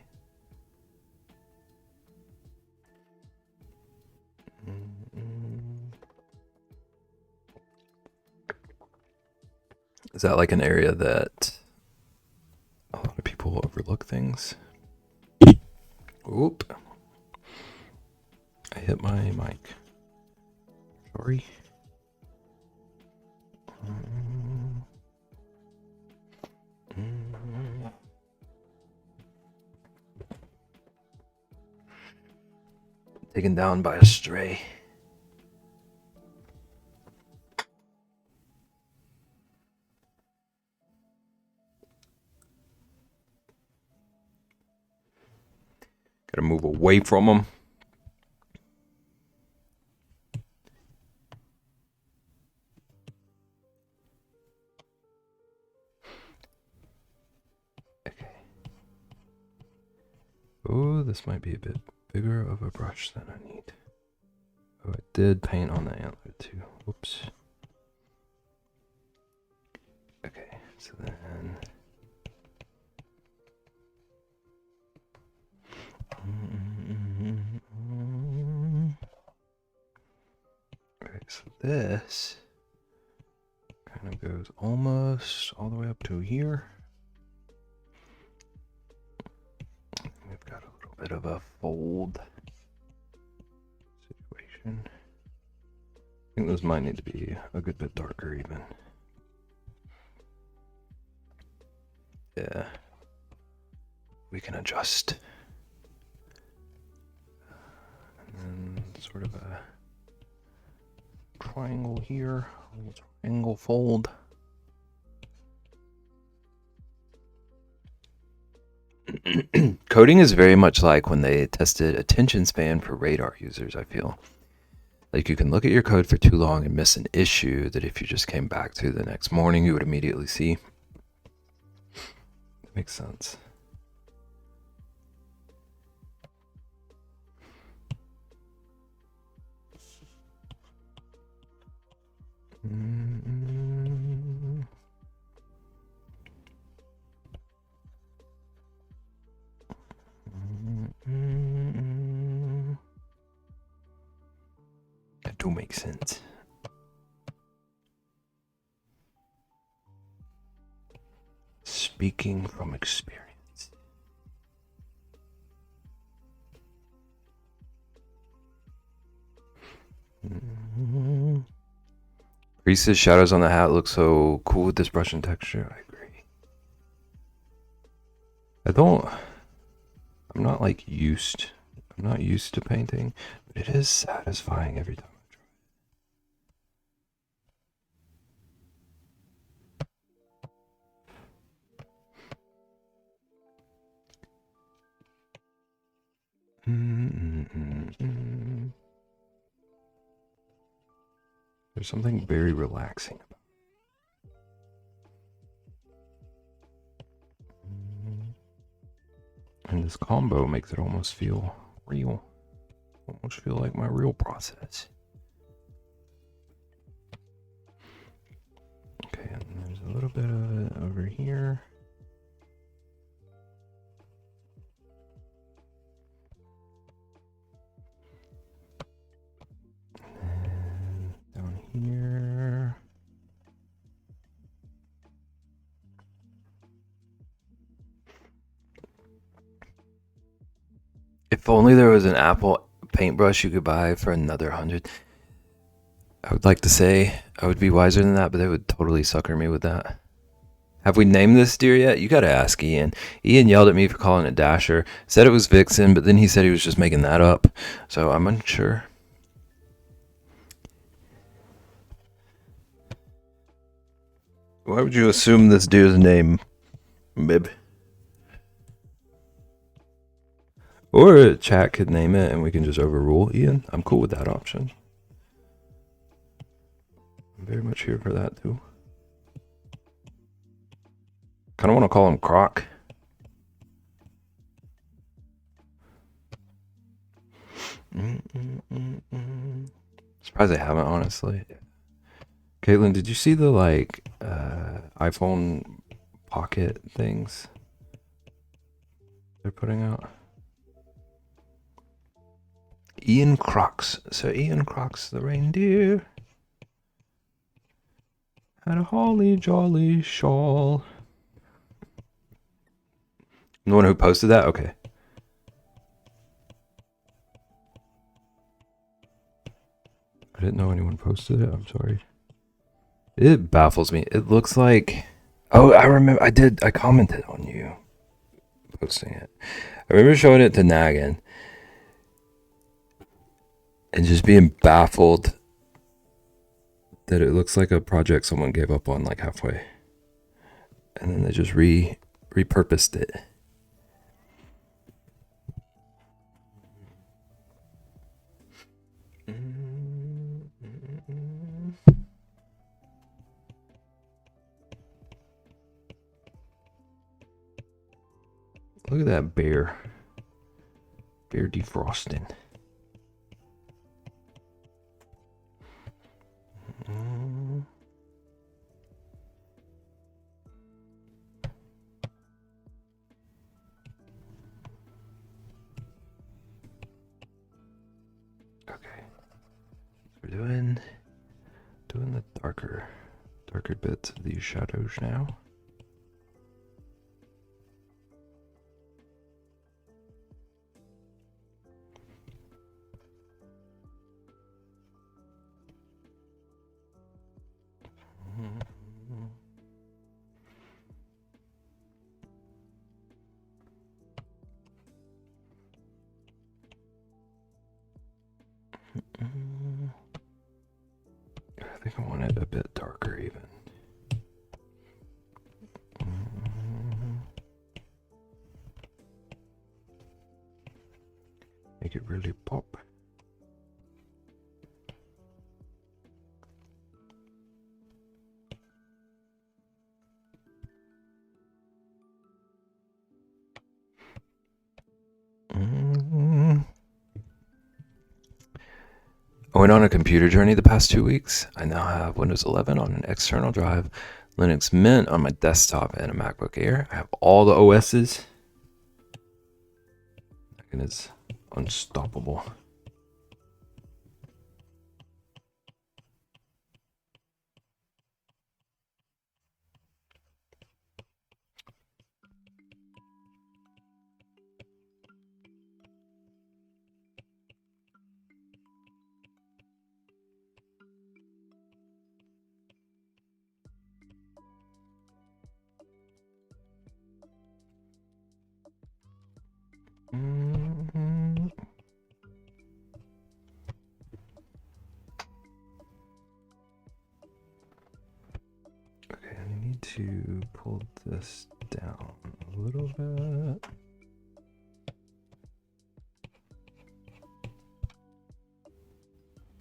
Is that like an area that a lot of people overlook things? Oop. I hit my mic. Sorry. Taken down by a stray. Gotta move away from them. Okay. Oh, this might be a bit bigger of a brush than I need. Oh, I did paint on the antler too. Whoops. Okay, so then... Okay, so this kind of goes almost all the way up to here. We've got a little bit of a fold situation. I think those might need to be a good bit darker even. Yeah. We can adjust. And then sort of a triangle here, a little triangle fold. Coding is very much like when they tested attention span for radar users, I feel. Like you can look at your code for too long and miss an issue that if you just came back to the next morning, you would immediately see. That makes sense. That do make sense. Speaking from experience. Reese's shadows on the hat look so cool with this brush and texture. I agree. I'm not used to painting, but it is satisfying every time I try it. There's something very relaxing about it. And this combo makes it almost feel real. Almost feel like my real process. Okay, and there's a little bit of it over here. And down here. If only there was an Apple paintbrush you could buy for another 100. I would like to say I would be wiser than that, but they would totally sucker me with that. Have we named this deer yet? You gotta ask Ian. Ian yelled at me for calling it Dasher, said it was Vixen, but then he said he was just making that up. So I'm unsure. Why would you assume this deer's name, Bib? Or a chat could name it and we can just overrule Ian. I'm cool with that option. I'm very much here for that too. Kind of want to call him Croc. Surprised I haven't, honestly. Caitlin, did you see the iPhone Pocket things they're putting out? Ian Crocs. So Ian Crocs the reindeer had a holly jolly shawl. I'm the one who posted that? Okay. I didn't know anyone posted it. I'm sorry. It baffles me. It looks like... Oh, I remember. I commented on you posting it. I remember showing it to Nagan and just being baffled that it looks like a project someone gave up on like halfway. And then they just repurposed it. Look at that bear. Bear defrosting. Okay. So we're doing the darker bits of these shadows now. I think I want it a bit darker even. Make it really pop. I went on a computer journey the past 2 weeks. I now have Windows 11 on an external drive, Linux Mint on my desktop, and a MacBook Air. I have all the OSs. And it's unstoppable. Okay, I need to pull this down a little bit.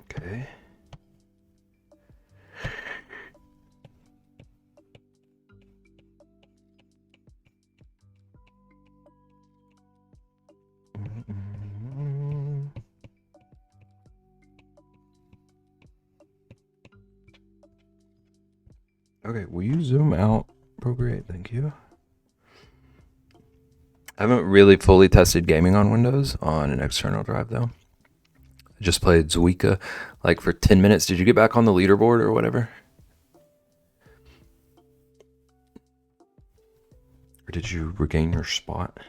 Okay. Okay, will you zoom out? Procreate, thank you. I haven't really fully tested gaming on Windows on an external drive though. I just played Zuika like for 10 minutes. Did you get back on the leaderboard or whatever? Or did you regain your spot?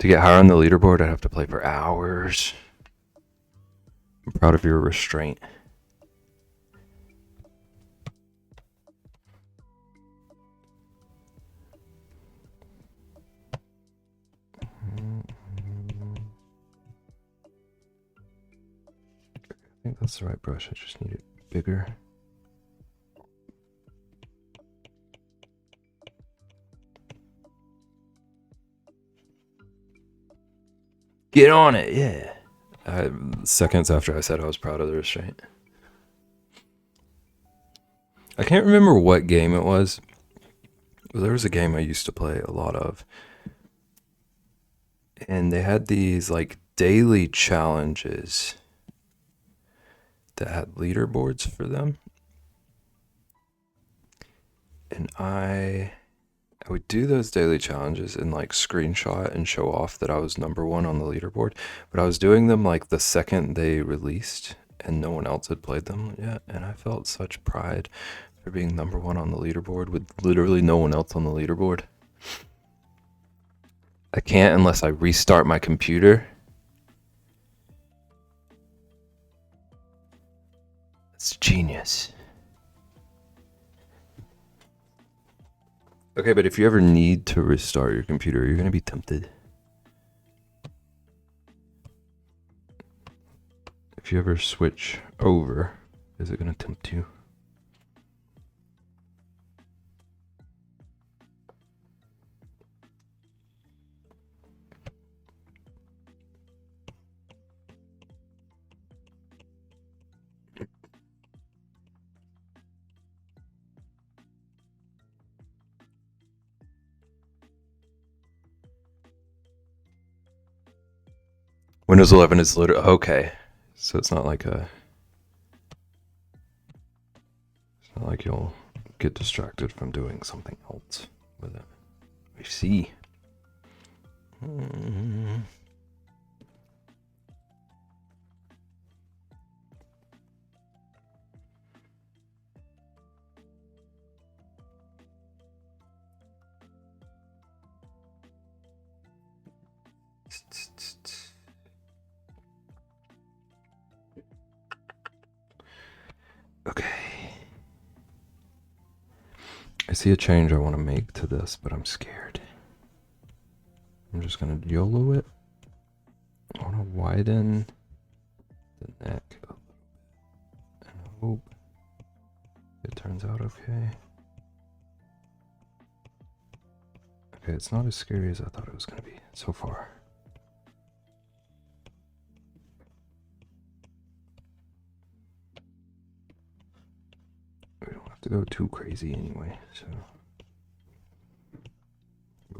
To get higher on the leaderboard, I'd have to play for hours. I'm proud of your restraint. I think that's the right brush. I just need it bigger. Get on it, yeah. Seconds after I said I was proud of the restraint. I can't remember what game it was. There was a game I used to play a lot of. And they had these like daily challenges that had leaderboards for them. And I would do those daily challenges and like screenshot and show off that I was number one on the leaderboard. But I was doing them like the second they released and no one else had played them yet. And I felt such pride for being number one on the leaderboard with literally no one else on the leaderboard. I can't unless I restart my computer. It's genius. Okay, but if you ever need to restart your computer, you're going to be tempted. If you ever switch over, is it going to tempt you? Windows 11 is literally okay, so it's not like you'll get distracted from doing something else with it. I see. Okay. I see a change I want to make to this, but I'm scared. I'm just going to YOLO it. I want to widen the neck a little bit and hope it turns out okay. Okay, it's not as scary as I thought it was going to be so far. We don't have to go too crazy anyway, so.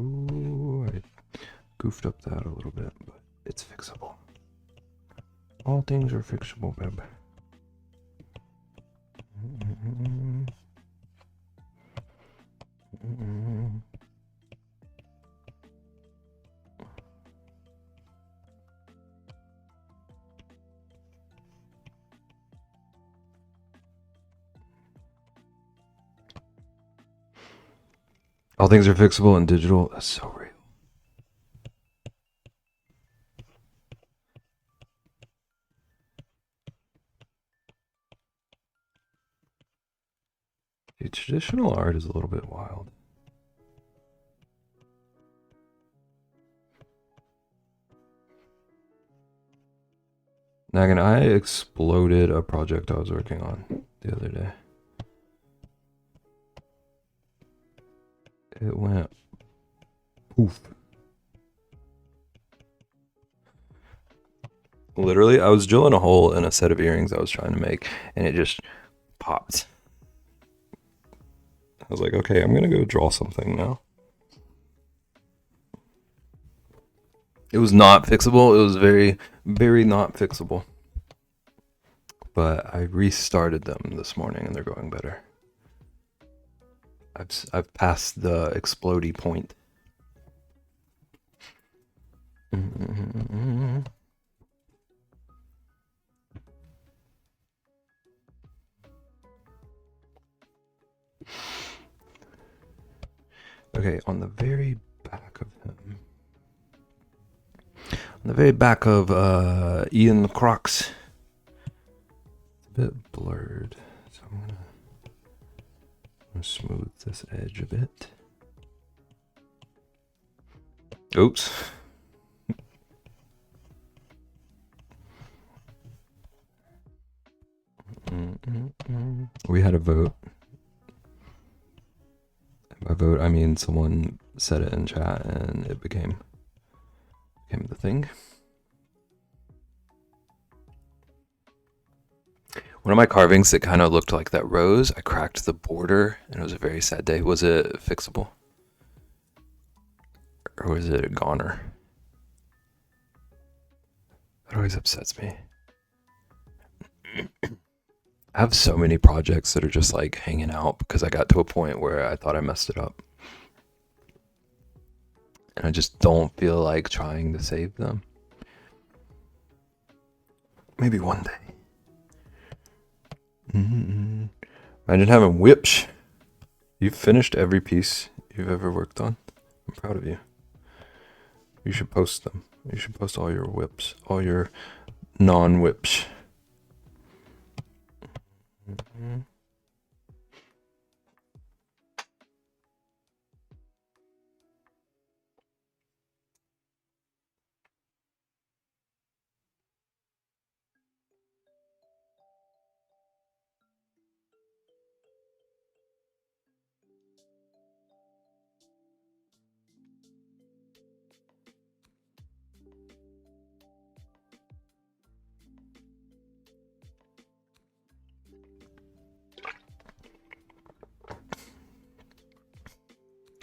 Ooh, I goofed up that a little bit, but it's fixable. All things are fixable, babe. All things are fixable in digital. That's so real. Dude, traditional art is a little bit wild. Nagan, I exploded a project I was working on the other day. It went poof. Literally, I was drilling a hole in a set of earrings I was trying to make, and it just popped. I was like, okay, I'm gonna go draw something now. It was not fixable. It was very, very not fixable. But I restarted them this morning, and they're going better. I've passed the explodey point. Okay, on the very back of him, the very back of Ian Crocs. It's a bit blurred, so I'm gonna smooth this edge a bit. Oops. We had a vote. By vote, I mean someone said it in chat and it became the thing. One of my carvings that kind of looked like that rose, I cracked the border and it was a very sad day. Was it fixable? Or was it a goner? That always upsets me. I have so many projects that are just like hanging out because I got to a point where I thought I messed it up. And I just don't feel like trying to save them. Maybe one day. Imagine having whips. You've finished every piece you've ever worked on. I'm proud of you. You should post them. You should post all your whips, all your non-whips.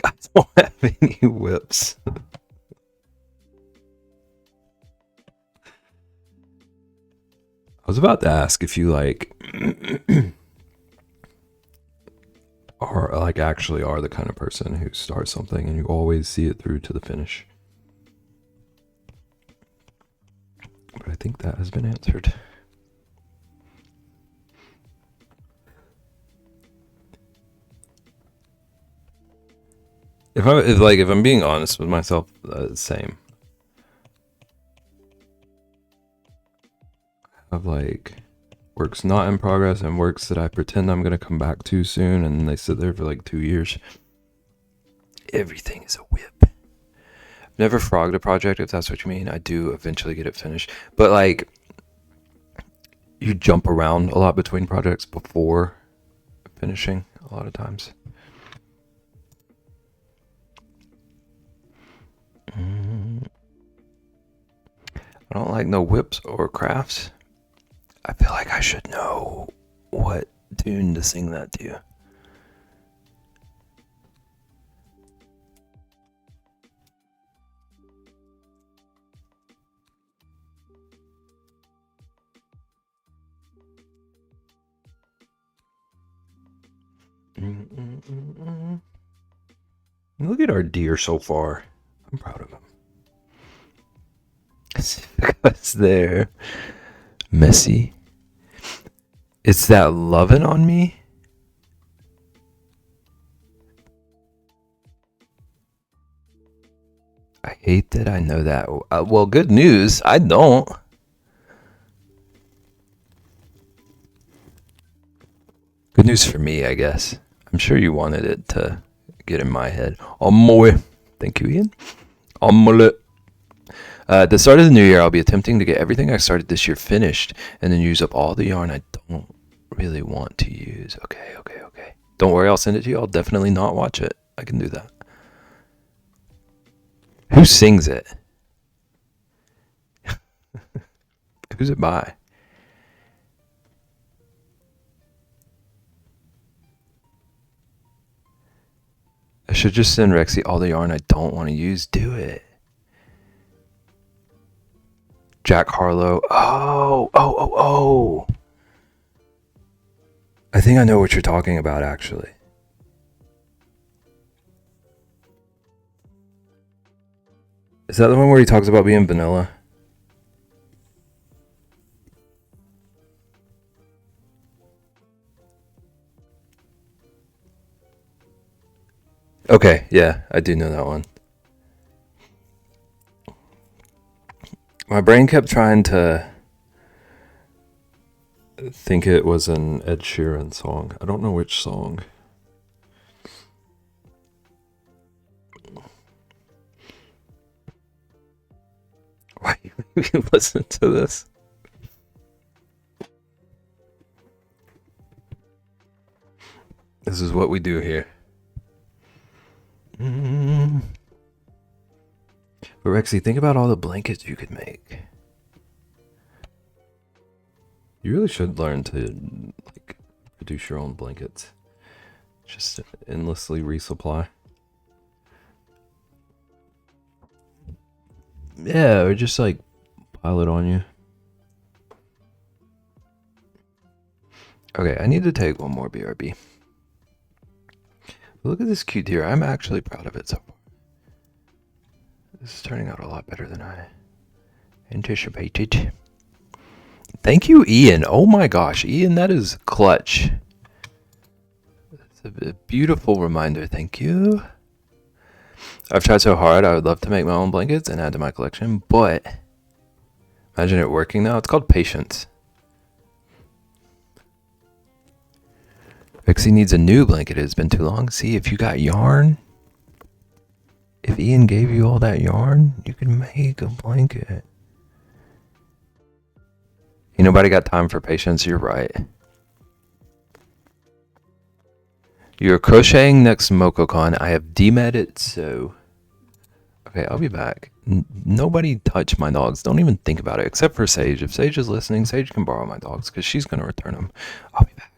I don't have any whips. I was about to ask if you like are like actually are the kind of person who starts something and you always see it through to the finish. But I think that has been answered. If I'm being honest with myself, same. Of like works not in progress and works that I pretend I'm gonna come back to soon, and they sit there for like 2 years. Everything is a whip. Never frogged a project, if that's what you mean. I do eventually get it finished, but like you jump around a lot between projects before finishing a lot of times. I don't like no whips or crafts. I feel like I should know what tune to sing that to. Look at our deer so far. I'm proud of him. Because they're messy. It's that loving on me. I hate that I know that. Well, good news. I don't. Good news for me, I guess. I'm sure you wanted it to get in my head. Omoe. Thank you, Ian. Omelette. At the start of the new year, I'll be attempting to get everything I started this year finished and then use up all the yarn I don't really want to use. Okay. Don't worry, I'll send it to you. I'll definitely not watch it. I can do that. Who sings it? Who's it by? I should just send Rexy all the yarn I don't want to use. Do it. Jack Harlow. Oh. I think I know what you're talking about, actually. Is that the one where he talks about being vanilla? Okay, yeah, I do know that one. My brain kept trying to think it was an Ed Sheeran song. I don't know which song. Why you listen to this? This is what we do here. But Rexy, think about all the blankets you could make. You really should learn to produce your own blankets. Just endlessly resupply. Yeah, or just pile it on you. Okay, I need to take one more BRB. Look at this cute deer. I'm actually proud of it so far. This is turning out a lot better than I anticipated. Thank you, Ian. Oh my gosh, Ian, that is clutch. It's a beautiful reminder. Thank you. I've tried so hard. I would love to make my own blankets and add to my collection, but imagine it working now. It's called patience. Rexy needs a new blanket. It's been too long. See, if you got yarn, if Ian gave you all that yarn, you could make a blanket. Ain't nobody got time for patience. You're right. You're crocheting next MocoCon. I have demed it, so... Okay, I'll be back. Nobody touch my dogs. Don't even think about it, except for Sage. If Sage is listening, Sage can borrow my dogs, because she's going to return them. I'll be back.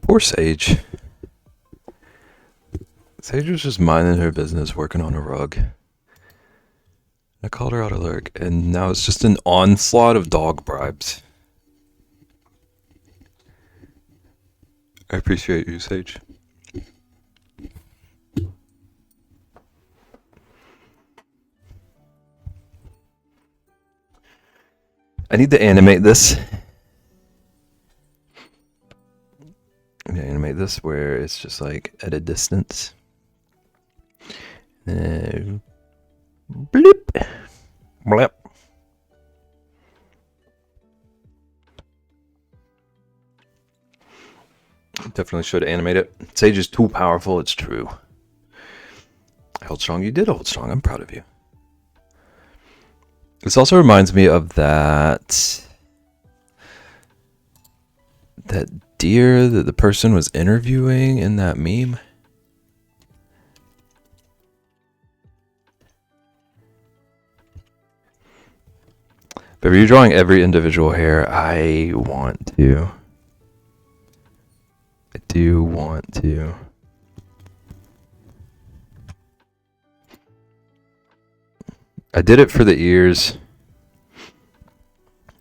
Poor Sage. Sage was just minding her business, working on a rug. called her out of lyric, and now it's just an onslaught of dog bribes. I appreciate you, Sage. I need to animate this. I'm gonna animate this where it's just like at a distance. Bleep. Blip. Definitely should animate it. Sage is too powerful, it's true. I held strong. You did hold strong. I'm proud of you. This also reminds me of that deer that the person was interviewing in that meme. But if you're drawing every individual hair, I want to. I do want to. I did it for the ears.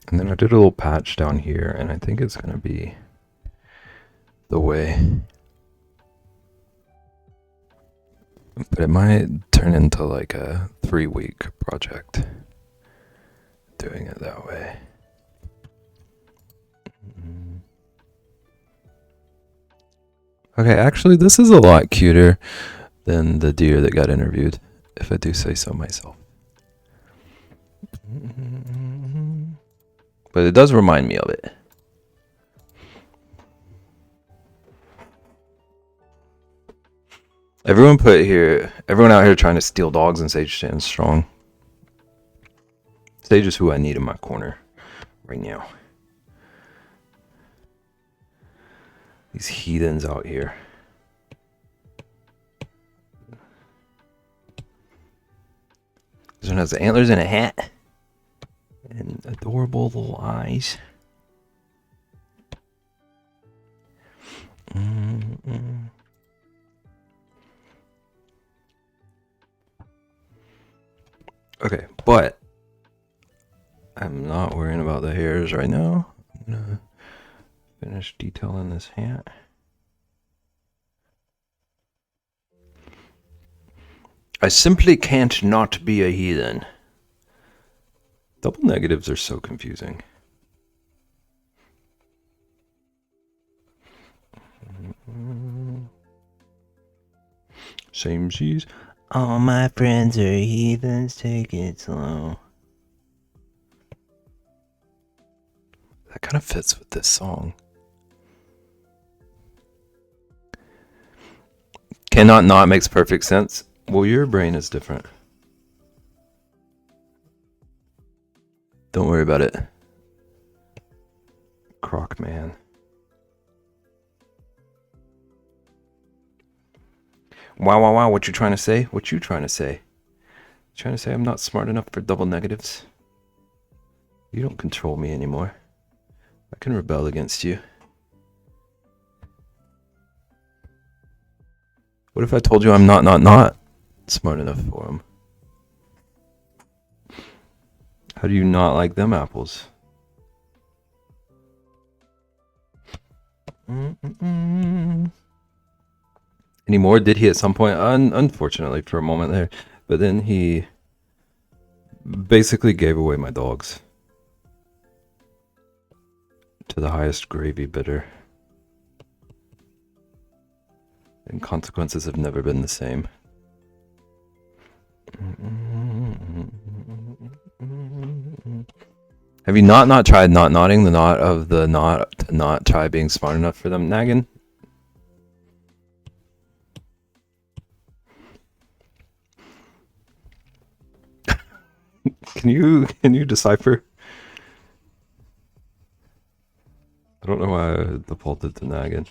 And then I did a little patch down here, and I think it's going to be the way. But it might turn into like a 3-week project doing it that way. Okay, actually, this is a lot cuter than the deer that got interviewed, if I do say so myself. But it does remind me of it. Everyone out here trying to steal dogs, and Sage stands strong. Sage is who I need in my corner right now. These heathens out here. This one has the antlers and a hat. And adorable little eyes. Okay, but I'm not worrying about the hairs right now. I'm gonna finish detailing this hat. I simply can't not be a heathen. Double negatives are so confusing. Same G's. All my friends are heathens, take it slow. That kind of fits with this song. Cannot not makes perfect sense. Well, your brain is different. Don't worry about it. Croc man. Wow. What you trying to say? What you trying to say? Trying to say I'm not smart enough for double negatives? You don't control me anymore. I can rebel against you. What if I told you I'm not smart enough for them? How do you not like them apples? Anymore? Did he at some point? Unfortunately for a moment there. But then he basically gave away my dogs to the highest gravy bidder. And consequences have never been the same. Have you not tried not nodding the knot of the knot to not try being smart enough for them, Naggin? Can you decipher? I don't know why I defaulted to Naggin.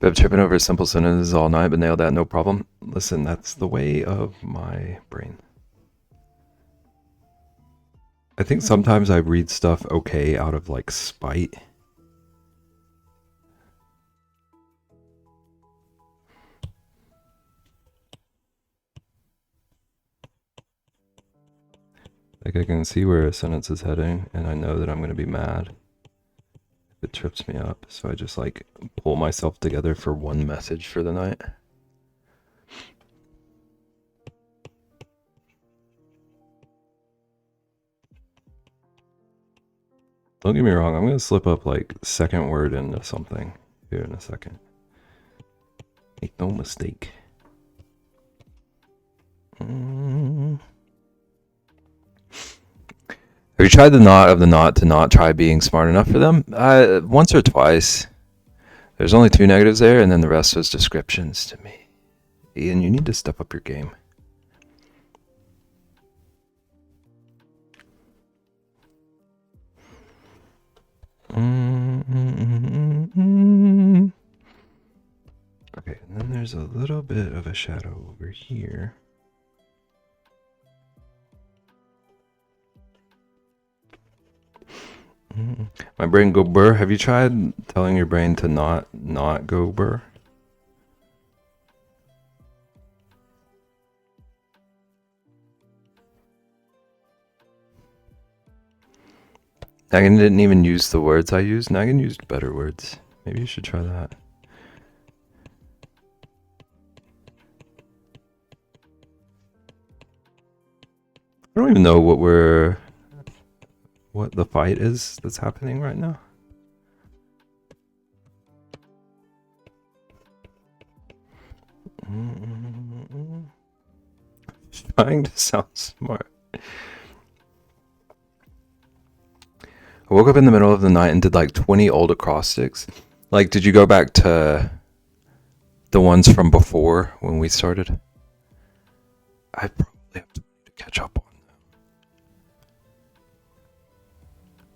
Beb tripping over simple sentences all night, but nailed that, no problem. Listen, that's the way of my brain. I think sometimes I read stuff okay out of like spite. Like I can see where a sentence is heading, and I know that I'm going to be mad if it trips me up. So I just like pull myself together for one message for the night. Don't get me wrong, I'm going to slip up like second word into something here in a second. Make no mistake. Have you tried the knot of the knot to not try being smart enough for them? Once or twice. There's only 2 negatives there, and then the rest was descriptions to me. Ian, you need to step up your game. Okay, and then there's a little bit of a shadow over here. My brain go burr. Have you tried telling your brain to not go burr? Nagan didn't even use the words I used. Nagan used better words. Maybe you should try that. I don't even know what the fight is that's happening right now. Trying to sound smart. I woke up in the middle of the night and did like 20 old acrostics. Like, did you go back to the ones from before when we started? I probably have to catch up on them.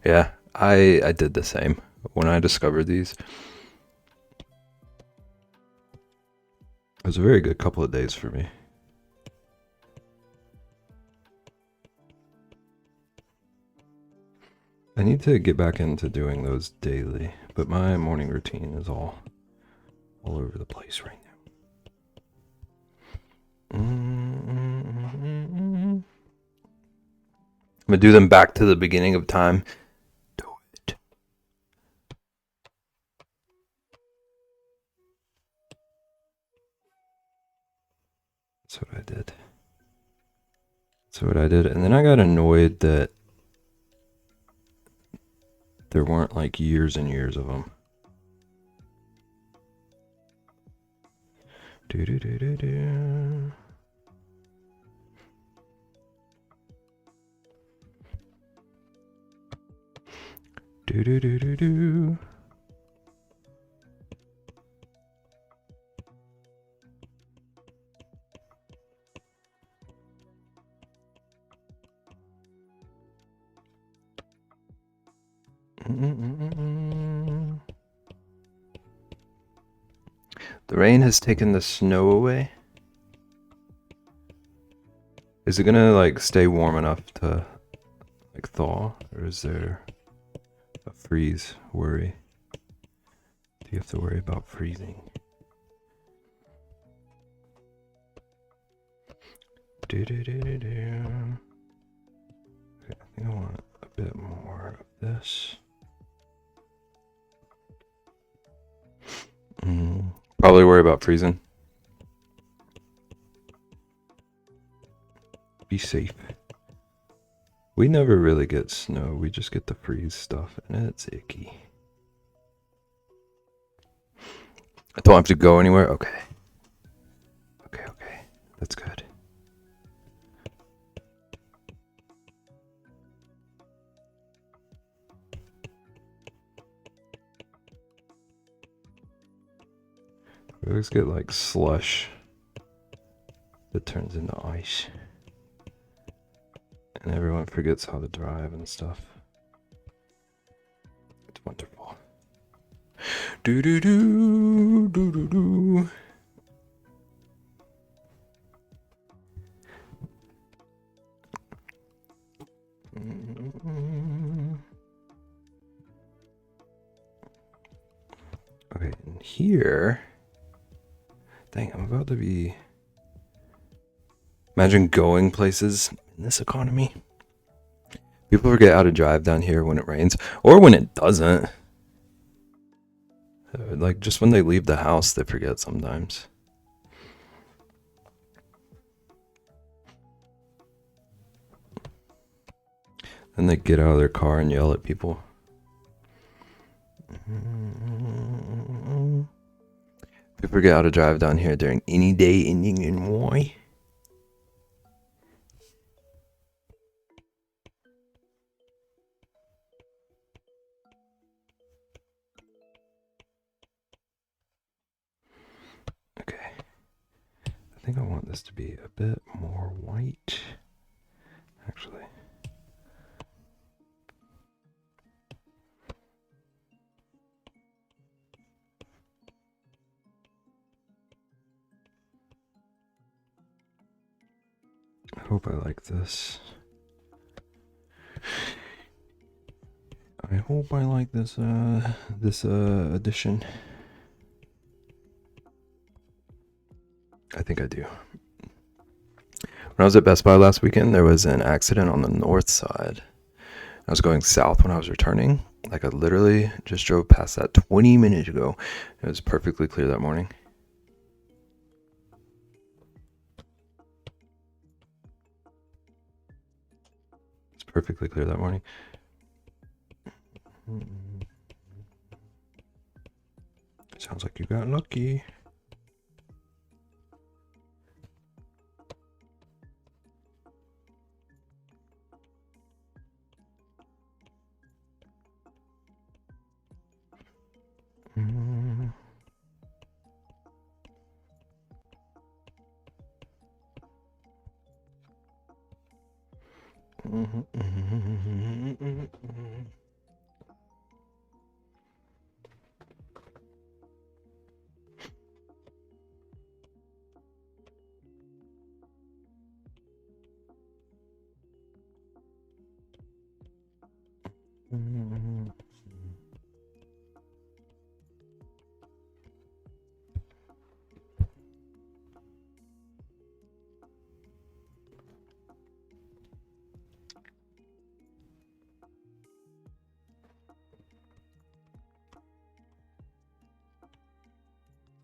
Yeah, I did the same when I discovered these. It was a very good couple of days for me. I need to get back into doing those daily, but my morning routine is all over the place right now. I'm gonna do them back to the beginning of time. Do it. That's what I did. And then I got annoyed that there weren't like years and years of them. Do. The rain has taken the snow away. Is it gonna like stay warm enough to like thaw, or is there a freeze worry? Do you have to worry about freezing? Okay, I think I want a bit more of this. Probably worry about freezing. Be safe. We never really get snow. We just get the freeze stuff, and it's icky. I don't have to go anywhere? Okay. Okay. That's good. We always get like slush that turns into ice. And everyone forgets how to drive and stuff. It's wonderful. Do. Okay, and here. Dang, I'm about to be. Imagine going places in this economy. People forget how to drive down here when it rains or when it doesn't. Like just when they leave the house, they forget sometimes. Then they get out of their car and yell at people. People forget how to drive down here during any day ending in Y. Okay. I think I want this to be a bit more white. Actually. I hope I like this. I hope I like this addition. I think I do. When I was at Best Buy last weekend, there was an accident on the north side. I was going south when I was returning. Like I literally just drove past that 20 minutes ago. It was perfectly clear that morning. It's perfectly clear that morning. Sounds like you got lucky.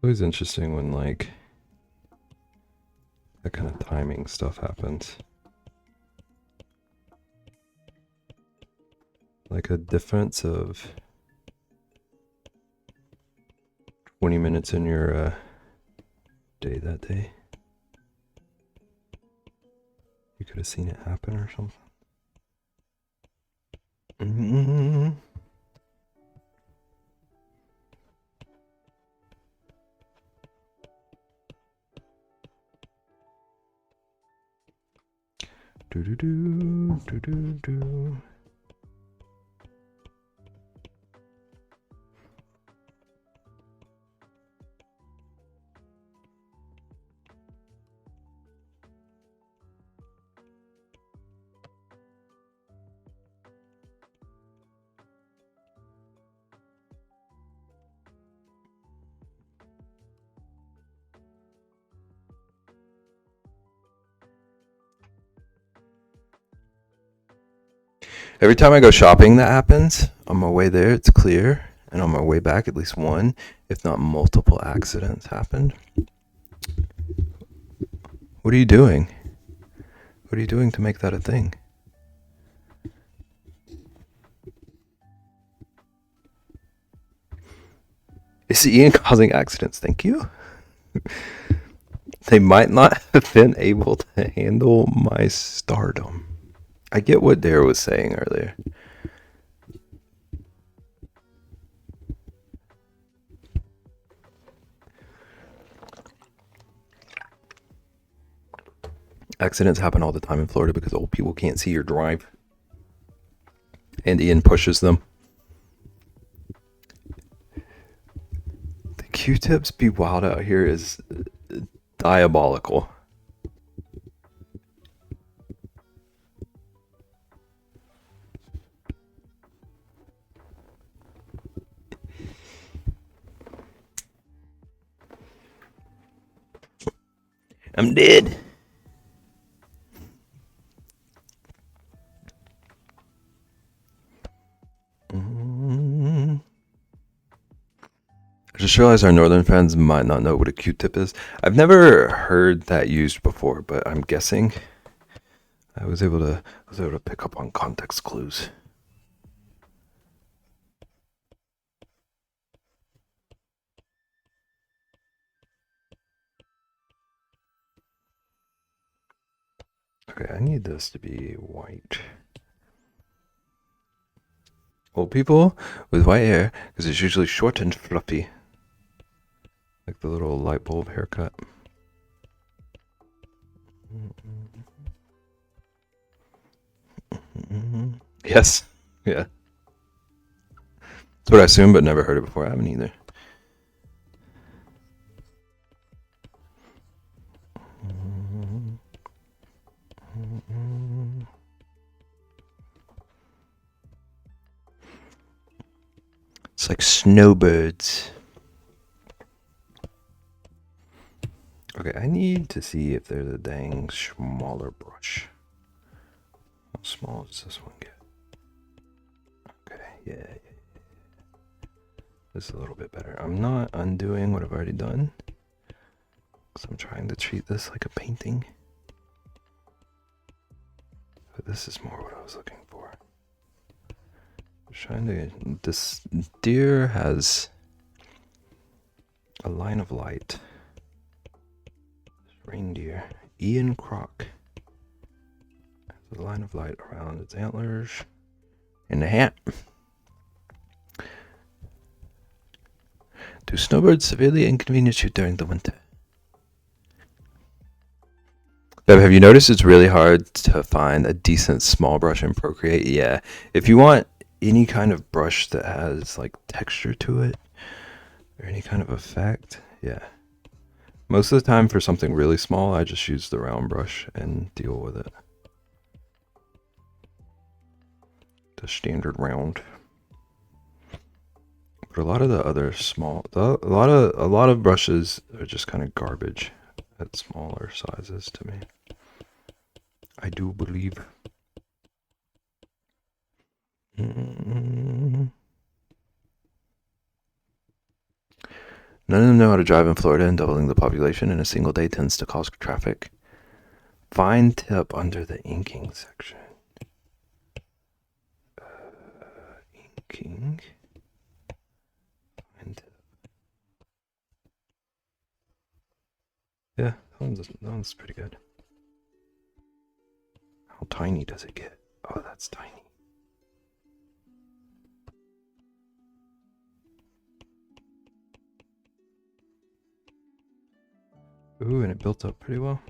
Always interesting when like that kind of timing stuff happens. Like a difference of 20 minutes in your day that day. You could have seen it happen or something. Do do do do do do. Every time I go shopping, that happens. On my way there, it's clear. And on my way back, at least one, if not multiple accidents happened. What are you doing? What are you doing to make that a thing? Is Ian causing accidents? Thank you. They might not have been able to handle my stardom. I get what Dare was saying earlier. Accidents happen all the time in Florida because old people can't see or drive. And Ian pushes them. The Q-tips be wild out here is diabolical. I'm dead. just realized our northern friends might not know what a Q-tip is. I've never heard that used before, but I'm guessing I was able to pick up on context clues. Okay, I need this to be white. Old people with white hair, because it's usually short and fluffy. Like the little light bulb haircut. Yes. Yeah. That's what I assumed, but never heard it before. I haven't either. It's like snowbirds. Okay, I need to see if there's a dang smaller brush. How small does this one get? Okay, yeah. This is a little bit better. I'm not undoing what I've already done, because I'm trying to treat this like a painting. But this is more what I was looking for. I'm trying to... This deer has a line of light. Reindeer, Ian Croc, has a line of light around its antlers and the hat. Do snowbirds severely inconvenience you during the winter? Bev, have you noticed it's really hard to find a decent small brush in Procreate? Yeah. If you want any kind of brush that has like texture to it or any kind of effect, yeah. Most of the time for something really small, I just use the round brush and deal with it. The standard round. But a lot of the other small, a lot of brushes are just kind of garbage at smaller sizes to me. I do believe. None of them know how to drive in Florida, and doubling the population in a single day tends to cause traffic. Fine tip under the inking section. Inking. Fine tip. Yeah, that one's pretty good. How tiny does it get? Oh, that's tiny. Ooh, and it built up pretty well.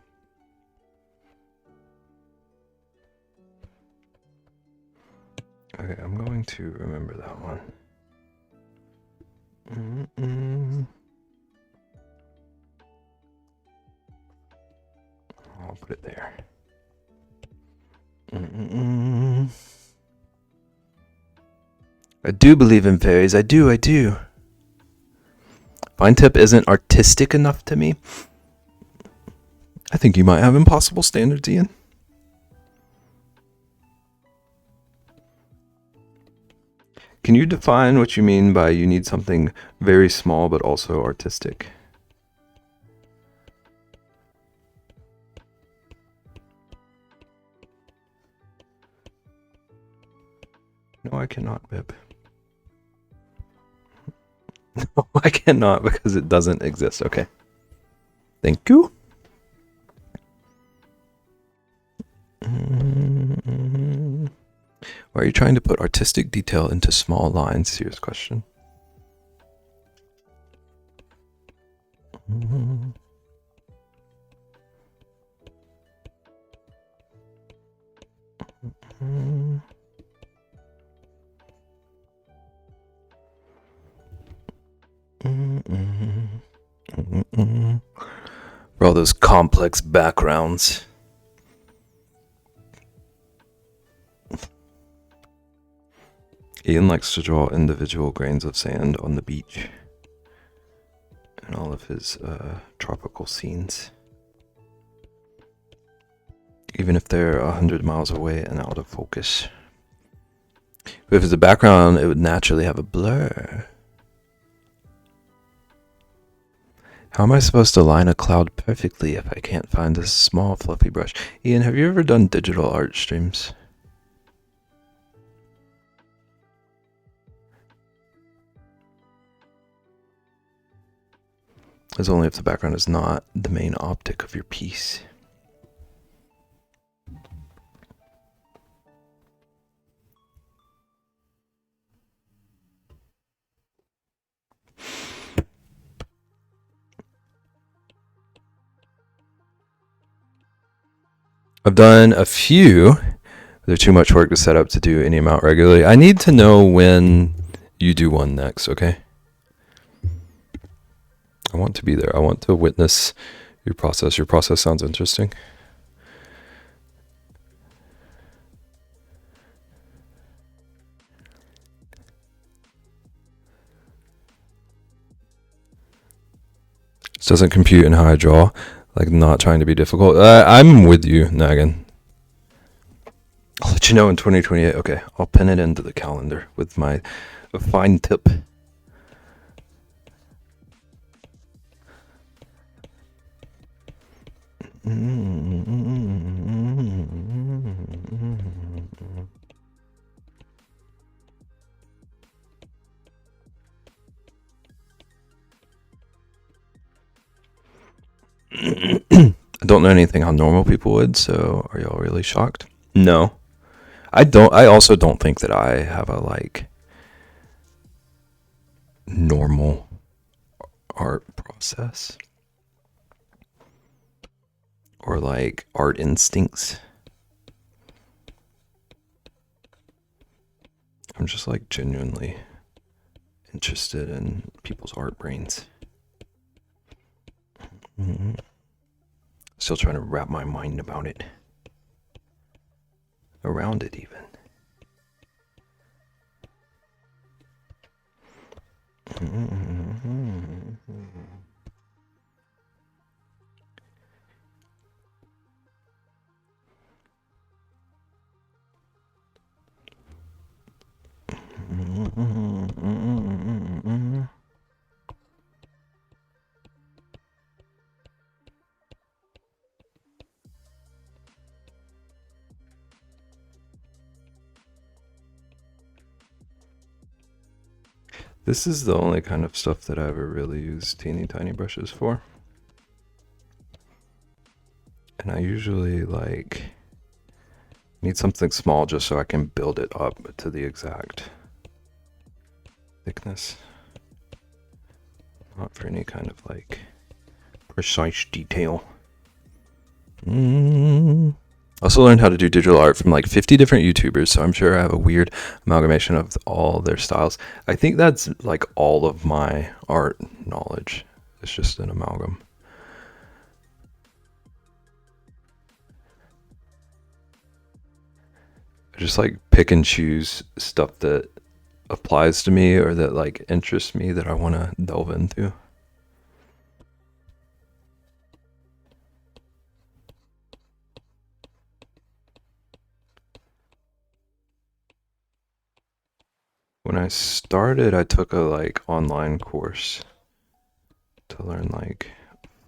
Okay, I'm going to remember that one. I'll put it there. I do believe in fairies. I do. Fine tip isn't artistic enough to me. I think you might have impossible standards, Ian. Can you define what you mean by you need something very small but also artistic? No, I cannot, Bib. No, I cannot because it doesn't exist. Okay. Thank you. Why are you trying to put artistic detail into small lines? Serious question. For all those complex backgrounds. Ian likes to draw individual grains of sand on the beach in all of his tropical scenes. Even if they're 100 miles away and out of focus. But if it's a background, it would naturally have a blur. How am I supposed to line a cloud perfectly if I can't find this small fluffy brush? Ian, have you ever done digital art streams? As only if the background is not the main optic of your piece. I've done a few. They're too much work to set up to do any amount regularly. I need to know when you do one next, okay? I want to be there. I want to witness your process. Your process sounds interesting. This doesn't compute in how I draw. Like, not trying to be difficult. I'm with you, Nagan. I'll let you know in 2028. Okay, I'll pin it into the calendar with my fine tip. I don't know anything how normal people would, so are y'all really shocked? No. I also don't think that I have a, like, normal art process. Or, like, art instincts. I'm just, like, genuinely interested in people's art brains. Still trying to wrap my mind about it. Around it, even. This is the only kind of stuff that I ever really use teeny tiny brushes for. And I usually, like, need something small just so I can build it up to the exact thickness. Not for any kind of, like, precise detail. I also learned how to do digital art from like 50 different YouTubers, so I'm sure I have a weird amalgamation of all their styles. I think that's like all of my art knowledge. It's just an amalgam. I just like pick and choose stuff that applies to me or that like interests me that I want to delve into. When I started, I took a like online course to learn like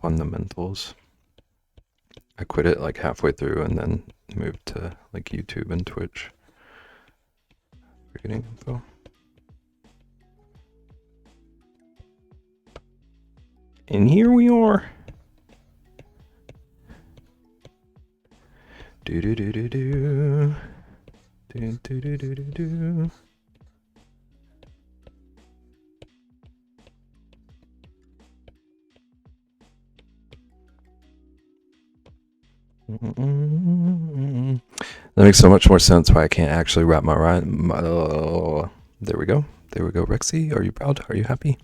fundamentals. I quit it like halfway through and then moved to like YouTube and Twitch for getting info. And here we are. Do do do do do. Do do do do do do. That makes so much more sense why I can't actually wrap my there we go. There we go, Rexy. Are you proud? Are you happy?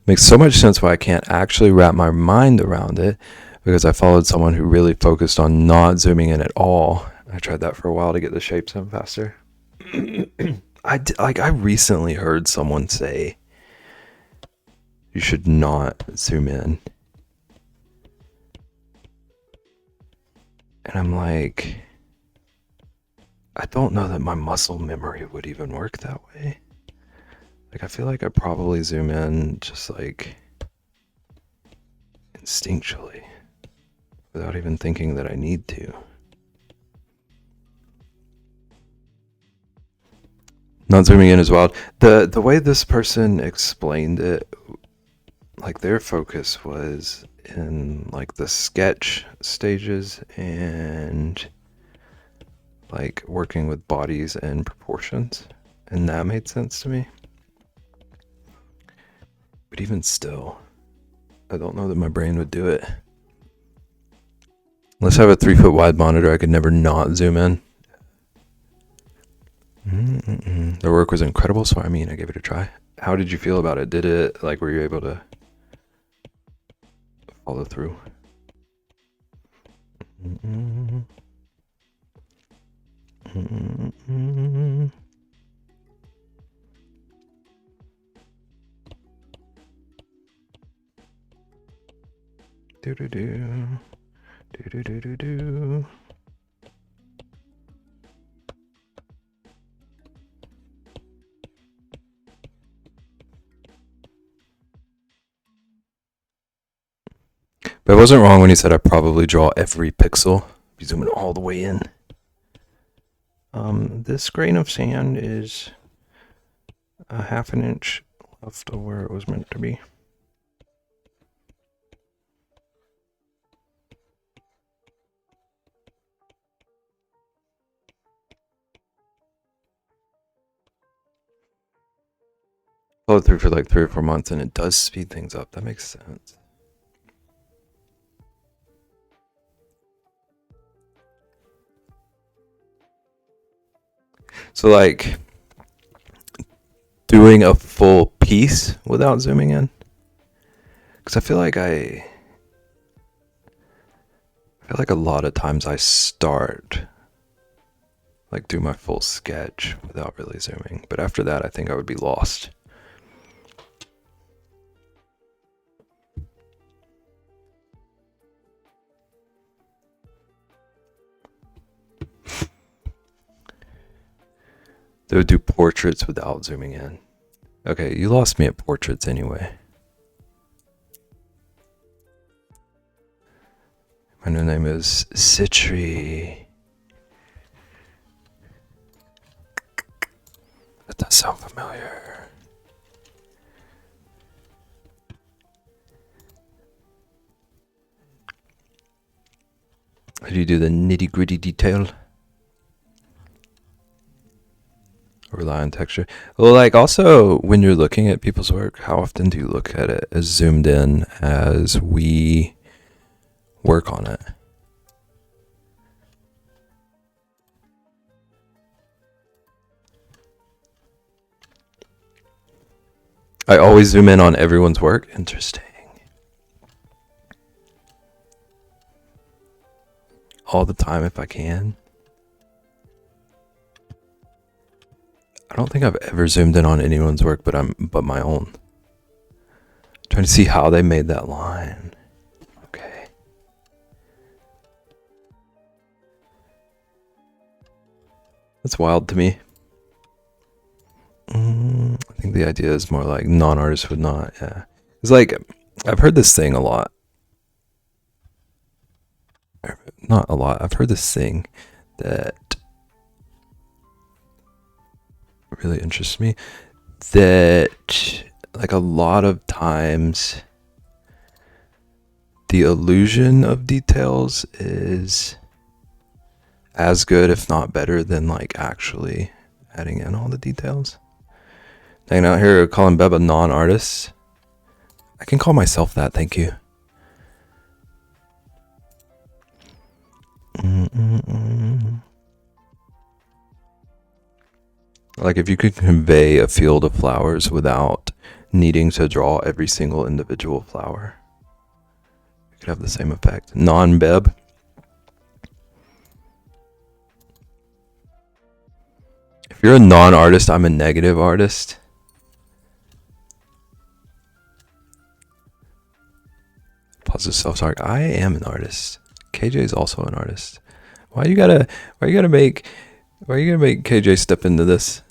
Makes so much sense why I can't actually wrap my mind around it, because I followed someone who really focused on not zooming in at all. I tried that for a while to get the shapes in faster. I recently heard someone say you should not zoom in. And I'm like, I don't know that my muscle memory would even work that way. Like, I feel like I probably zoom in just like instinctually without even thinking that I need to. Not zooming in is wild. The way this person explained it, like their focus was in like the sketch stages and like working with bodies and proportions, and that made sense to me. But even still, I don't know that my brain would do it. Unless I have a 3-foot wide monitor, I could never not zoom in. Their work was incredible, so I gave it a try. How did you feel about it? Did it, like, were you able to follow through? Do. But I wasn't wrong when he said I probably draw every pixel. Be zooming all the way in. This grain of sand is a 1/2 inch left of where it was meant to be. Followed through for like 3 or 4 months, and it does speed things up. That makes sense. So like doing a full piece without zooming in, because I feel like a lot of times I start like do my full sketch without really zooming, but after that I think I would be lost. They would do portraits without zooming in. Okay, you lost me at portraits anyway. My new name is Citri. That does sound familiar. How do you do the nitty-gritty detail? Rely on texture. Well, like also when you're looking at people's work, how often do you look at it as zoomed in as we work on it? I always zoom in on everyone's work. Interesting. All the time if I can. I don't think I've ever zoomed in on anyone's work but my own. Trying to see how they made that line. Okay. That's wild to me. I think the idea is more like non-artists would not, yeah. It's like, I've heard this thing a lot. Not a lot. I've heard this thing that really interests me, that like a lot of times the illusion of details is as good if not better than like actually adding in all the details. Hanging out here calling Beb a non-artist. I can call myself that, thank you. Like if you could convey a field of flowers without needing to draw every single individual flower, you could have the same effect. Non-Beb. If you're a non-artist, I'm a negative artist. Positive self-talk. I am an artist. KJ is also an artist. Why you gotta make KJ step into this?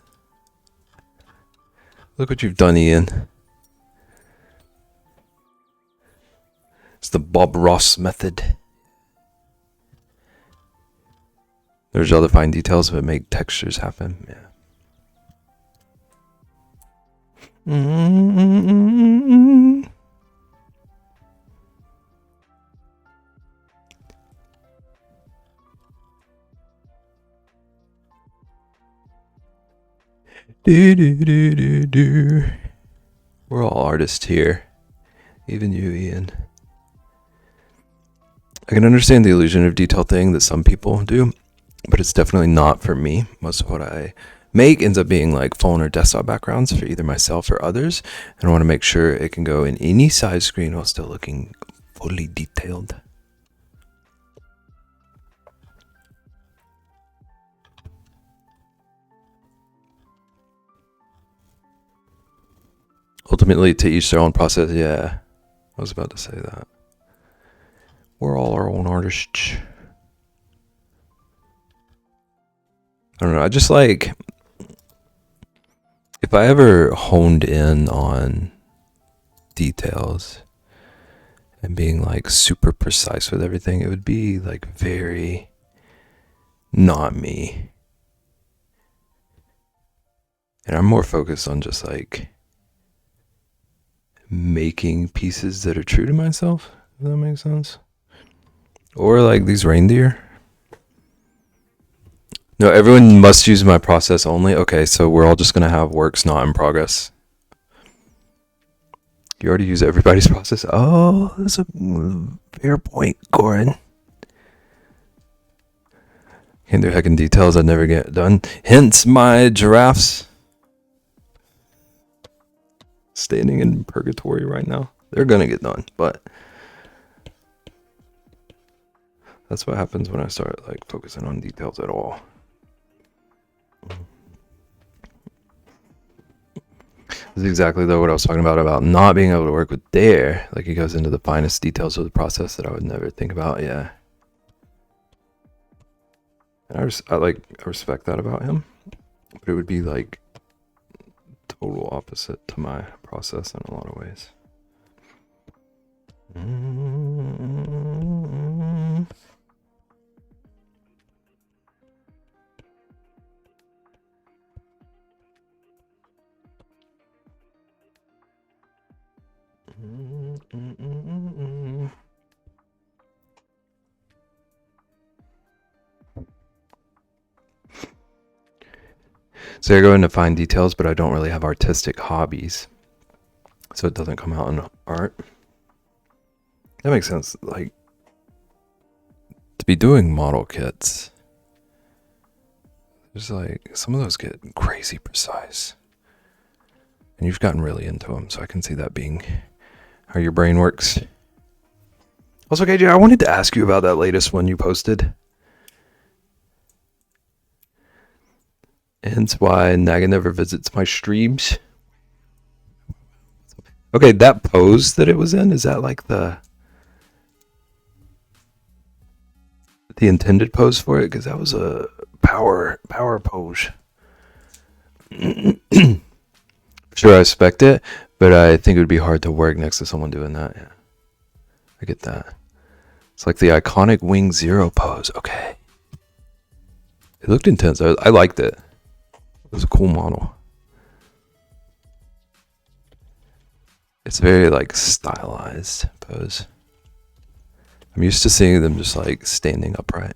Look what you've done, Ian. the Bob Ross method. There's other fine details that make textures happen. Yeah. We're all artists here. Even you, Ian. I can understand the illusion of detail thing that some people do, but it's definitely not for me. Most of what I make ends up being like phone or desktop backgrounds for either myself or others, and I want to make sure it can go in any size screen while still looking fully detailed. Ultimately, to each their own process. Yeah, I was about to say that. We're all our own artists. I don't know. I just like, if I ever honed in on details and being like super precise with everything, it would be like very not me. And I'm more focused on just like making pieces that are true to myself, if that makes sense. Or like these reindeer. No, everyone must use my process only. Okay, so we're all just gonna have works not in progress. You already use everybody's process. Oh, that's a fair point, Corin. Can't do heckin' details I'd never get done. Hence my giraffes standing in purgatory right now. They're gonna get done, but that's what happens when I start like focusing on details at all. This is exactly though what I was talking about not being able to work with Dare. Like he goes into the finest details of the process that I would never think about. Yeah. And I respect that about him, but it would be like total opposite to my process in a lot of ways. So I go into fine details, but I don't really have artistic hobbies, so it doesn't come out in art. That makes sense. Like, to be doing model kits, there's like some of those get crazy precise, and you've gotten really into them, so I can see that being how your brain works. Also, KJ, I wanted to ask you about that latest one you posted. Hence why Naga never visits my streams. Okay, that pose that it was in, is that like the intended pose for it? Because that was a power pose. Sure, I respect it, but I think it would be hard to work next to someone doing that. Yeah, I get that. It's like the iconic Wing Zero pose. Okay. It looked intense. I liked it. It was a cool model. It's very like stylized pose. I'm used to seeing them just like standing upright.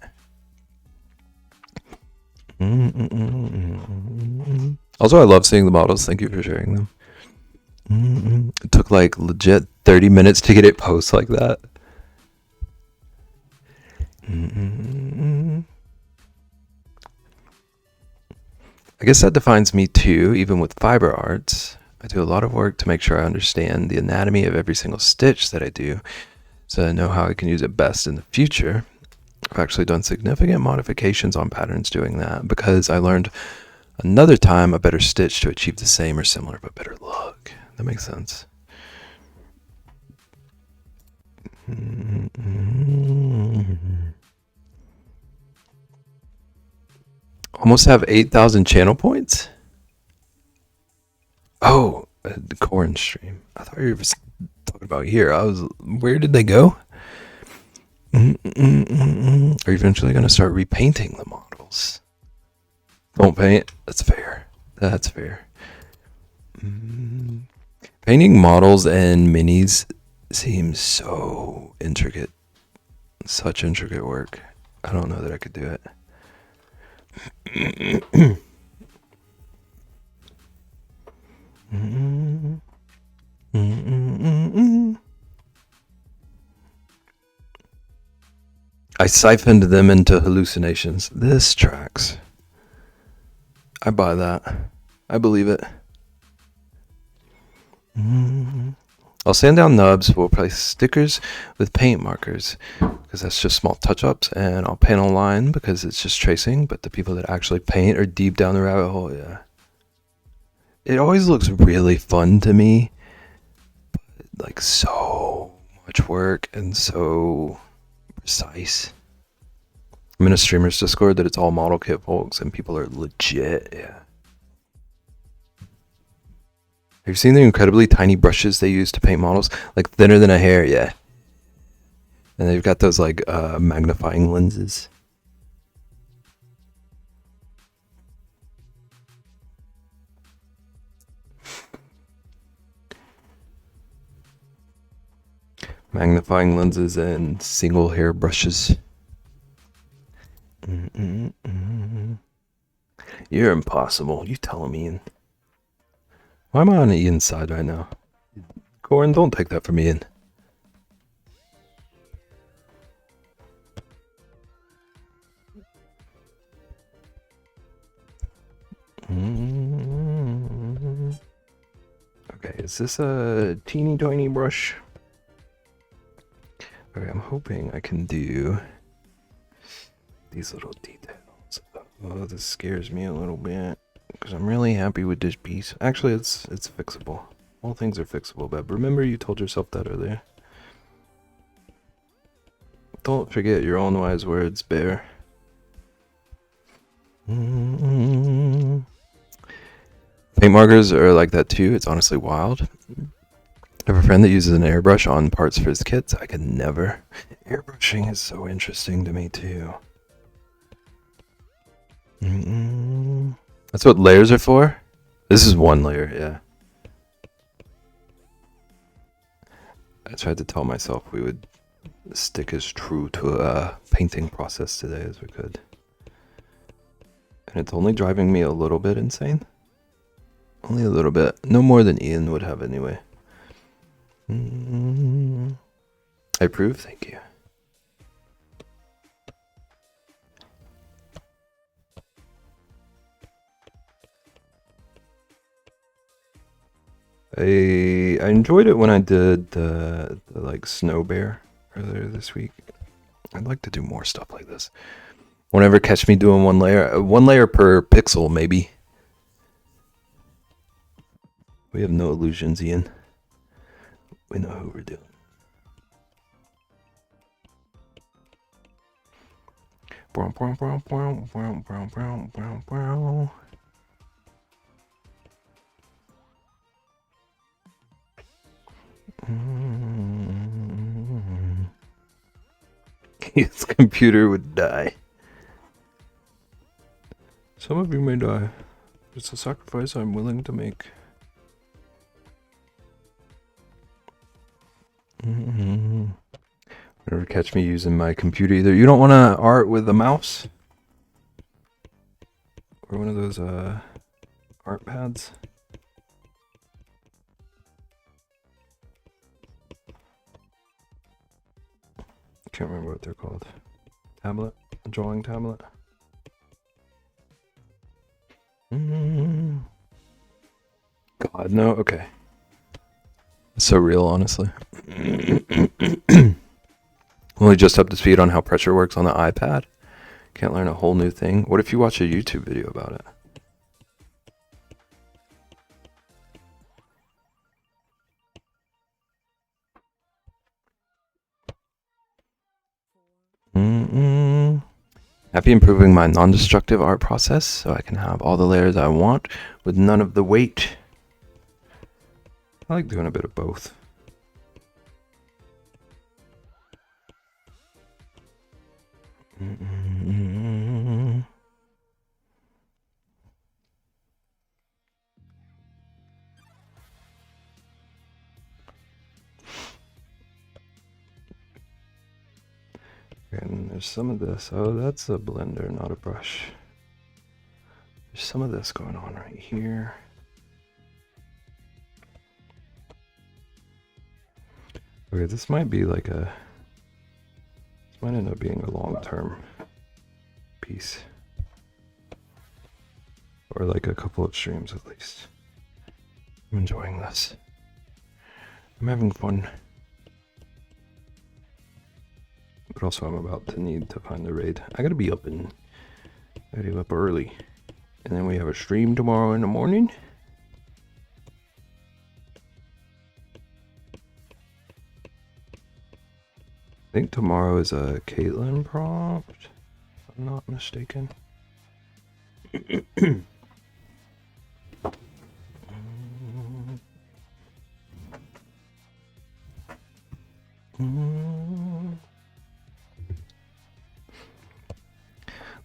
Also, I love seeing the models. Thank you for sharing them. It took like legit 30 minutes to get it posed like that. I guess that defines me too, even with fiber arts. I do a lot of work to make sure I understand the anatomy of every single stitch that I do, so I know how I can use it best in the future. I've actually done significant modifications on patterns doing that, because I learned another time a better stitch to achieve the same or similar but better look. That makes sense. Almost have 8,000 channel points? Oh, the Corn stream. I thought you were talking about here. Where did they go? Are you eventually going to start repainting the models? Don't paint? That's fair. That's fair. Painting models and minis seems so intricate. Such intricate work. I don't know that I could do it. I siphoned them into hallucinations. This tracks. I buy that. I believe it. I'll sand down nubs. We'll replace stickers with paint markers because that's just small touch-ups, and I'll paint a line because it's just tracing, but the people that actually paint are deep down the rabbit hole. Yeah. It always looks really fun to me, but like so much work and so precise. I'm in a streamer's Discord that it's all model kit folks, and people are legit. Yeah. Have you seen the incredibly tiny brushes they use to paint models? Like thinner than a hair, yeah. And they've got those like magnifying lenses. Magnifying lenses and single hair brushes. You're impossible. You tell him, Ian. Why am I on Ian's side right now? Corin, don't take that from Ian. Okay, is this a teeny tiny brush? Okay, I'm hoping I can do these little details. Oh, this scares me a little bit because I'm really happy with this piece. Actually, it's fixable. All things are fixable, Beb. Remember you told yourself that earlier. Don't forget your own wise words, Bear. Paint markers are like that too. It's honestly wild. I have a friend that uses an airbrush on parts for his kits. I could never. Airbrushing is so interesting to me too. That's what layers are for? This is one layer, yeah. I tried to tell myself we would stick as true to a painting process today as we could. And it's only driving me a little bit insane. Only a little bit. No more than Ian would have anyway. I approve, thank you. I enjoyed it when I did the like snow bear earlier this week. I'd like to do more stuff like this. Won't ever catch me doing one layer per pixel maybe. We have no illusions, Ian. We know who we're doing. His computer would die. Some of you may die. It's a sacrifice I'm willing to make. Never catch me using my computer either. You don't want to art with a mouse? Or one of those art pads? Can't remember what they're called. Tablet? A drawing tablet? God, no? Okay. It's so real, honestly. Only just up to speed on how pressure works on the iPad. Can't learn a whole new thing. What if you watch a YouTube video about it? Happy improving my non-destructive art process so I can have all the layers I want with none of the weight. I like doing a bit of both. And there's some of this. Oh, that's a blender, not a brush. There's some of this going on right here. Okay, this might be like a... This might end up being a long-term piece. Or like a couple of streams at least. I'm enjoying this. I'm having fun. But also I'm about to need to find the raid. I gotta be up early. And then we have a stream tomorrow in the morning. I think tomorrow is a Caitlyn prompt, if I'm not mistaken.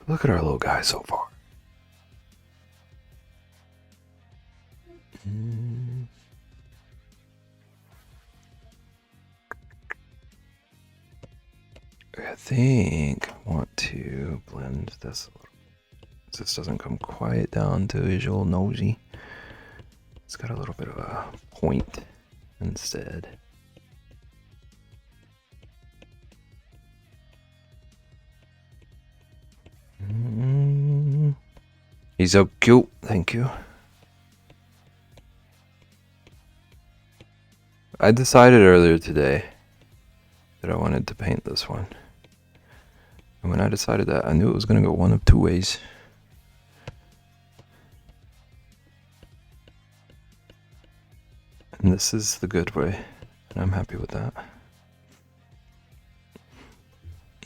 Look at our little guy so far. I think I want to blend this a little. This doesn't come quite down to visual nosy. It's got a little bit of a point instead. He's so cute. Thank you. I decided earlier today that I wanted to paint this one. And when I decided that, I knew it was going to go one of two ways. And this is the good way. And I'm happy with that.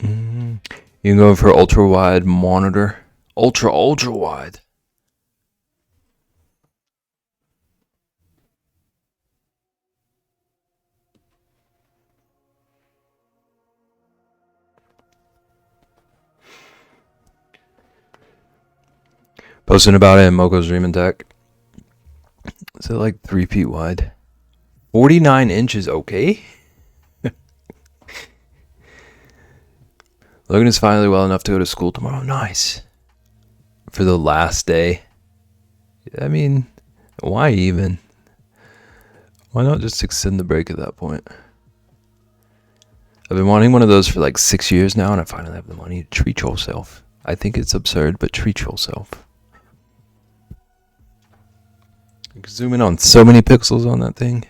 You can go for ultra wide monitor. Ultra wide. Posting about it in Moko's Dream and Tech. Is it like 3 feet wide? 49 inches, okay? Logan is finally well enough to go to school tomorrow. Nice. For the last day. I mean, why even? Why not just extend the break at that point? I've been wanting one of those for like 6 years now, and I finally have the money to treat yourself. I think it's absurd, but treat yourself. You can zoom in on so many pixels on that thing.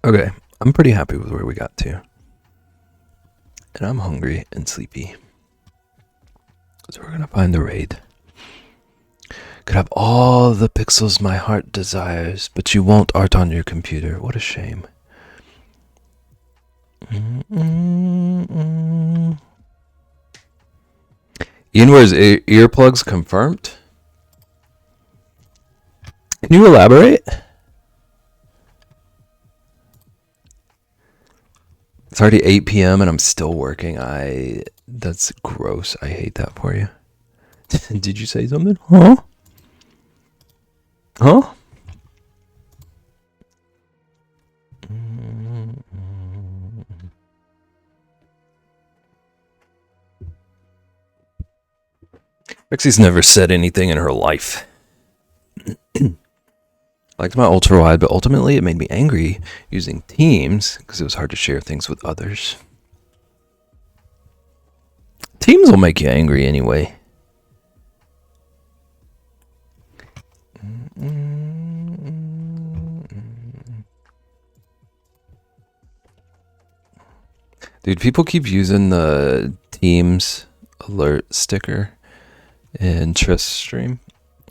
Okay, I'm pretty happy with where we got to. And I'm hungry and sleepy. So we're gonna find the raid. Could have all the pixels my heart desires, but you won't art on your computer. What a shame. Ian wears earplugs confirmed. Can you elaborate? It's already 8 p.m. and I'm still working. That's gross. I hate that for you. Did you say something? Huh? Huh? Rexy's never said anything in her life. I liked my ultra wide, but ultimately it made me angry using Teams because it was hard to share things with others. Teams will make you angry anyway. Dude, people keep using the Teams alert sticker in Triss stream.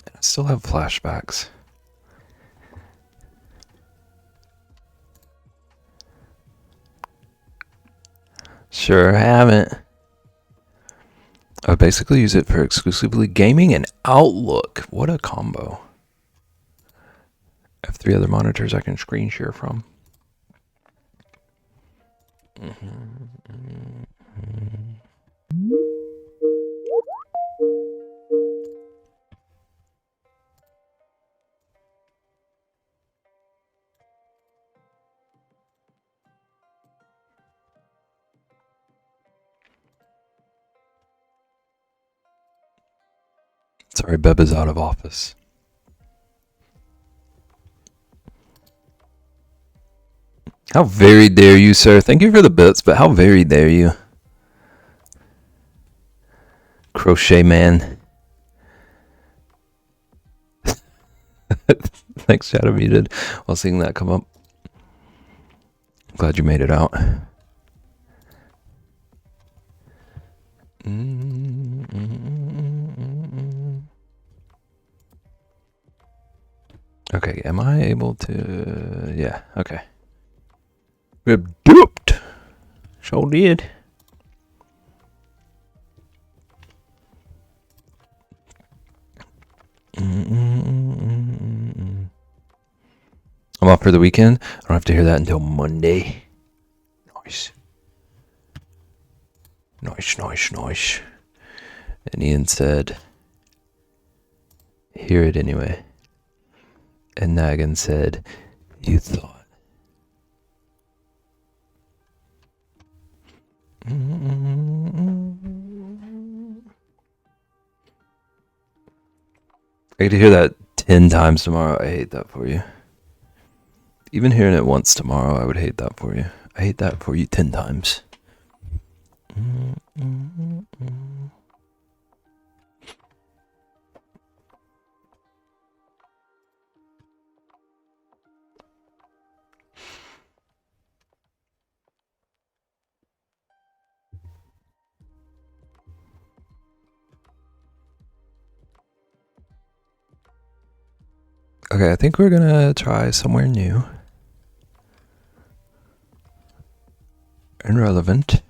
I still have flashbacks. Sure haven't. I basically use it for exclusively gaming and Outlook. What a combo. I have 3 other monitors I can screen share from. Sorry, Beb is out of office. How very dare you, sir? Thank you for the bits, but how very dare you? Crochet man. Thanks, Shadow Muted. While seeing that come up. Glad you made it out. Okay, am I able to... Yeah, okay. We're duped! Sure did. I'm off for the weekend. I don't have to hear that until Monday. Nice. Nice. And Ian said, hear it anyway. And Nagan said, you thought. I get to hear that 10 times tomorrow. I hate that for you. Even hearing it once tomorrow, I would hate that for you. I hate that for you 10 times. Okay, I think we're gonna try somewhere new. And relevant.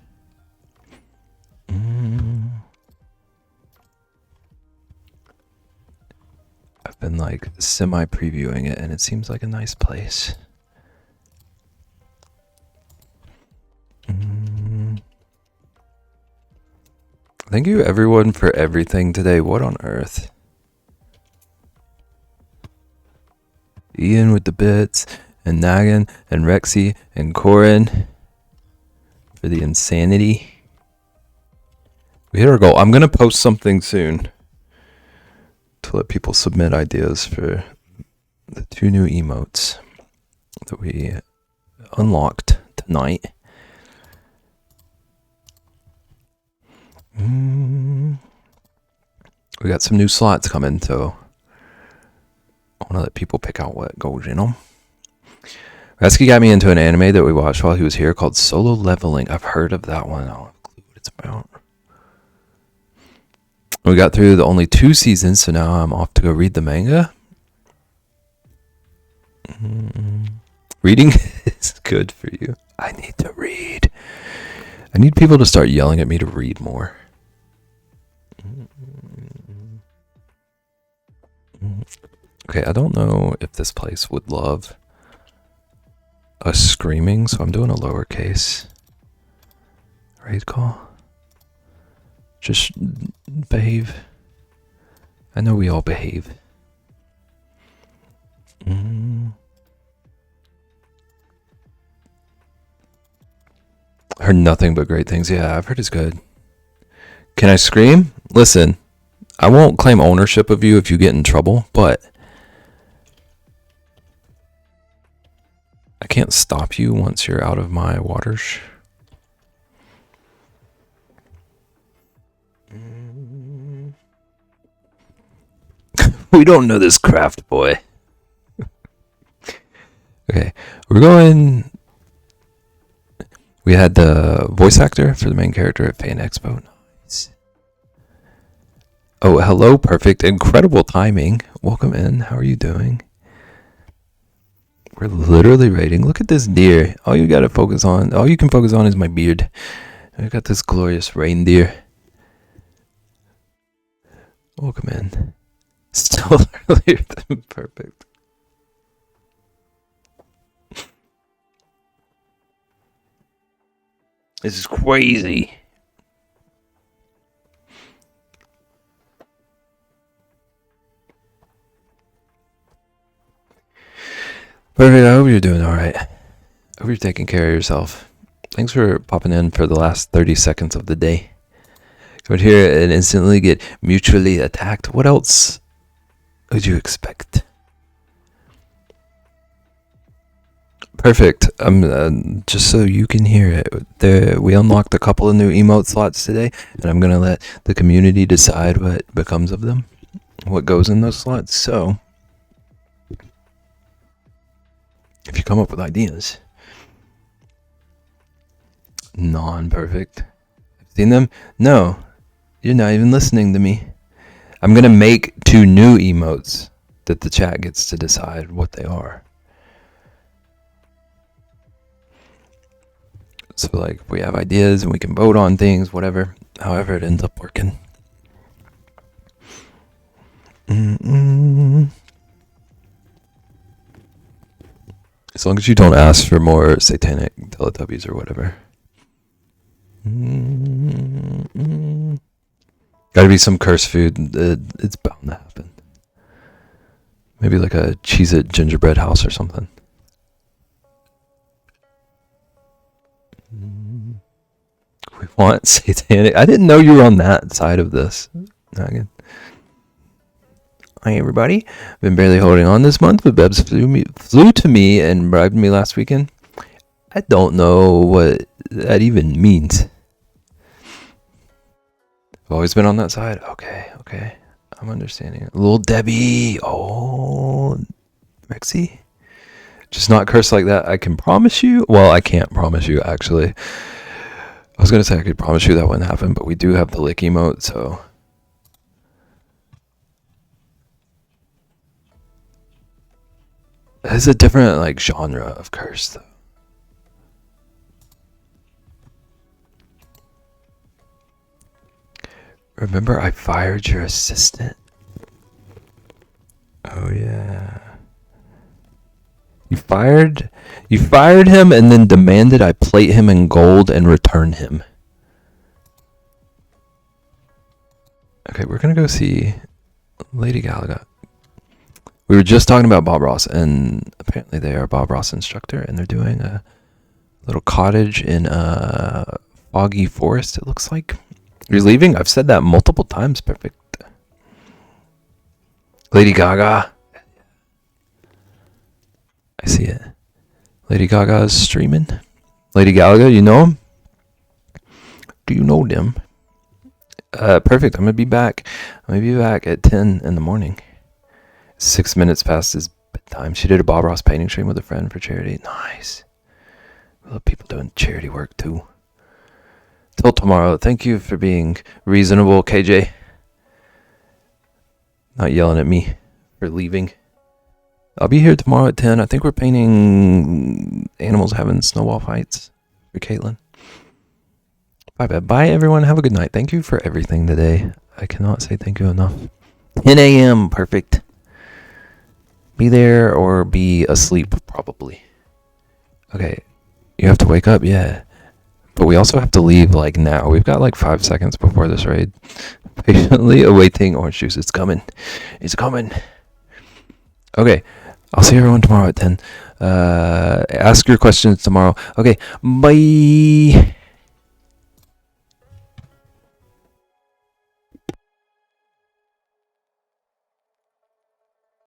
I've been like semi-previewing it and it seems like a nice place. Thank you everyone for everything today. What on earth? Ian with the bits, and Nagan, and Rexy, and Corin for the insanity. We hit our goal. I'm going to post something soon to let people submit ideas for the 2 new emotes that we unlocked tonight. We got some new slots coming, so I want to let people pick out what goes in them. Resky got me into an anime that we watched while he was here called Solo Leveling. I've heard of that one. I don't have a clue what it's about. We got through the only 2 seasons, so now I'm off to go read the manga. Reading is good for you. I need to read. I need people to start yelling at me to read more. Okay, I don't know if this place would love us screaming, so I'm doing a lowercase raid call. Just behave. I know we all behave. Heard nothing but great things. Yeah, I've heard it's good. Can I scream? Listen, I won't claim ownership of you if you get in trouble, but I can't stop you once you're out of my waters. We don't know this craft, boy. Okay, we're going... We had the voice actor for the main character at Fan Expo. Nice. Oh, hello, perfect. Incredible timing. Welcome in. How are you doing? We're literally raiding. Look at this deer. All you can focus on is my beard. I got this glorious reindeer. Welcome in. Still earlier than perfect. This is crazy. Perfect. I hope you're doing all right. I hope you're taking care of yourself. Thanks for popping in for the last 30 seconds of the day. Go here and instantly get mutually attacked. What else would you expect? Perfect. Just so you can hear it, we unlocked a couple of new emote slots today, and I'm gonna let the community decide what becomes of them, what goes in those slots. So, if you come up with ideas, non-perfect. Seen them? No, you're not even listening to me. I'm gonna make 2 new emotes that the chat gets to decide what they are. So like we have ideas and we can vote on things, whatever, however it ends up working. As long as you don't ask for more satanic Teletubbies or whatever. Gotta be some cursed food. It's bound to happen. Maybe like a Cheez-It gingerbread house or something. We want satanic. I didn't know you were on that side of this. Not good. Hi everybody. Been barely holding on this month, but Bebs flew to me and bribed me last weekend. I don't know what that even means. I've always been on that side. Okay. I'm understanding it. Little Debbie. Oh, Rexy. Just not cursed like that. I can promise you. Well, I can't promise you, actually. I was going to say I could promise you that wouldn't happen, but we do have the lick emote, so. It's a different, like, genre of curse, though. Remember I fired your assistant? Oh, yeah. You fired him and then demanded I plate him in gold and return him. Okay, we're gonna go see Lady Galaga. We were just talking about Bob Ross, and apparently they are a Bob Ross instructor, and they're doing a little cottage in a foggy forest, it looks like. You're leaving? I've said that multiple times. Perfect. Lady Gaga. I see it. Lady Gaga is streaming. Lady Gaga, you know him? Do you know them? Perfect. I'm gonna be back. At 10 in the morning. 6 minutes past his bedtime. She did a Bob Ross painting stream with a friend for charity. Nice. We love people doing charity work too. Till tomorrow. Thank you for being reasonable, KJ. Not yelling at me for leaving. I'll be here tomorrow at 10. I think we're painting animals having snowball fights for Caitlin. Bye, everyone. Have a good night. Thank you for everything today. I cannot say thank you enough. 10 a.m. Perfect. Be there or be asleep, probably. Okay. You have to wake up? Yeah. But we also have to leave, like, now. We've got, like, 5 seconds before this raid. Patiently awaiting orange juice. It's coming. It's coming. Okay. I'll see everyone tomorrow at 10. Ask your questions tomorrow. Okay. Bye.